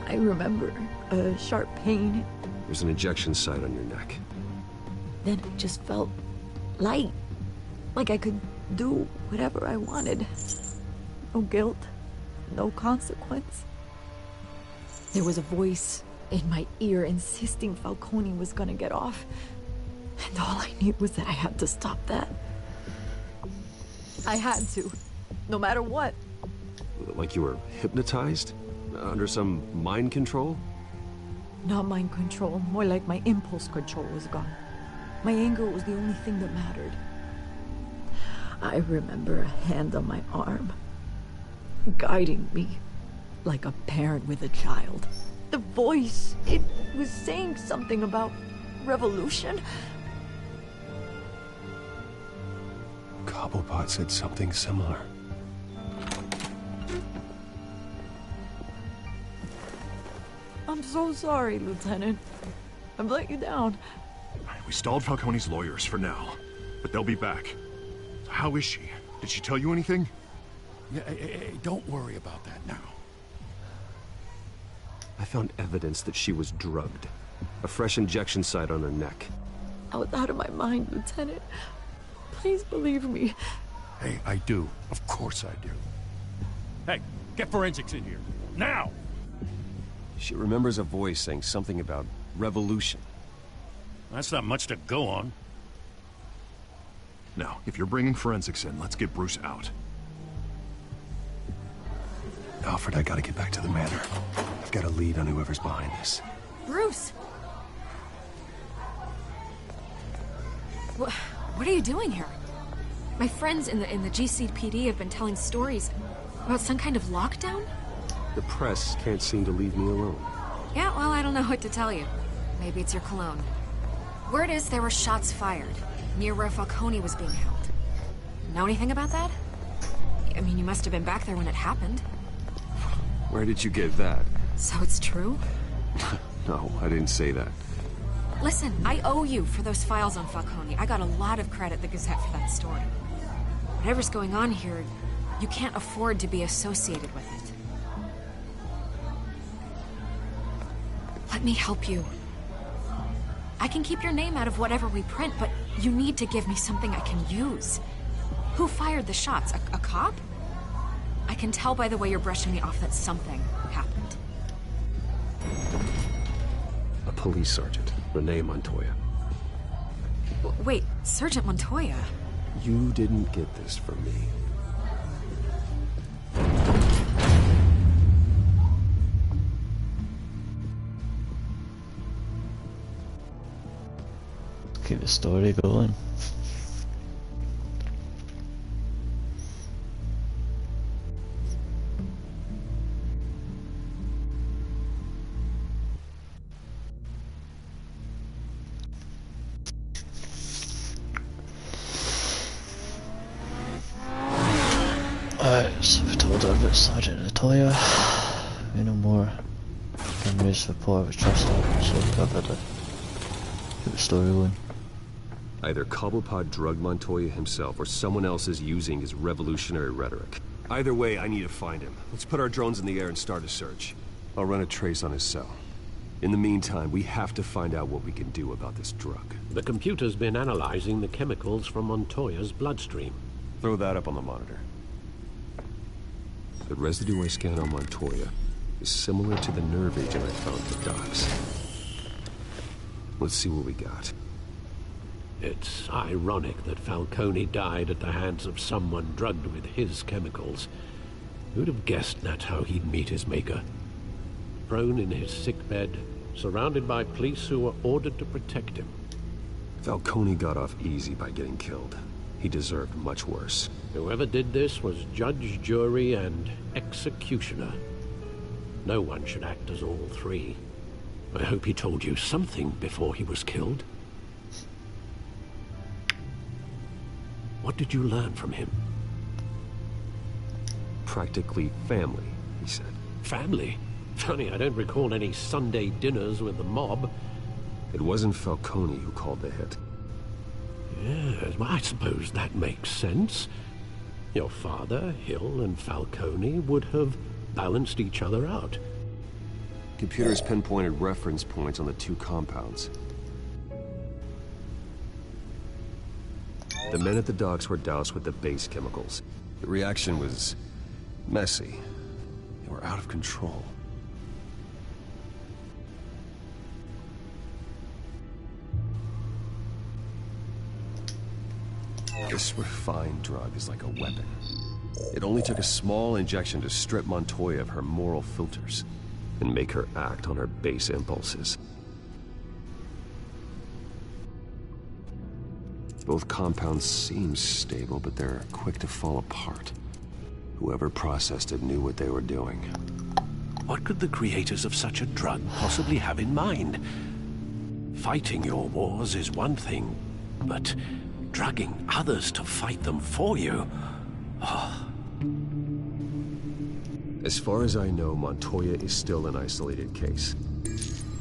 Speaker 17: I remember a sharp pain.
Speaker 10: There's an injection site on your neck.
Speaker 17: Then it just felt light. Like I could do whatever I wanted. No guilt, no consequence. There was a voice in my ear insisting Falcone was gonna get off. And all I knew was that I had to stop that. I had to, no matter what.
Speaker 10: Like you were hypnotized? Under some mind control?
Speaker 17: Not mind control, more like my impulse control was gone. My anger was the only thing that mattered. I remember a hand on my arm, guiding me like a parent with a child. The voice, it was saying something about revolution.
Speaker 5: Cobblepot said something similar.
Speaker 17: I'm so sorry, Lieutenant. I've let you down.
Speaker 7: We stalled Falcone's lawyers for now, but they'll be back. So how is she? Did she tell you anything?
Speaker 14: Yeah, hey, don't worry about that now.
Speaker 10: I found evidence that she was drugged. A fresh injection site on her neck.
Speaker 17: I was out of my mind, Lieutenant. Please believe me.
Speaker 14: Hey, I do. Of course I do. Hey, get forensics in here. Now!
Speaker 10: She remembers a voice saying something about revolution.
Speaker 14: That's not much to go on.
Speaker 7: Now, if you're bringing forensics in, let's get Bruce out.
Speaker 5: Alfred, I gotta get back to the manor. I've got a lead on whoever's behind this.
Speaker 13: Bruce! What are you doing here? My friends in the GCPD have been telling stories about some kind of lockdown?
Speaker 10: The press can't seem to leave me alone.
Speaker 13: Yeah, well, I don't know what to tell you. Maybe it's your cologne. Word is there were shots fired near where Falcone was being held. Know anything about that? I mean, you must have been back there when it happened.
Speaker 10: Where did you get that?
Speaker 13: So it's true?
Speaker 10: No, I didn't say that.
Speaker 13: Listen, I owe you for those files on Falcone. I got a lot of credit at the Gazette for that story. Whatever's going on here, you can't afford to be associated with it. Let me help you. I can keep your name out of whatever we print, but you need to give me something I can use. Who fired the shots? A cop? I can tell by the way you're brushing me off that something happened.
Speaker 10: A police sergeant, Renee Montoya.
Speaker 13: Wait, Sergeant Montoya?
Speaker 10: You didn't get this from me.
Speaker 1: Keep the story going. Alright, so we told her about Sergeant Montoya. We know more. Cameras report was trusted, so we covered it. Keep the story going.
Speaker 10: Either Cobblepot drugged Montoya himself, or someone else is using his revolutionary rhetoric. Either way, I need to find him. Let's put our drones in the air and start a search. I'll run a trace on his cell. In the meantime, we have to find out what we can do about this drug.
Speaker 21: The computer's been analyzing the chemicals from Montoya's bloodstream.
Speaker 10: Throw that up on the monitor. The residue I scanned on Montoya is similar to the nerve agent I found at the docks. Let's see what we got.
Speaker 21: It's ironic that Falcone died at the hands of someone drugged with his chemicals. Who'd have guessed that's how he'd meet his maker? Prone in his sickbed, surrounded by police who were ordered to protect him.
Speaker 10: Falcone got off easy by getting killed. He deserved much worse.
Speaker 21: Whoever did this was judge, jury, and executioner. No one should act as all three. I hope he told you something before he was killed. What did you learn from him?
Speaker 10: practically family, he said.
Speaker 21: Family? Funny, I don't recall any Sunday dinners with the mob.
Speaker 10: It wasn't Falcone who called the hit.
Speaker 21: Yes, well, I suppose that makes sense. Your father, Hill, and Falcone would have balanced each other out.
Speaker 10: Computers pinpointed reference points on the two compounds. The men at the docks were doused with the base chemicals. The reaction was messy. They were out of control. This refined drug is like a weapon. It only took a small injection to strip Montoya of her moral filters and make her act on her base impulses. Both compounds seem stable, but they're quick to fall apart. Whoever processed it knew what they were doing.
Speaker 21: What could the creators of such a drug possibly have in mind? Fighting your wars is one thing, but drugging others to fight them for you? Oh.
Speaker 10: As far as I know, Montoya is still an isolated case.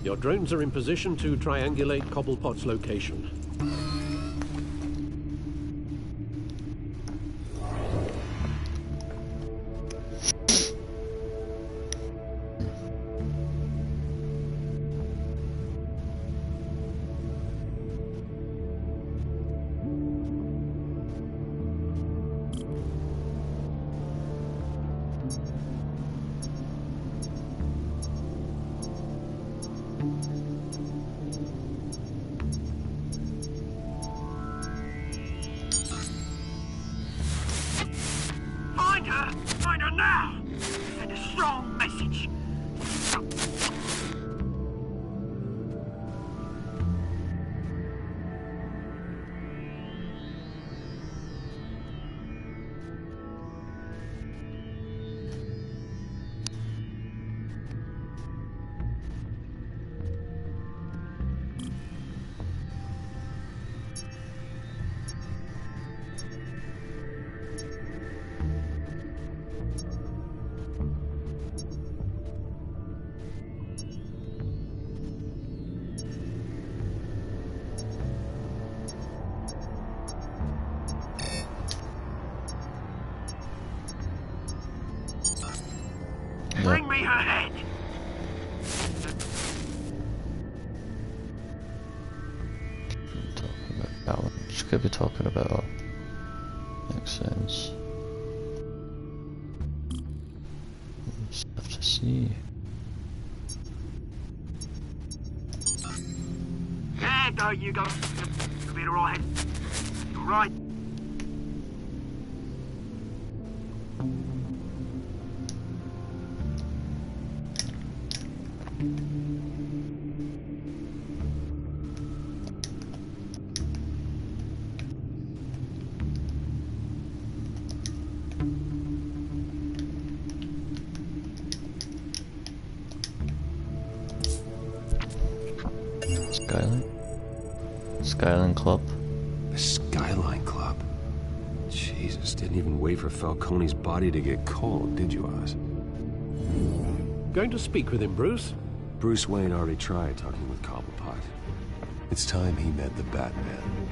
Speaker 21: Your drones are in position to triangulate Cobblepot's location.
Speaker 2: Find her now! Send a strong message. Bring me her head!
Speaker 1: Balance. Could be talking about. Makes sense. Stuff to see.
Speaker 2: Yeah, go, you go. You'll be alright. You're right.
Speaker 1: Skyline Club.
Speaker 10: The Skyline Club? Jesus, didn't even wait for Falcone's body to get cold, did you, Oz?
Speaker 21: Going to speak with him, Bruce?
Speaker 10: Bruce Wayne already tried talking with Cobblepot. It's time he met the Batman.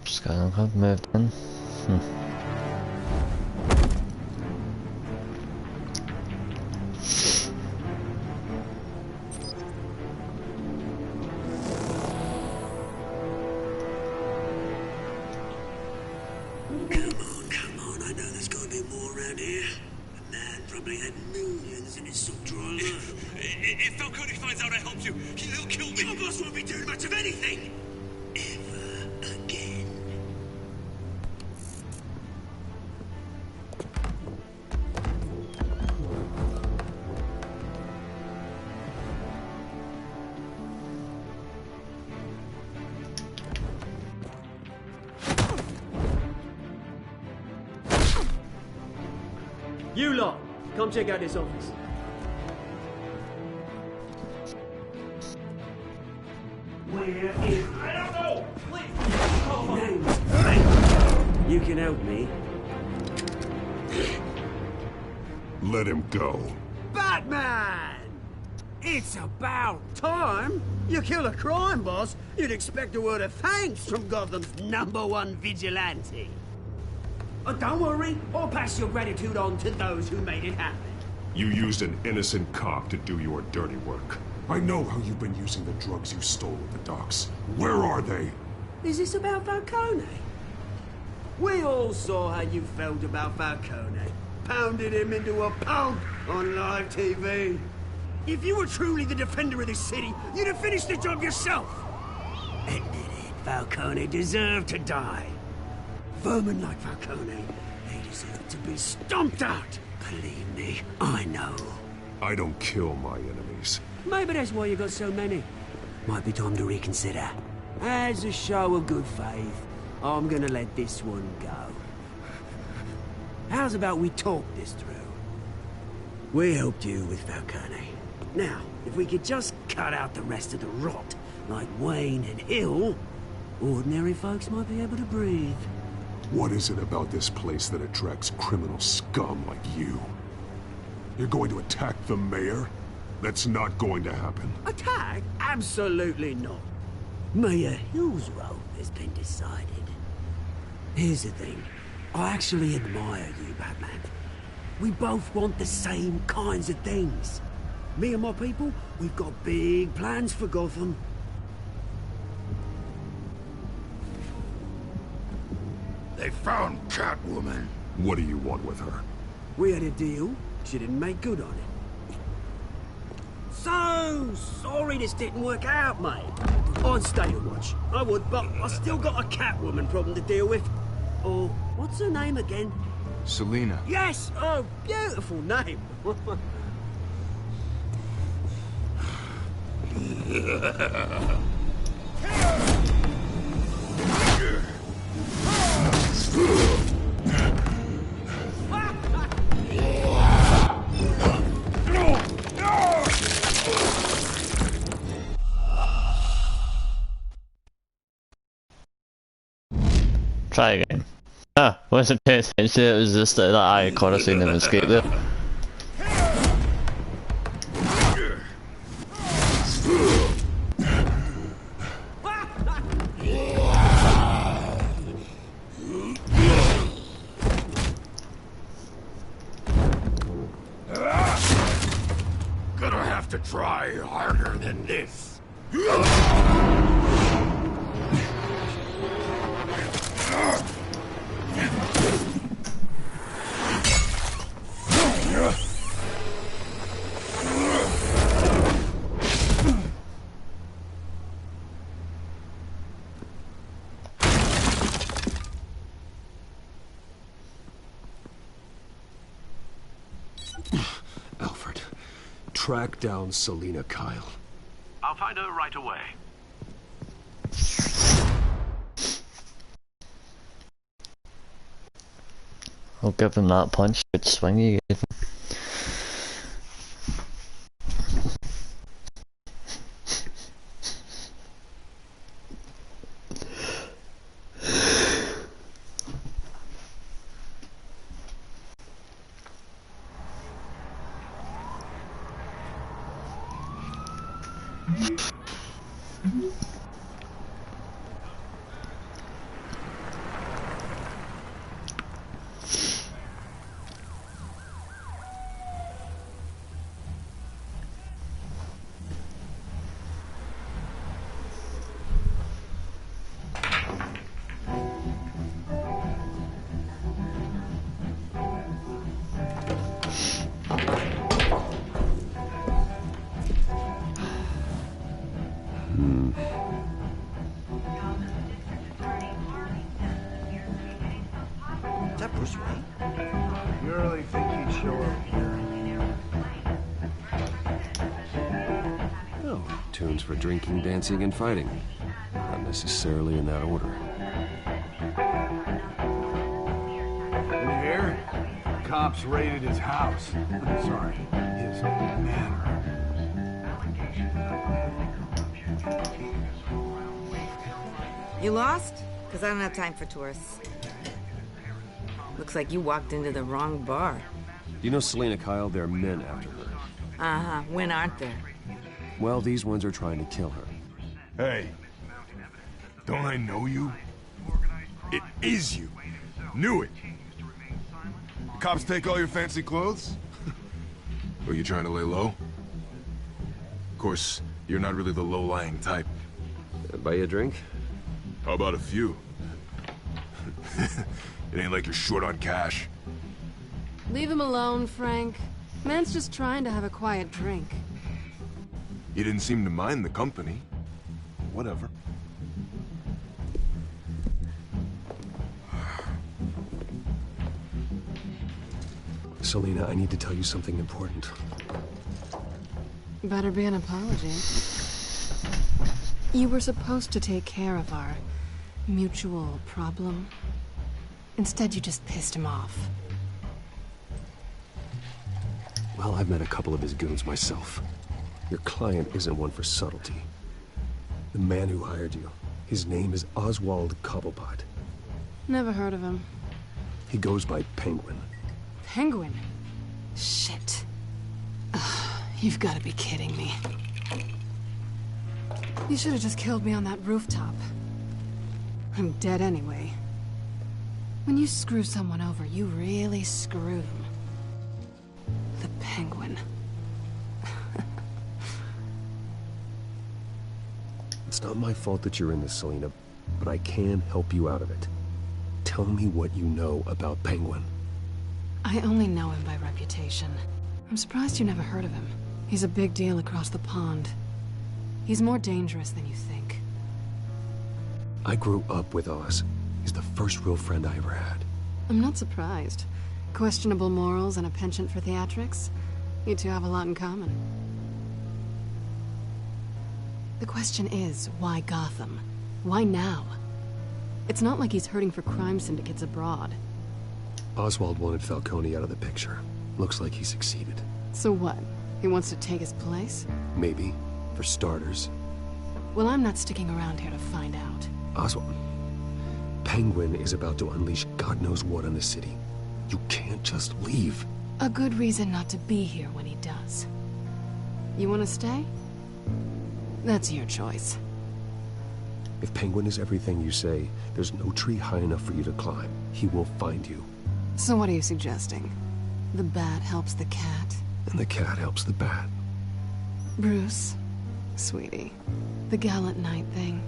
Speaker 1: Skyline Club moved in.
Speaker 2: If Falcone finds out I helped you, he'll kill me. Your boss won't be doing much of anything. Ever again.
Speaker 18: You lot, come check out this office.
Speaker 2: Where is... I don't know! Please!
Speaker 18: You can help me.
Speaker 7: Let him go.
Speaker 18: Batman! It's about time. You kill a crime boss, you'd expect a word of thanks from Gotham's #1 vigilante. Oh, don't worry, I'll pass your gratitude on to those who made it happen.
Speaker 7: You used an innocent cop to do your dirty work. I know how you've been using the drugs you stole at the docks. Where are they?
Speaker 18: Is this about Falcone? We all saw how you felt about Falcone. Pounded him into a pulp on live TV. If you were truly the defender of this city, you'd have finished the job yourself. Admit it, Falcone deserved to die. Vermin like Falcone, they deserve to be stomped out. Believe me, I know.
Speaker 7: I don't kill my enemies.
Speaker 18: Maybe that's why you got so many. Might be time to reconsider. As a show of good faith, I'm gonna let this one go. How's about we talk this through? We helped you with Falcone. Now, if we could just cut out the rest of the rot, like Wayne and Hill, ordinary folks might be able to breathe.
Speaker 7: What is it about this place that attracts criminal scum like you? You're going to attack the mayor? That's not going to happen.
Speaker 18: Attack? Absolutely not. Mayor Hill's role has been decided. Here's the thing. I actually admire you, Batman. We both want the same kinds of things. Me and my people, we've got big plans for Gotham.
Speaker 7: They found Catwoman. What do you want with her?
Speaker 18: We had a deal. She didn't make good on it. So sorry this didn't work out, mate. I'd stay to watch. I would, but I still got a Catwoman problem to deal with. Oh, what's her name again?
Speaker 11: Selina.
Speaker 18: Yes! Oh, beautiful name.
Speaker 1: Try again. Ah, wasn't paying attention, it was just that I caught us seen him escape there.
Speaker 7: Gonna have to try harder than this.
Speaker 10: Alfred, track down Selina Kyle.
Speaker 9: I'll find her right away.
Speaker 1: I'll give him that punch, good swing you gave him.
Speaker 15: Is that Bruce Wayne? You really think he'd show up here?
Speaker 10: Oh, tunes for drinking, dancing, and fighting. Not necessarily in that order.
Speaker 15: In here, cops raided his house. Sorry, his manor.
Speaker 12: You lost? Because I don't have time for tourists.
Speaker 11: Looks like you walked into the wrong bar.
Speaker 10: Do you know Selena Kyle? There are men after her.
Speaker 11: Uh-huh. When aren't there?
Speaker 10: Well, these ones are trying to kill her.
Speaker 7: Hey, don't I know you? It is you. Knew it. Cops take all your fancy clothes? Were you trying to lay low? Of course, you're not really the low-lying type.
Speaker 10: Buy you a drink?
Speaker 7: How about a few? It ain't like you're short on cash.
Speaker 8: Leave him alone, Frank. Man's just trying to have a quiet drink.
Speaker 7: You didn't seem to mind the company. Whatever.
Speaker 10: Selena, I need to tell you something important.
Speaker 8: Better be an apology. You were supposed to take care of our mutual problem. Instead, you just pissed him off.
Speaker 10: Well, I've met a couple of his goons myself. Your client isn't one for subtlety. The man who hired you, his name is Oswald Cobblepot.
Speaker 8: Never heard of him.
Speaker 10: He goes by Penguin.
Speaker 8: Penguin? Shit. Ugh, you've got to be kidding me. You should have just killed me on that rooftop. I'm dead anyway. When you screw someone over, you really screw them. The Penguin.
Speaker 10: It's not my fault that you're in this, Selena, but I can help you out of it. Tell me what you know about Penguin.
Speaker 8: I only know him by reputation. I'm surprised you never heard of him. He's a big deal across the pond. He's more dangerous than you think.
Speaker 10: I grew up with Oz. He's the first real friend I ever had.
Speaker 8: I'm not surprised. Questionable morals and a penchant for theatrics. You two have a lot in common. The question is, why Gotham? Why now? It's not like he's hurting for crime syndicates abroad.
Speaker 10: Oswald wanted Falcone out of the picture. Looks like he succeeded.
Speaker 8: So what? He wants to take his place?
Speaker 10: Maybe. For starters.
Speaker 8: Well, I'm not sticking around here to find out.
Speaker 10: Oswald... Penguin is about to unleash God knows what on the city. You can't just leave.
Speaker 8: A good reason not to be here when he does. You want to stay? That's your choice.
Speaker 10: If Penguin is everything you say, there's no tree high enough for you to climb. He will find you.
Speaker 8: So what are you suggesting? The bat helps the cat?
Speaker 10: And the cat helps the bat.
Speaker 8: Bruce, sweetie, the gallant knight thing,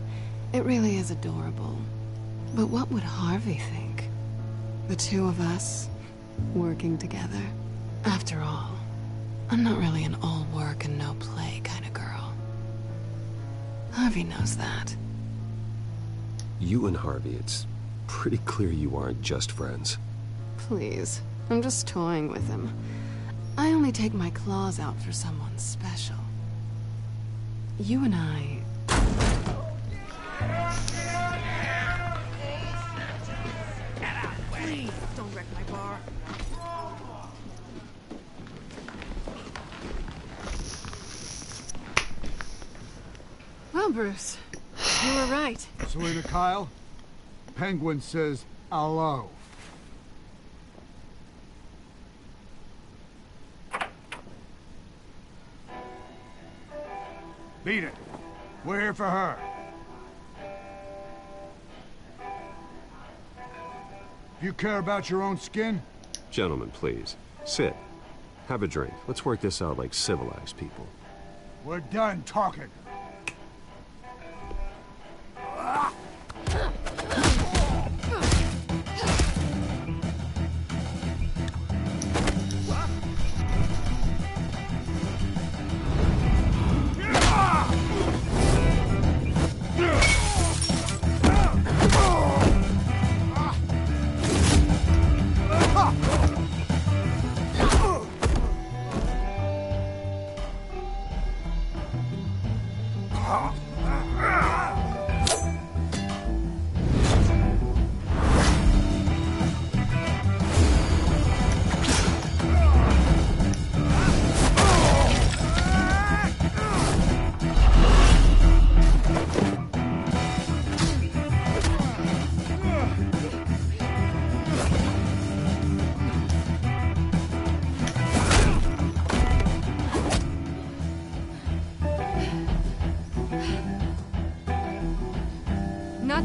Speaker 8: it really is adorable. But what would Harvey think? The two of us, working together? After all, I'm not really an all work and no play kind of girl. Harvey knows that.
Speaker 10: You and Harvey, it's pretty clear you aren't just friends.
Speaker 8: Please, I'm just toying with him. I only take my claws out for someone special. You and I...
Speaker 20: Please, don't wreck my bar.
Speaker 8: Well, Bruce, you were right.
Speaker 12: Selena Kyle, Penguin says hello. Beat it. We're here for her. You care about your own skin?
Speaker 10: Gentlemen, please. Sit. Have a drink. Let's work this out like civilized people.
Speaker 12: We're done talking.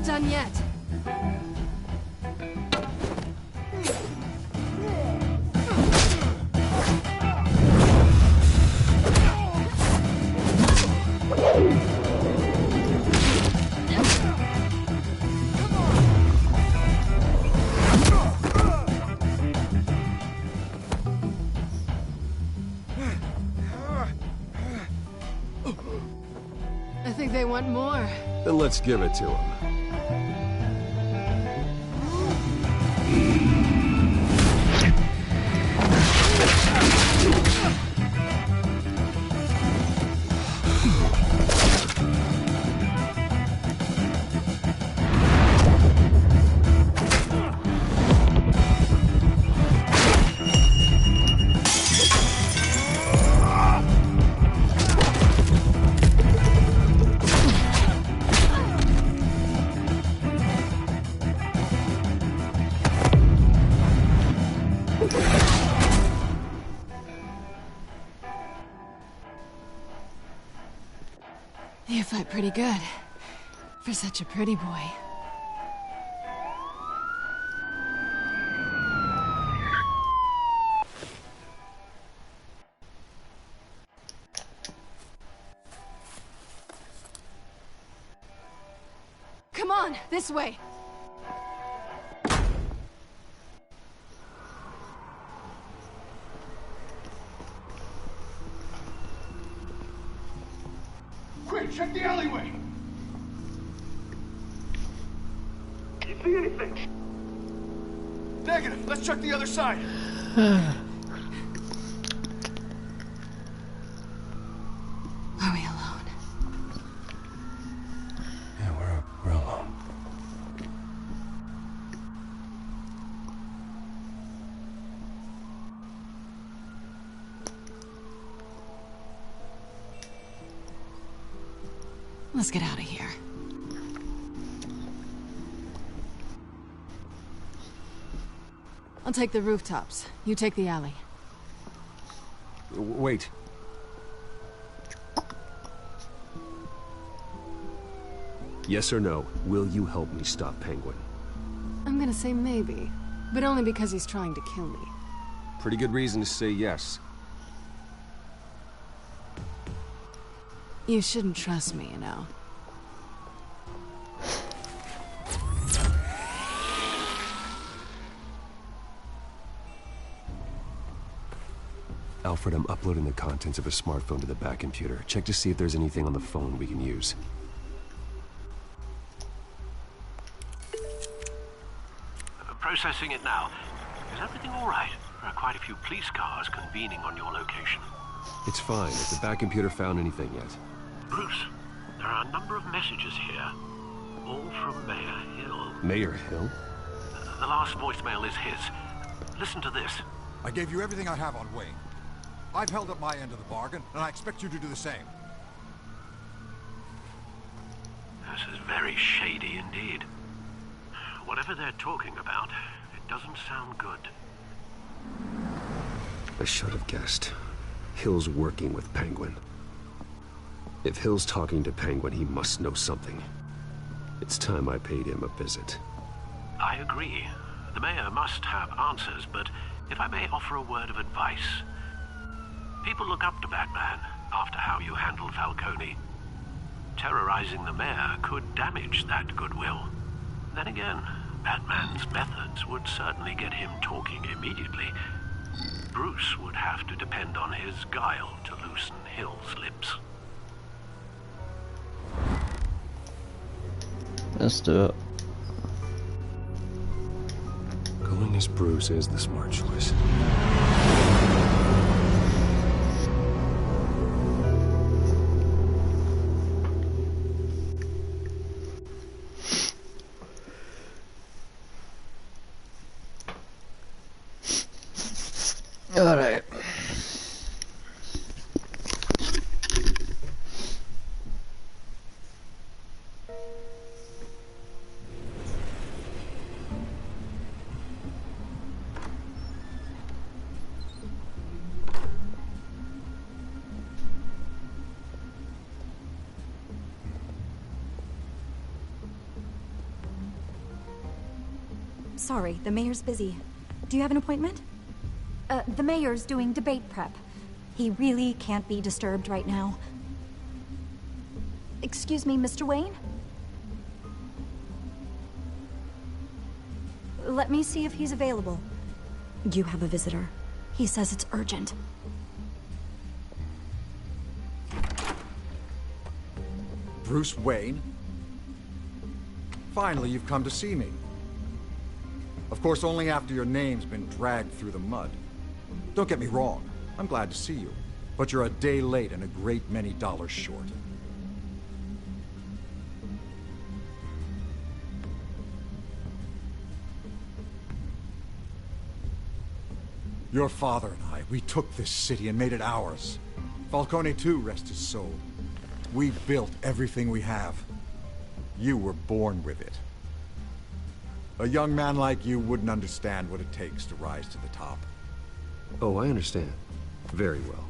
Speaker 8: done yet. I think they want more.
Speaker 10: Then let's give it to them.
Speaker 8: You fight pretty good. For such a pretty boy. Come on, this way.
Speaker 2: Quick, check the alleyway!
Speaker 15: You see anything?
Speaker 2: Negative. Let's check the other side.
Speaker 8: Are we alone?
Speaker 5: Yeah, we're alone.
Speaker 8: Let's get out of here. I'll take the rooftops. You take the alley.
Speaker 10: Wait. Yes or no, will you help me stop Penguin?
Speaker 8: I'm gonna say maybe, but only because he's trying to kill me.
Speaker 10: Pretty good reason to say yes.
Speaker 8: You shouldn't trust me, you know.
Speaker 10: Alfred, I'm uploading the contents of a smartphone to the back computer. Check to see if there's anything on the phone we can use.
Speaker 9: Processing it now. Is everything all right? There are quite a few police cars convening on your location.
Speaker 10: It's fine. Has the back computer found anything yet?
Speaker 9: Bruce, there are a number of messages here. All from Mayor Hill.
Speaker 10: Mayor Hill?
Speaker 9: The last voicemail is his. Listen to this.
Speaker 7: I gave you everything I have on Wayne. I've held up my end of the bargain, and I expect you to do the same.
Speaker 9: This is very shady indeed. Whatever they're talking about, it doesn't sound good.
Speaker 10: I should have guessed. Hill's working with Penguin. If Hill's talking to Penguin, he must know something. It's time I paid him a visit.
Speaker 9: I agree. The mayor must have answers, but if I may offer a word of advice. People look up to Batman after how you handled Falcone. Terrorizing the mayor could damage that goodwill. Then again, Batman's methods would certainly get him talking immediately. Bruce would have to depend on his guile to loosen Hill's lips.
Speaker 1: Let's do it.
Speaker 10: Going as Bruce is the smart choice.
Speaker 1: All right.
Speaker 19: sorry, the mayor's busy. Do you have an appointment? The mayor's doing debate prep. He really can't be disturbed right now. Excuse me, Mr. Wayne? Let me see if he's available. You have a visitor. He says it's urgent.
Speaker 22: Bruce Wayne? Finally, you've come to see me. Of course, only after your name's been dragged through the mud. Don't get me wrong, I'm glad to see you. But you're a day late and a great many dollars short. Your father and I, we took this city and made it ours. Falcone too, rest his soul. We built everything we have. You were born with it. A young man like you wouldn't understand what it takes to rise to the top.
Speaker 10: Oh, I understand. Very well.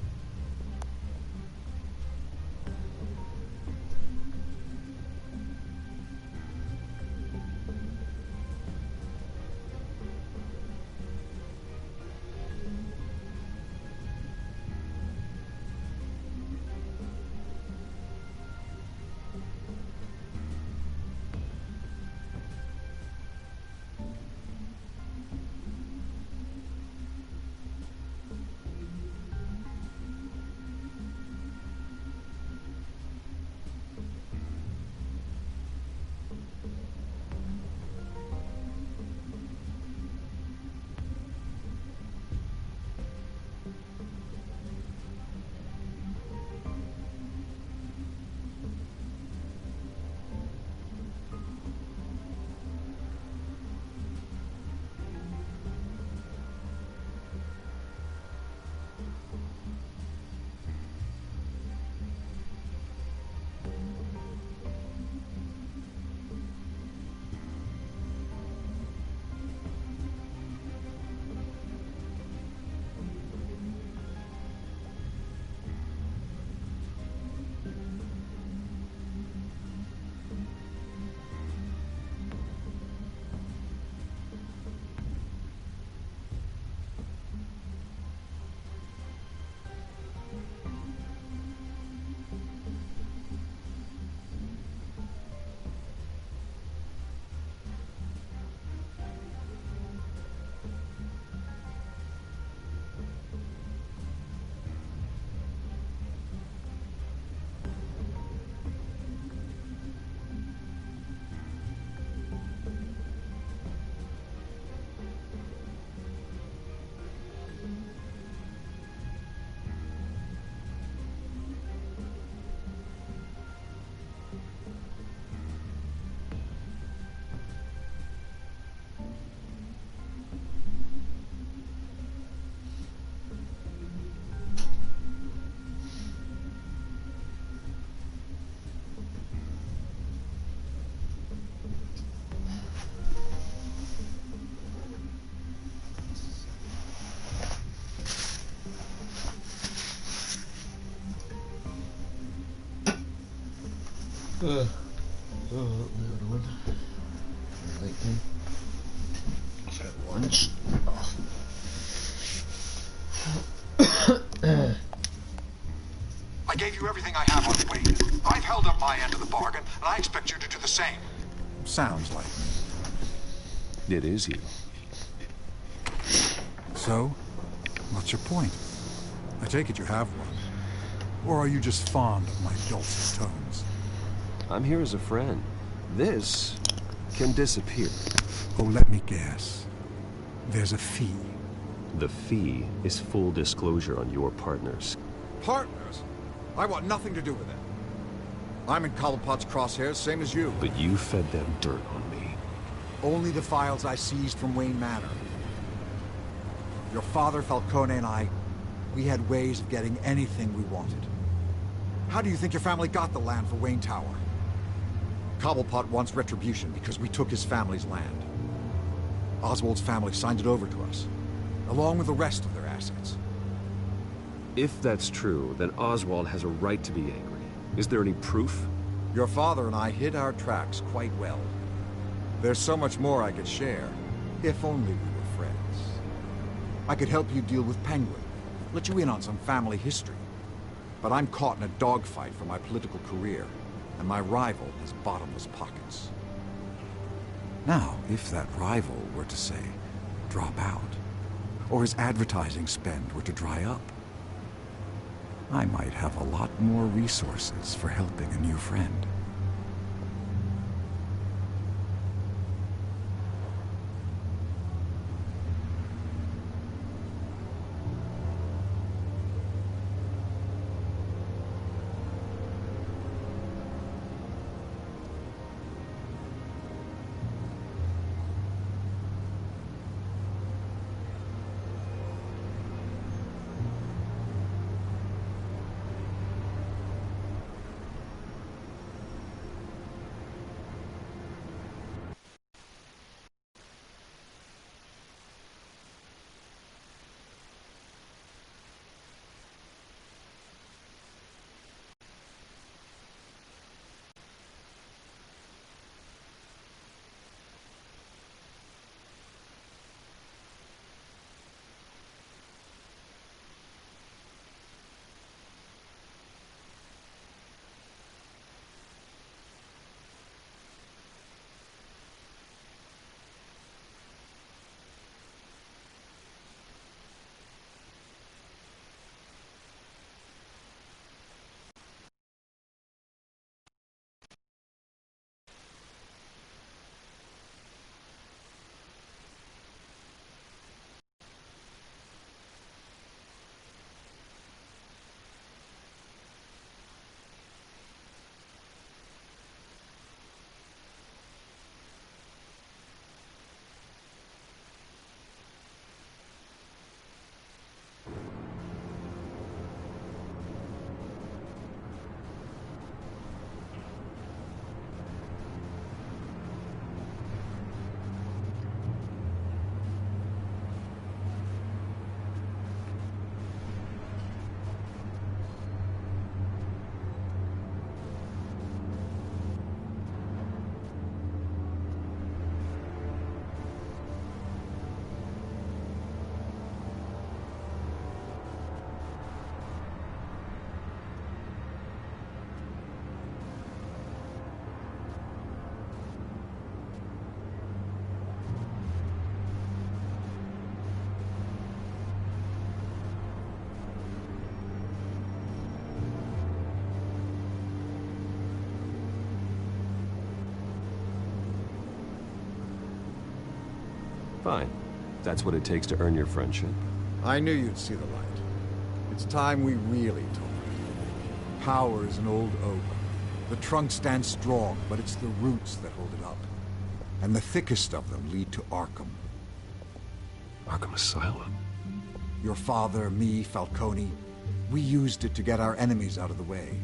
Speaker 1: Little one. Like him. I've had lunch.
Speaker 15: I gave you everything I have on Wade. I've held up my end of the bargain, and I expect you to do the same.
Speaker 22: Sounds like me.
Speaker 10: It is you.
Speaker 22: So, what's your point? I take it you have one. Or are you just fond of my dulcet tones?
Speaker 10: I'm here as a friend. This can disappear.
Speaker 22: Oh, let me guess. There's a fee.
Speaker 10: The fee is full disclosure on your partners.
Speaker 22: Partners? I want nothing to do with it. I'm in Cobblepot's crosshairs, same as you.
Speaker 10: But you fed them dirt on me.
Speaker 22: Only the files I seized from Wayne Manor. Your father, Falcone, and I, we had ways of getting anything we wanted. How do you think your family got the land for Wayne Tower? Cobblepot wants retribution because we took his family's land. Oswald's family signed it over to us, along with the rest of their assets.
Speaker 10: If that's true, then Oswald has a right to be angry. Is there any proof?
Speaker 22: Your father and I hid our tracks quite well. There's so much more I could share, If only we were friends. I could help you deal with Penguin, let you in on some family history. But I'm caught in a dogfight for my political career, and my rival has bottomless pockets. Now, if that rival were to say, drop out, or his advertising spend were to dry up, I might have a lot more resources for helping a new friend.
Speaker 10: Fine. That's what it takes to earn your friendship.
Speaker 22: I knew you'd see the light. It's time we really talk. Power is an old oak. The trunk stands strong, but it's the roots that hold it up. And the thickest of them lead to Arkham.
Speaker 10: Arkham Asylum?
Speaker 22: Your father, me, Falcone, we used it to get our enemies out of the way.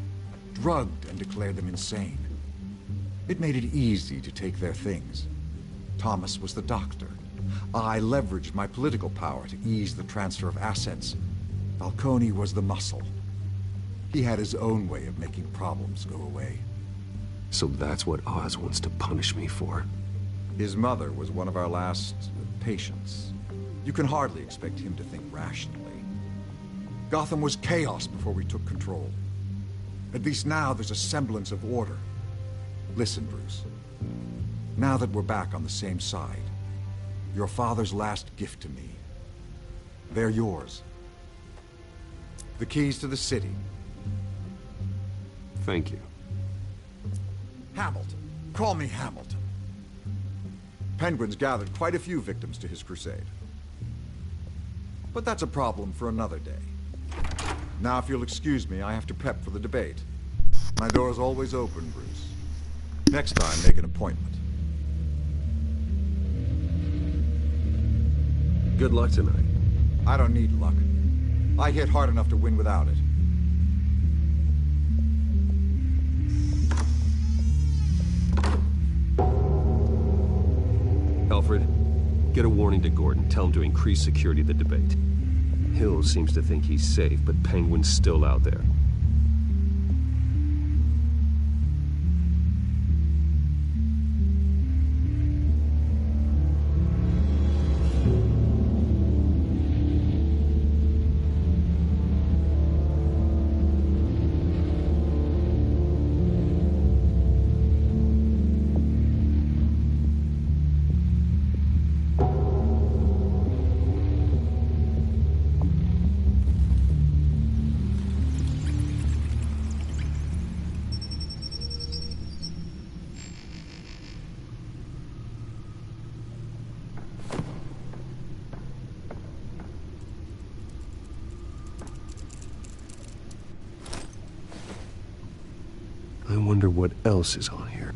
Speaker 22: Drugged and declared them insane. It made it easy to take their things. Thomas was the doctor. I leveraged my political power to ease the transfer of assets. Falcone was the muscle. He had his own way of making problems go away.
Speaker 10: So that's what Oz wants to punish me for?
Speaker 22: His mother was one of our last patients. You can hardly expect him to think rationally. Gotham was chaos before we took control. At least now there's a semblance of order. Listen, Bruce. Now that we're back on the same side, your father's last gift to me, they're yours. The keys to the city.
Speaker 10: Thank you.
Speaker 22: Hamilton. Call me Hamilton. Penguin's gathered quite a few victims to his crusade. But that's a problem for another day. Now, if you'll excuse me, I have to prep for the debate. My door's always open, Bruce. Next time, make an appointment.
Speaker 10: Good luck tonight.
Speaker 22: I don't need luck. I hit hard enough to win without it.
Speaker 10: Alfred, get a warning to Gordon. Tell him to increase security of the debate. Hill seems to think he's safe, but Penguin's still out there. wonder what else is on here.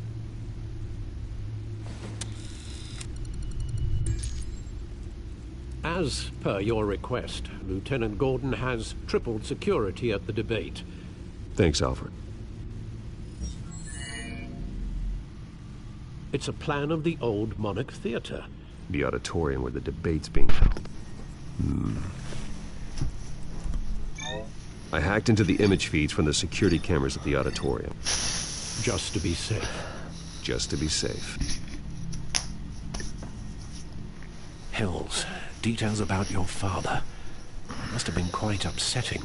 Speaker 21: As per your request, Lieutenant Gordon has tripled security at the debate.
Speaker 10: Thanks, Alfred.
Speaker 21: It's a plan of the old Monarch Theater.
Speaker 10: The auditorium where the debate's being held. I hacked into the image feeds from the security cameras at the auditorium.
Speaker 21: Just to be safe.
Speaker 10: Just to be safe.
Speaker 6: Hills, details about your father. Must have been quite upsetting.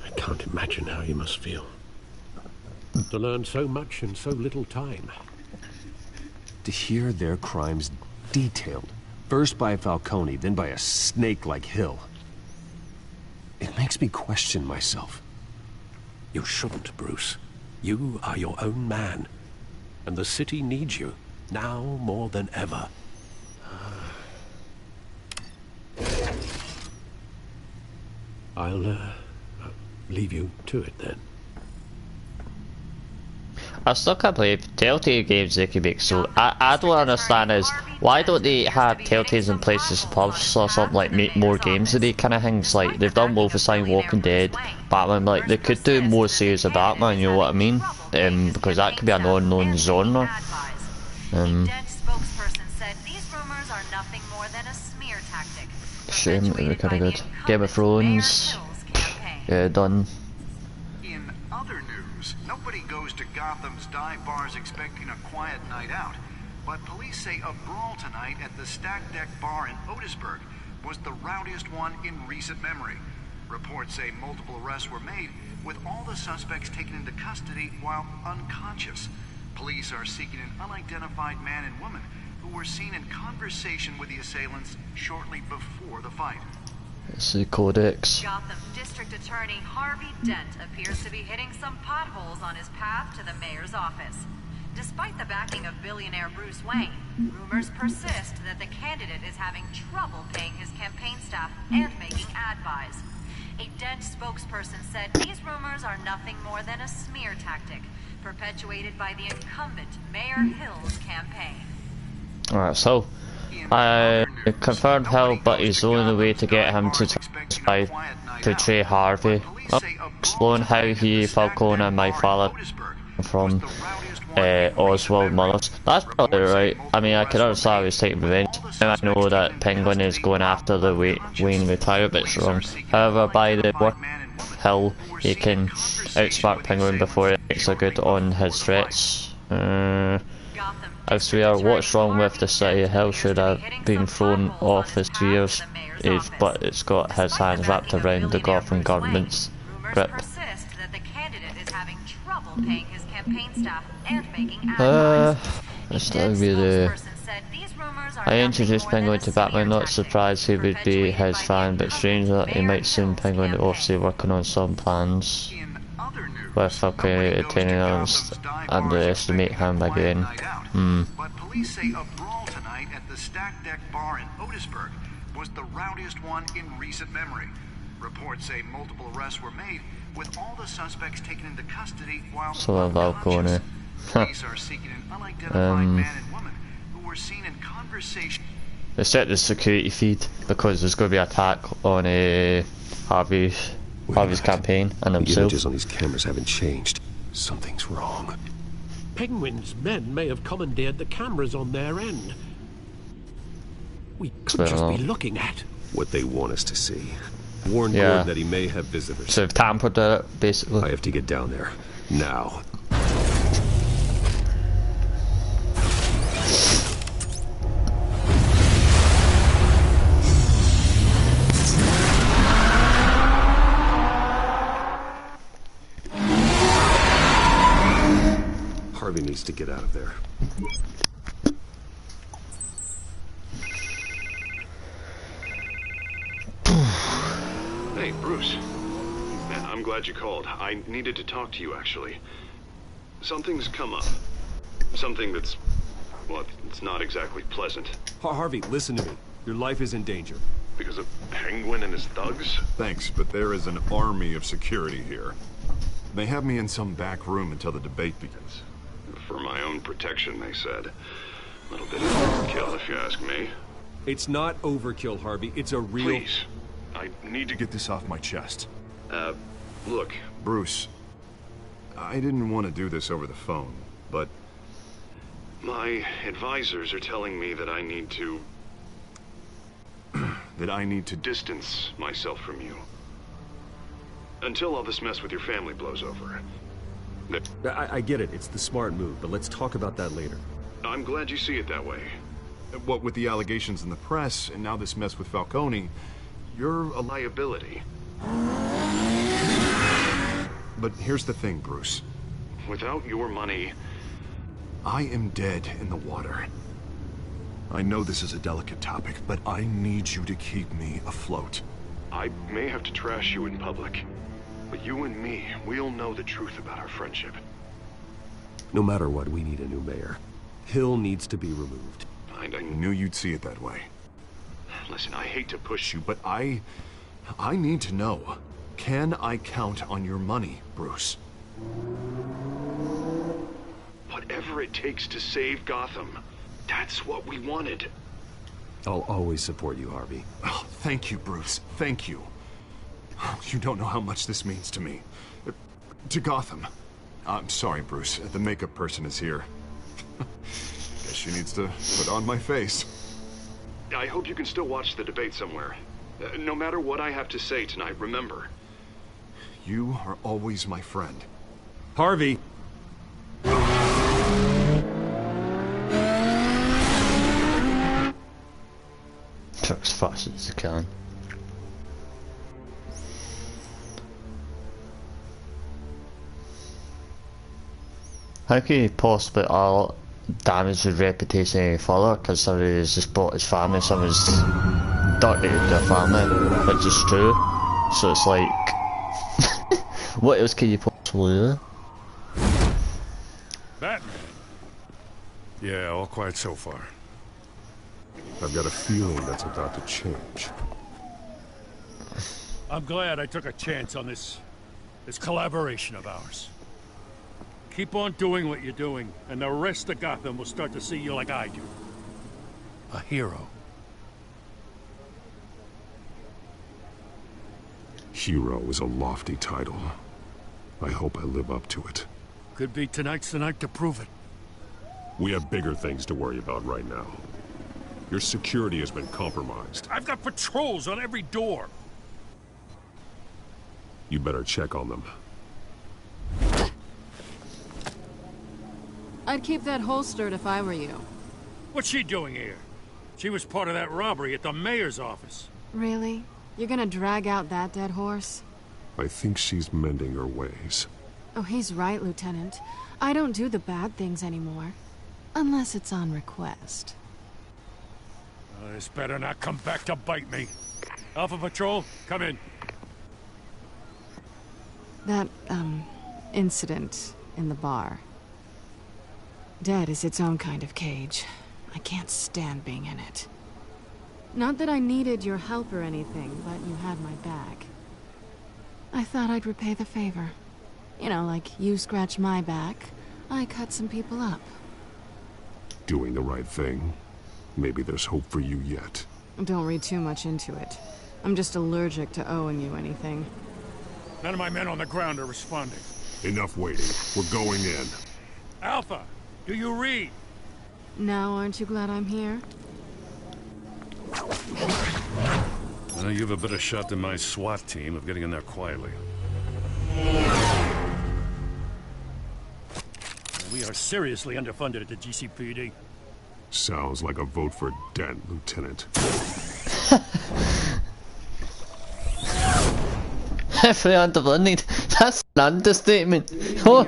Speaker 21: I can't imagine how you must feel. To learn so much in so little time.
Speaker 10: To hear their crimes detailed. First by Falcone, then by a snake like Hill. It makes me question myself.
Speaker 6: You shouldn't, Bruce. You are your own man. And the city needs you, now more than ever.
Speaker 21: I'll leave you to it then.
Speaker 1: I still can't believe Telltale games they can make so. I don't understand is why don't they have Telltales in places to publish or something, like make more games of these kind of things. Like they've done Wolfenstein, Walking Dead, Batman. Like they could do more series of Batman. You know what I mean? Because that could be an unknown genre. Shame it would be kind of good. Game of Thrones. Yeah, done.
Speaker 15: In other news, nobody goes to Gotham's dive bars expecting a quiet night out, but police say a brawl tonight at the Stack Deck Bar in Otisburg was the rowdiest one in recent memory. Reports say multiple arrests were made, with all the suspects taken into custody while unconscious. Police are seeking an unidentified man and woman who were seen in conversation with the assailants shortly before the fight.
Speaker 1: It's the Codex.
Speaker 3: Gotham District Attorney Harvey Dent appears to be hitting some potholes on his path to the mayor's office. Despite the backing of billionaire Bruce Wayne, rumors persist that the candidate is having trouble paying his campaign staff and making ad buys. A Dent spokesperson said these rumors are nothing more than a smear tactic, perpetuated by the incumbent Mayor Hill's campaign. Alright, so I confirmed Hill, but he's the only way to get him to try to portray Harvey. Exploring how he, Falcone, and my father from Oswald Mullers. That's probably right. I mean, I can understand he's taking revenge. Now I know that Penguin is going after the Wayne retire, but it's wrong. However, by the work Hill, he can outsmart Penguin before he makes a good on his threats. I swear, what's wrong with the city? Hill should have been thrown off his fears, but it's got his hands wrapped around the Gotham government's grip. That's not really. I introduced Penguin to Batman, not surprised he would be his fan, but strange that he might soon Penguin obviously working on some plans with Falcone attaining us and underestimate him again.
Speaker 15: But police say a brawl tonight at the Stack Deck Bar in Otisburg was the rowdiest one in recent memory. Reports say multiple arrests were made, with all the suspects taken into custody while unconscious. Police are seeking an unidentified man and woman who were seen in conversation.
Speaker 1: They set the security feed because there's going to be an attack on Harvey's campaign and himself.
Speaker 10: The images on these cameras haven't changed. Something's wrong.
Speaker 21: Penguin's men may have commandeered the cameras on their end. We could just be looking at
Speaker 10: what they want us to see. Warn Gordon that he may have visitors.
Speaker 1: So they've tampered it, basically.
Speaker 10: I have to get down there. Now. Harvey needs to get out of there.
Speaker 4: Hey, Bruce. Man, I'm glad you called. I needed to talk to you, actually. Something's come up. Something that's... well, it's not exactly pleasant.
Speaker 10: Harvey, listen to me. Your life is in danger.
Speaker 4: Because of Penguin and his thugs?
Speaker 7: Thanks, but there is an army of security here.
Speaker 4: They have me in some back room until the debate begins. For my own protection, they said. A little bit of overkill, if you ask me.
Speaker 10: It's not overkill, Harvey. It's a real...
Speaker 4: Please, I need to get this off my chest. Look, Bruce, I didn't want to do this over the phone, but my advisors are telling me that I need to... distance myself from you. Until all this mess with your family blows over.
Speaker 10: I get it. It's the smart move, but let's talk about that later.
Speaker 4: I'm glad you see it that way. What with the allegations in the press, and now this mess with Falcone, you're a liability. But here's the thing, Bruce. Without your money, I am dead in the water. I know this is a delicate topic, but I need you to keep me afloat. I may have to trash you in public, but you and me, we'll know the truth about our friendship.
Speaker 10: No matter what, we need a new mayor. Hill needs to be removed.
Speaker 4: I knew you'd see it that way. Listen, I hate to push you, but I need to know. Can I count on your money, Bruce? Whatever it takes to save Gotham, that's what we wanted.
Speaker 10: I'll always support you, Harvey.
Speaker 4: Oh, thank you, Bruce. Thank you. You don't know how much this means to me. To Gotham. I'm sorry, Bruce. The makeup person is here. Guess she needs to put on my face. I hope you can still watch the debate somewhere. No matter what I have to say tonight, remember, you are always my friend.
Speaker 10: Harvey!
Speaker 1: Truck as fast as they can. How can you possibly damage his reputation any further? Because somebody has just bought his family, someone's donated to their family, which is true. So it's like, what else can you possibly do?
Speaker 14: Batman. Yeah, all quiet so far.
Speaker 7: I've got a feeling that's about to change.
Speaker 14: I'm glad I took a chance on this collaboration of ours. Keep on doing what you're doing, and the rest of Gotham will start to see you like I do. A hero.
Speaker 7: Hero is a lofty title. I hope I live up to it.
Speaker 14: Could be tonight's the night to prove it.
Speaker 7: We have bigger things to worry about right now. Your security has been compromised.
Speaker 14: I've got patrols on every door.
Speaker 7: You better check on them.
Speaker 8: I'd keep that holstered if I were you.
Speaker 14: What's she doing here? She was part of that robbery at the mayor's office.
Speaker 8: Really? You're gonna drag out that dead horse?
Speaker 7: I think she's mending her ways.
Speaker 8: Oh, he's right, Lieutenant. I don't do the bad things anymore. Unless it's on request.
Speaker 14: This better not come back to bite me. Alpha Patrol, come in.
Speaker 8: That, incident in the bar. Dead is its own kind of cage. I can't stand being in it. Not that I needed your help or anything, but you had my back. I thought I'd repay the favor. You know, like you scratch my back, I cut some people up.
Speaker 7: Doing the right thing. Maybe there's hope for you yet.
Speaker 8: Don't read too much into it. I'm just allergic to owing you anything.
Speaker 14: None of my men on the ground are responding.
Speaker 7: Enough waiting. We're going in.
Speaker 14: Alpha, do you read?
Speaker 8: Now, aren't you glad I'm here?
Speaker 14: You have a better shot than my SWAT team of getting in there quietly. We are seriously underfunded at the GCPD.
Speaker 7: Sounds like a vote for Dent, Lieutenant.
Speaker 1: Definitely underfunded. That's an understatement. Oh.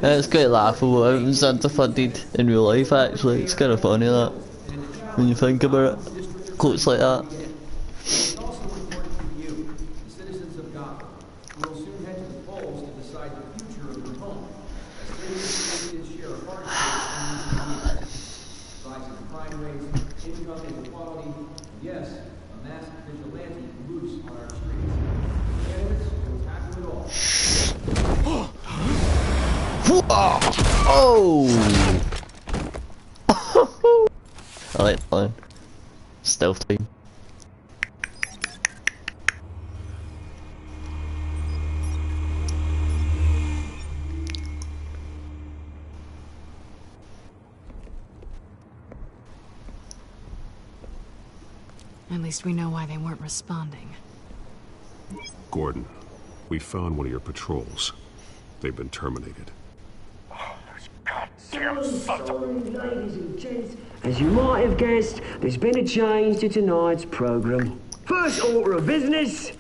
Speaker 1: It's quite laughable. It was underfunded in real life, actually. It's kind of funny, that. When you think about it. Quotes like that. Oh! I like that one. Stealth team.
Speaker 8: At least we know why they weren't responding.
Speaker 6: Gordon, we found one of your patrols. They've been terminated.
Speaker 18: Ladies and gents, as you might have guessed, there's been a change to tonight's program. First order of business,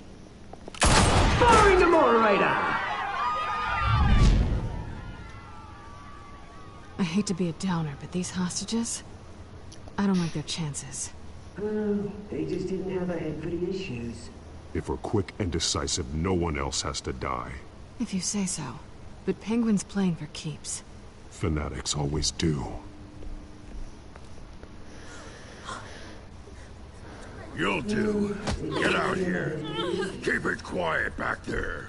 Speaker 18: firing the moderator.
Speaker 8: I hate to be a downer, but these hostages, I don't like their chances.
Speaker 18: They just didn't have a head for the issues.
Speaker 7: If we're quick and decisive, no one else has to die.
Speaker 8: If you say so. But Penguin's playing for keeps.
Speaker 7: Fanatics always do.
Speaker 14: You'll do. Get out here. Keep it quiet back there.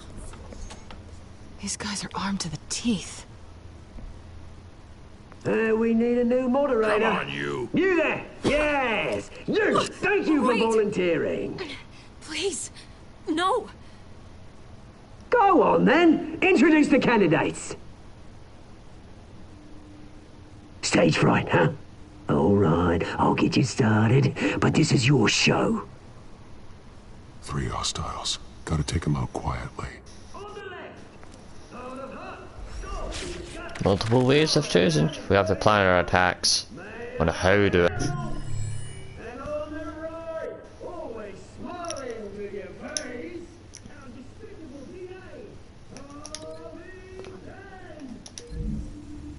Speaker 8: These guys are armed to the teeth.
Speaker 18: We need a new moderator.
Speaker 14: Come on, you.
Speaker 18: You there? Yes! You! Thank you for volunteering.
Speaker 13: Please, no.
Speaker 18: Go on, then. Introduce the candidates. Stage fright, huh? All right, I'll get you started, but this is your show.
Speaker 7: 3 hostiles. Gotta take them out quietly.
Speaker 1: Multiple ways I've chosen. We have to plan our attacks. On how to do it.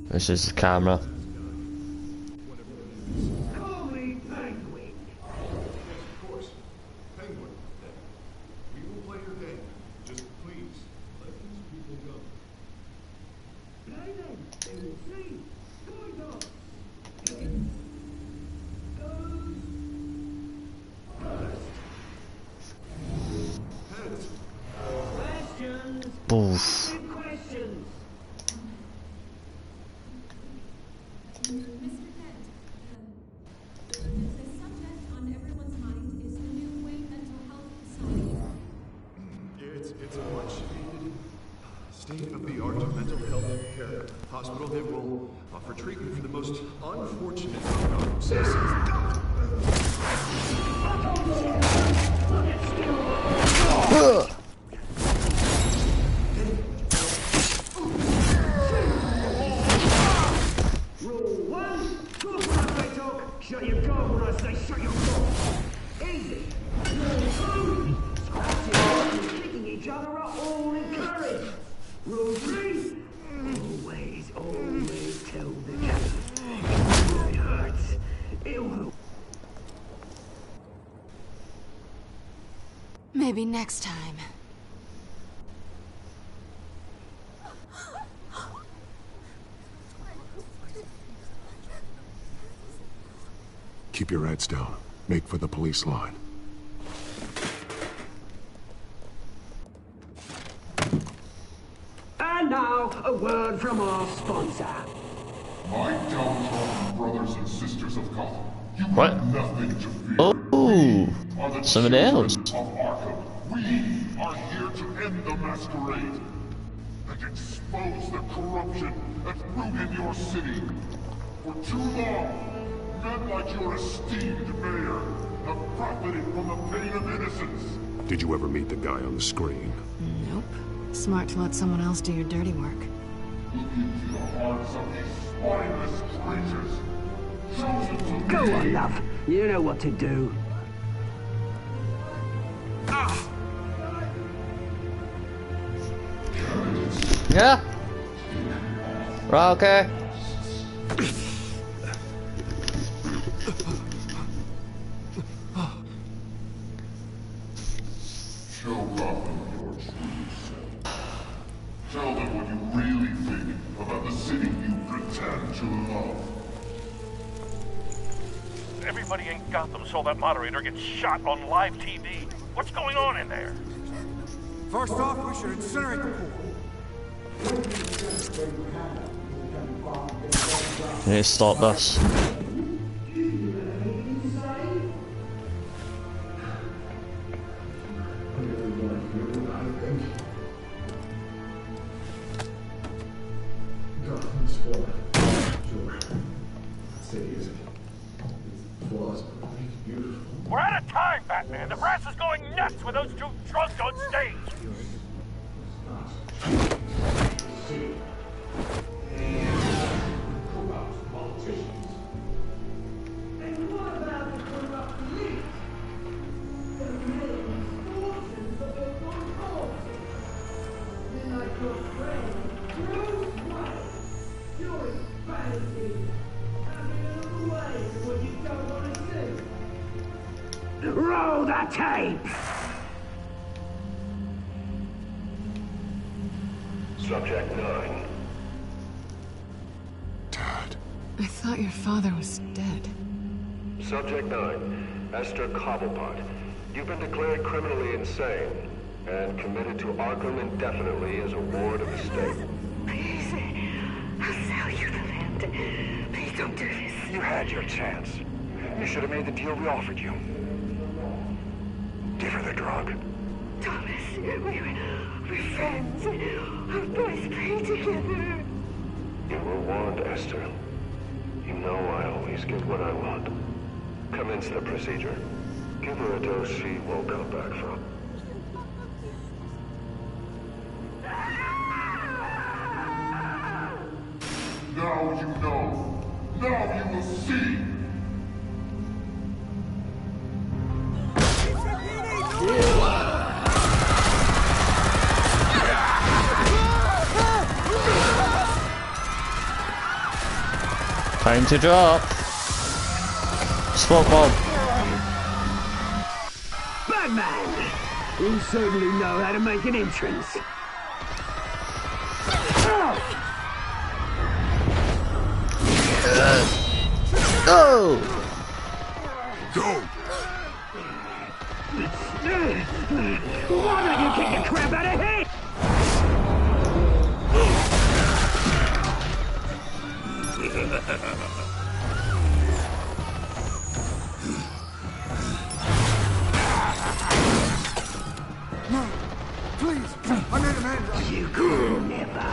Speaker 1: This is the camera. Boof.
Speaker 7: It's a much-needed state-of-the-art mental health care hospital that will offer treatment for the most unfortunate
Speaker 18: Rule 1, talk when I say talk, shut your gob when I say shut your gob. Easy. Rule 2, scratching and kicking each other are all encouraged. Rule 3, always tell the truth. It hurts. It will.
Speaker 8: Maybe next time.
Speaker 7: Keep your heads down. Make for the police line.
Speaker 18: And now, a word from our sponsor.
Speaker 16: My downtrodden brothers and sisters of Gotham, you
Speaker 1: What?
Speaker 16: have nothing to fear.
Speaker 1: Oh,
Speaker 16: Are the
Speaker 1: somebody else.
Speaker 16: children of Arkham. We are here to end the masquerade and expose the corruption that's rooted in your city. For too long, men like your esteemed mayor have profited from the pain of innocence.
Speaker 6: Did you ever meet the guy on the screen?
Speaker 8: Nope. Smart to let someone else do your dirty work.
Speaker 16: Look into the hearts of these spineless creatures. Chosen to
Speaker 18: Go
Speaker 16: lead.
Speaker 18: on, love. You know what to do.
Speaker 1: Yeah. Right, okay.
Speaker 16: Show Gotham your true self. Tell them what you really think about the city you pretend to love.
Speaker 9: Everybody in Gotham saw that moderator get shot on live TV. What's going on in there?
Speaker 12: First off, we should incinerate the pool.
Speaker 1: We need to stop this.
Speaker 2: We're out of time, Batman! The brass is going nuts with those two drunks on stage!
Speaker 9: Roll the tape!
Speaker 11: Subject 9.
Speaker 8: Dad. I thought your father was dead.
Speaker 11: Subject 9. Esther Cobblepot. You've been declared criminally insane and committed to Arkham indefinitely as a ward of the state.
Speaker 17: Please, I'll sell you the land. Please don't do this.
Speaker 15: You had your chance. You should have made the deal we offered you. Give her the drug.
Speaker 17: Thomas, we're friends. Our boys play together.
Speaker 11: You were warned, Esther. You know I always get what I want. Commence the procedure. Give her a dose she won't come back from.
Speaker 16: Now you know. Now you will see.
Speaker 1: Time to drop. Smoke bomb.
Speaker 9: Batman! You certainly know how to make an entrance.
Speaker 1: Go!
Speaker 16: Go!
Speaker 9: Why don't you kick the crap out of him?
Speaker 12: No, please, I made Amanda.
Speaker 9: You could never.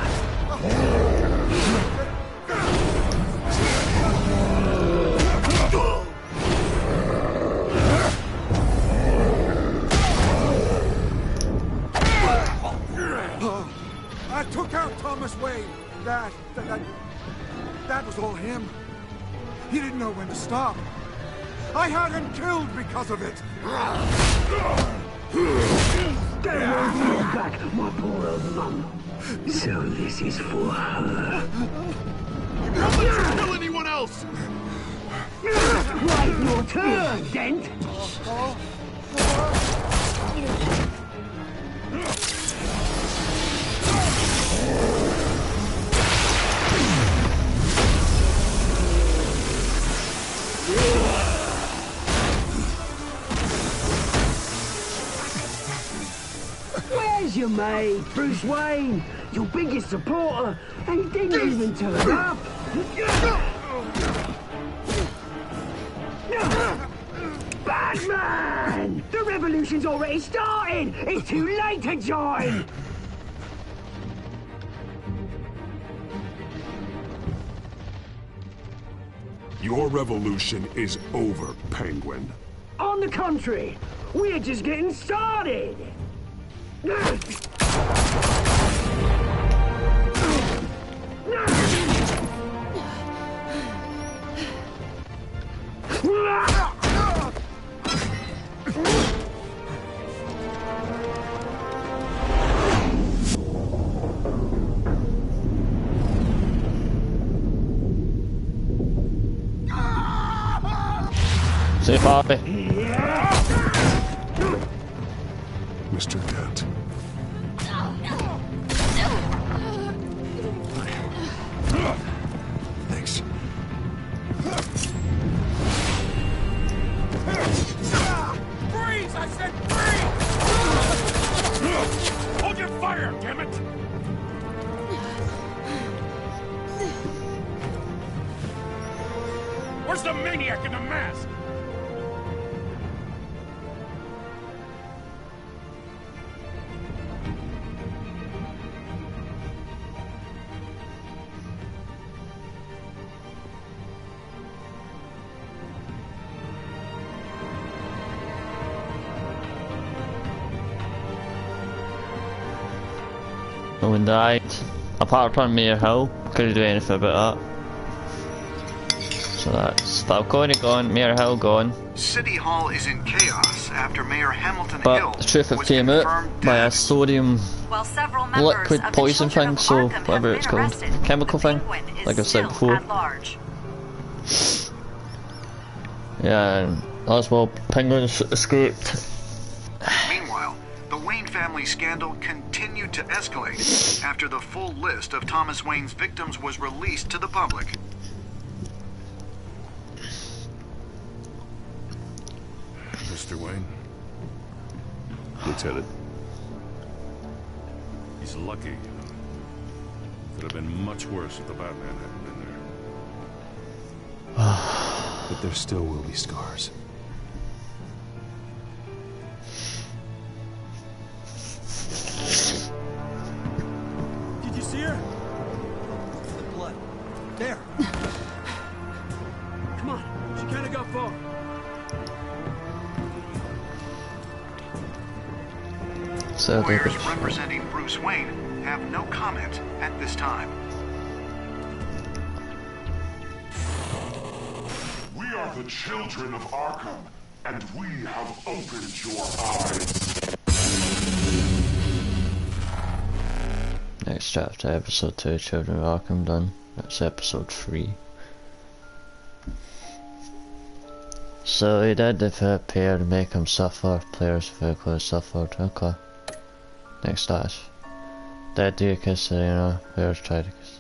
Speaker 12: I took out Thomas Wayne. That was all him. He didn't know when to stop. I had him killed because of it.
Speaker 9: Don't want you back, my poor old mum. So this is for her.
Speaker 16: Don't let her kill anyone else!
Speaker 9: Right, your turn, Dent. Where's your mate, Bruce Wayne? Your biggest supporter, and he didn't even turn up. Batman! The revolution's already started! It's too late to join!
Speaker 7: Your revolution is over, Penguin.
Speaker 9: On the contrary, we're just getting started!
Speaker 1: Say Bobby.
Speaker 7: Mr. Dent. Thanks.
Speaker 2: Freeze! I said freeze! Hold your fire, damn it!
Speaker 14: Where's the maniac in the mask?
Speaker 1: No one died. Apart from Mayor Hill, couldn't do anything about that. So that's Falcone gone, Mayor Hill gone.
Speaker 15: City Hall is in chaos after Mayor Hamilton
Speaker 1: But
Speaker 15: Hill
Speaker 1: the truth
Speaker 15: was
Speaker 1: it came out
Speaker 15: confirmed
Speaker 1: by
Speaker 15: dead.
Speaker 1: a sodium liquid poison thing, so whatever it's called, chemical thing, like I said before. Yeah, and Oswald Penguins escaped.
Speaker 15: Meanwhile, the Wayne family scandal continued to escalate after the full list of Thomas Wayne's victims was released to the public.
Speaker 14: Mr. Wayne?
Speaker 10: Lieutenant.
Speaker 14: He's lucky, you know. Could have been much worse if the Batman hadn't been there.
Speaker 10: But there still will be scars.
Speaker 5: Did you see her? The blood. There. Come on. She can't have got far.
Speaker 1: So
Speaker 15: Lawyers representing Bruce Wayne have no comment at this time.
Speaker 16: We are the children of Arkham, and we have opened your eyes.
Speaker 1: Next chapter, episode 2, Children of Arkham done. That's episode 3. So he did the pair to make him suffer, players physically suffered, okay. Next dash. Dead deer kiss Serena, players tried to kiss.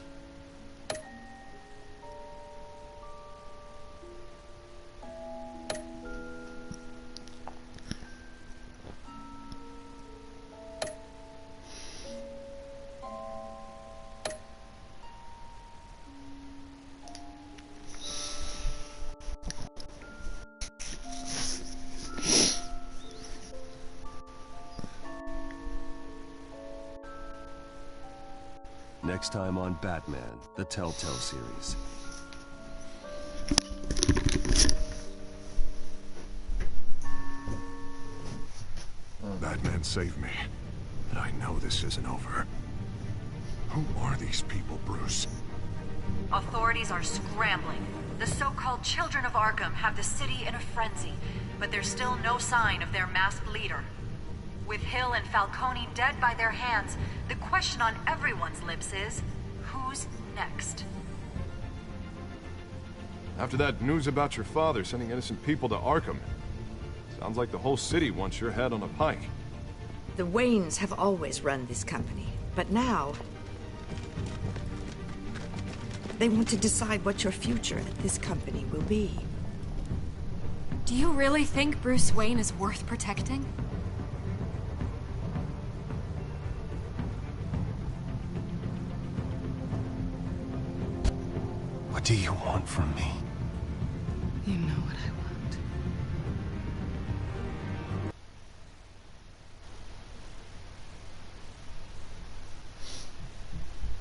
Speaker 10: Next time on Batman, the Telltale series.
Speaker 7: Batman saved me, but I know this isn't over. Who are these people, Bruce?
Speaker 3: Authorities are scrambling. The so-called Children of Arkham have the city in a frenzy, but there's still no sign of their masked leader. With Hill and Falcone dead by their hands, the question on everyone's lips is, who's next?
Speaker 20: After that news about your father sending innocent people to Arkham, sounds like the whole city wants your head on a pike.
Speaker 23: The Waynes have always run this company, but now they want to decide what your future at this company will be.
Speaker 13: Do you really think Bruce Wayne is worth protecting?
Speaker 7: What do you want from me?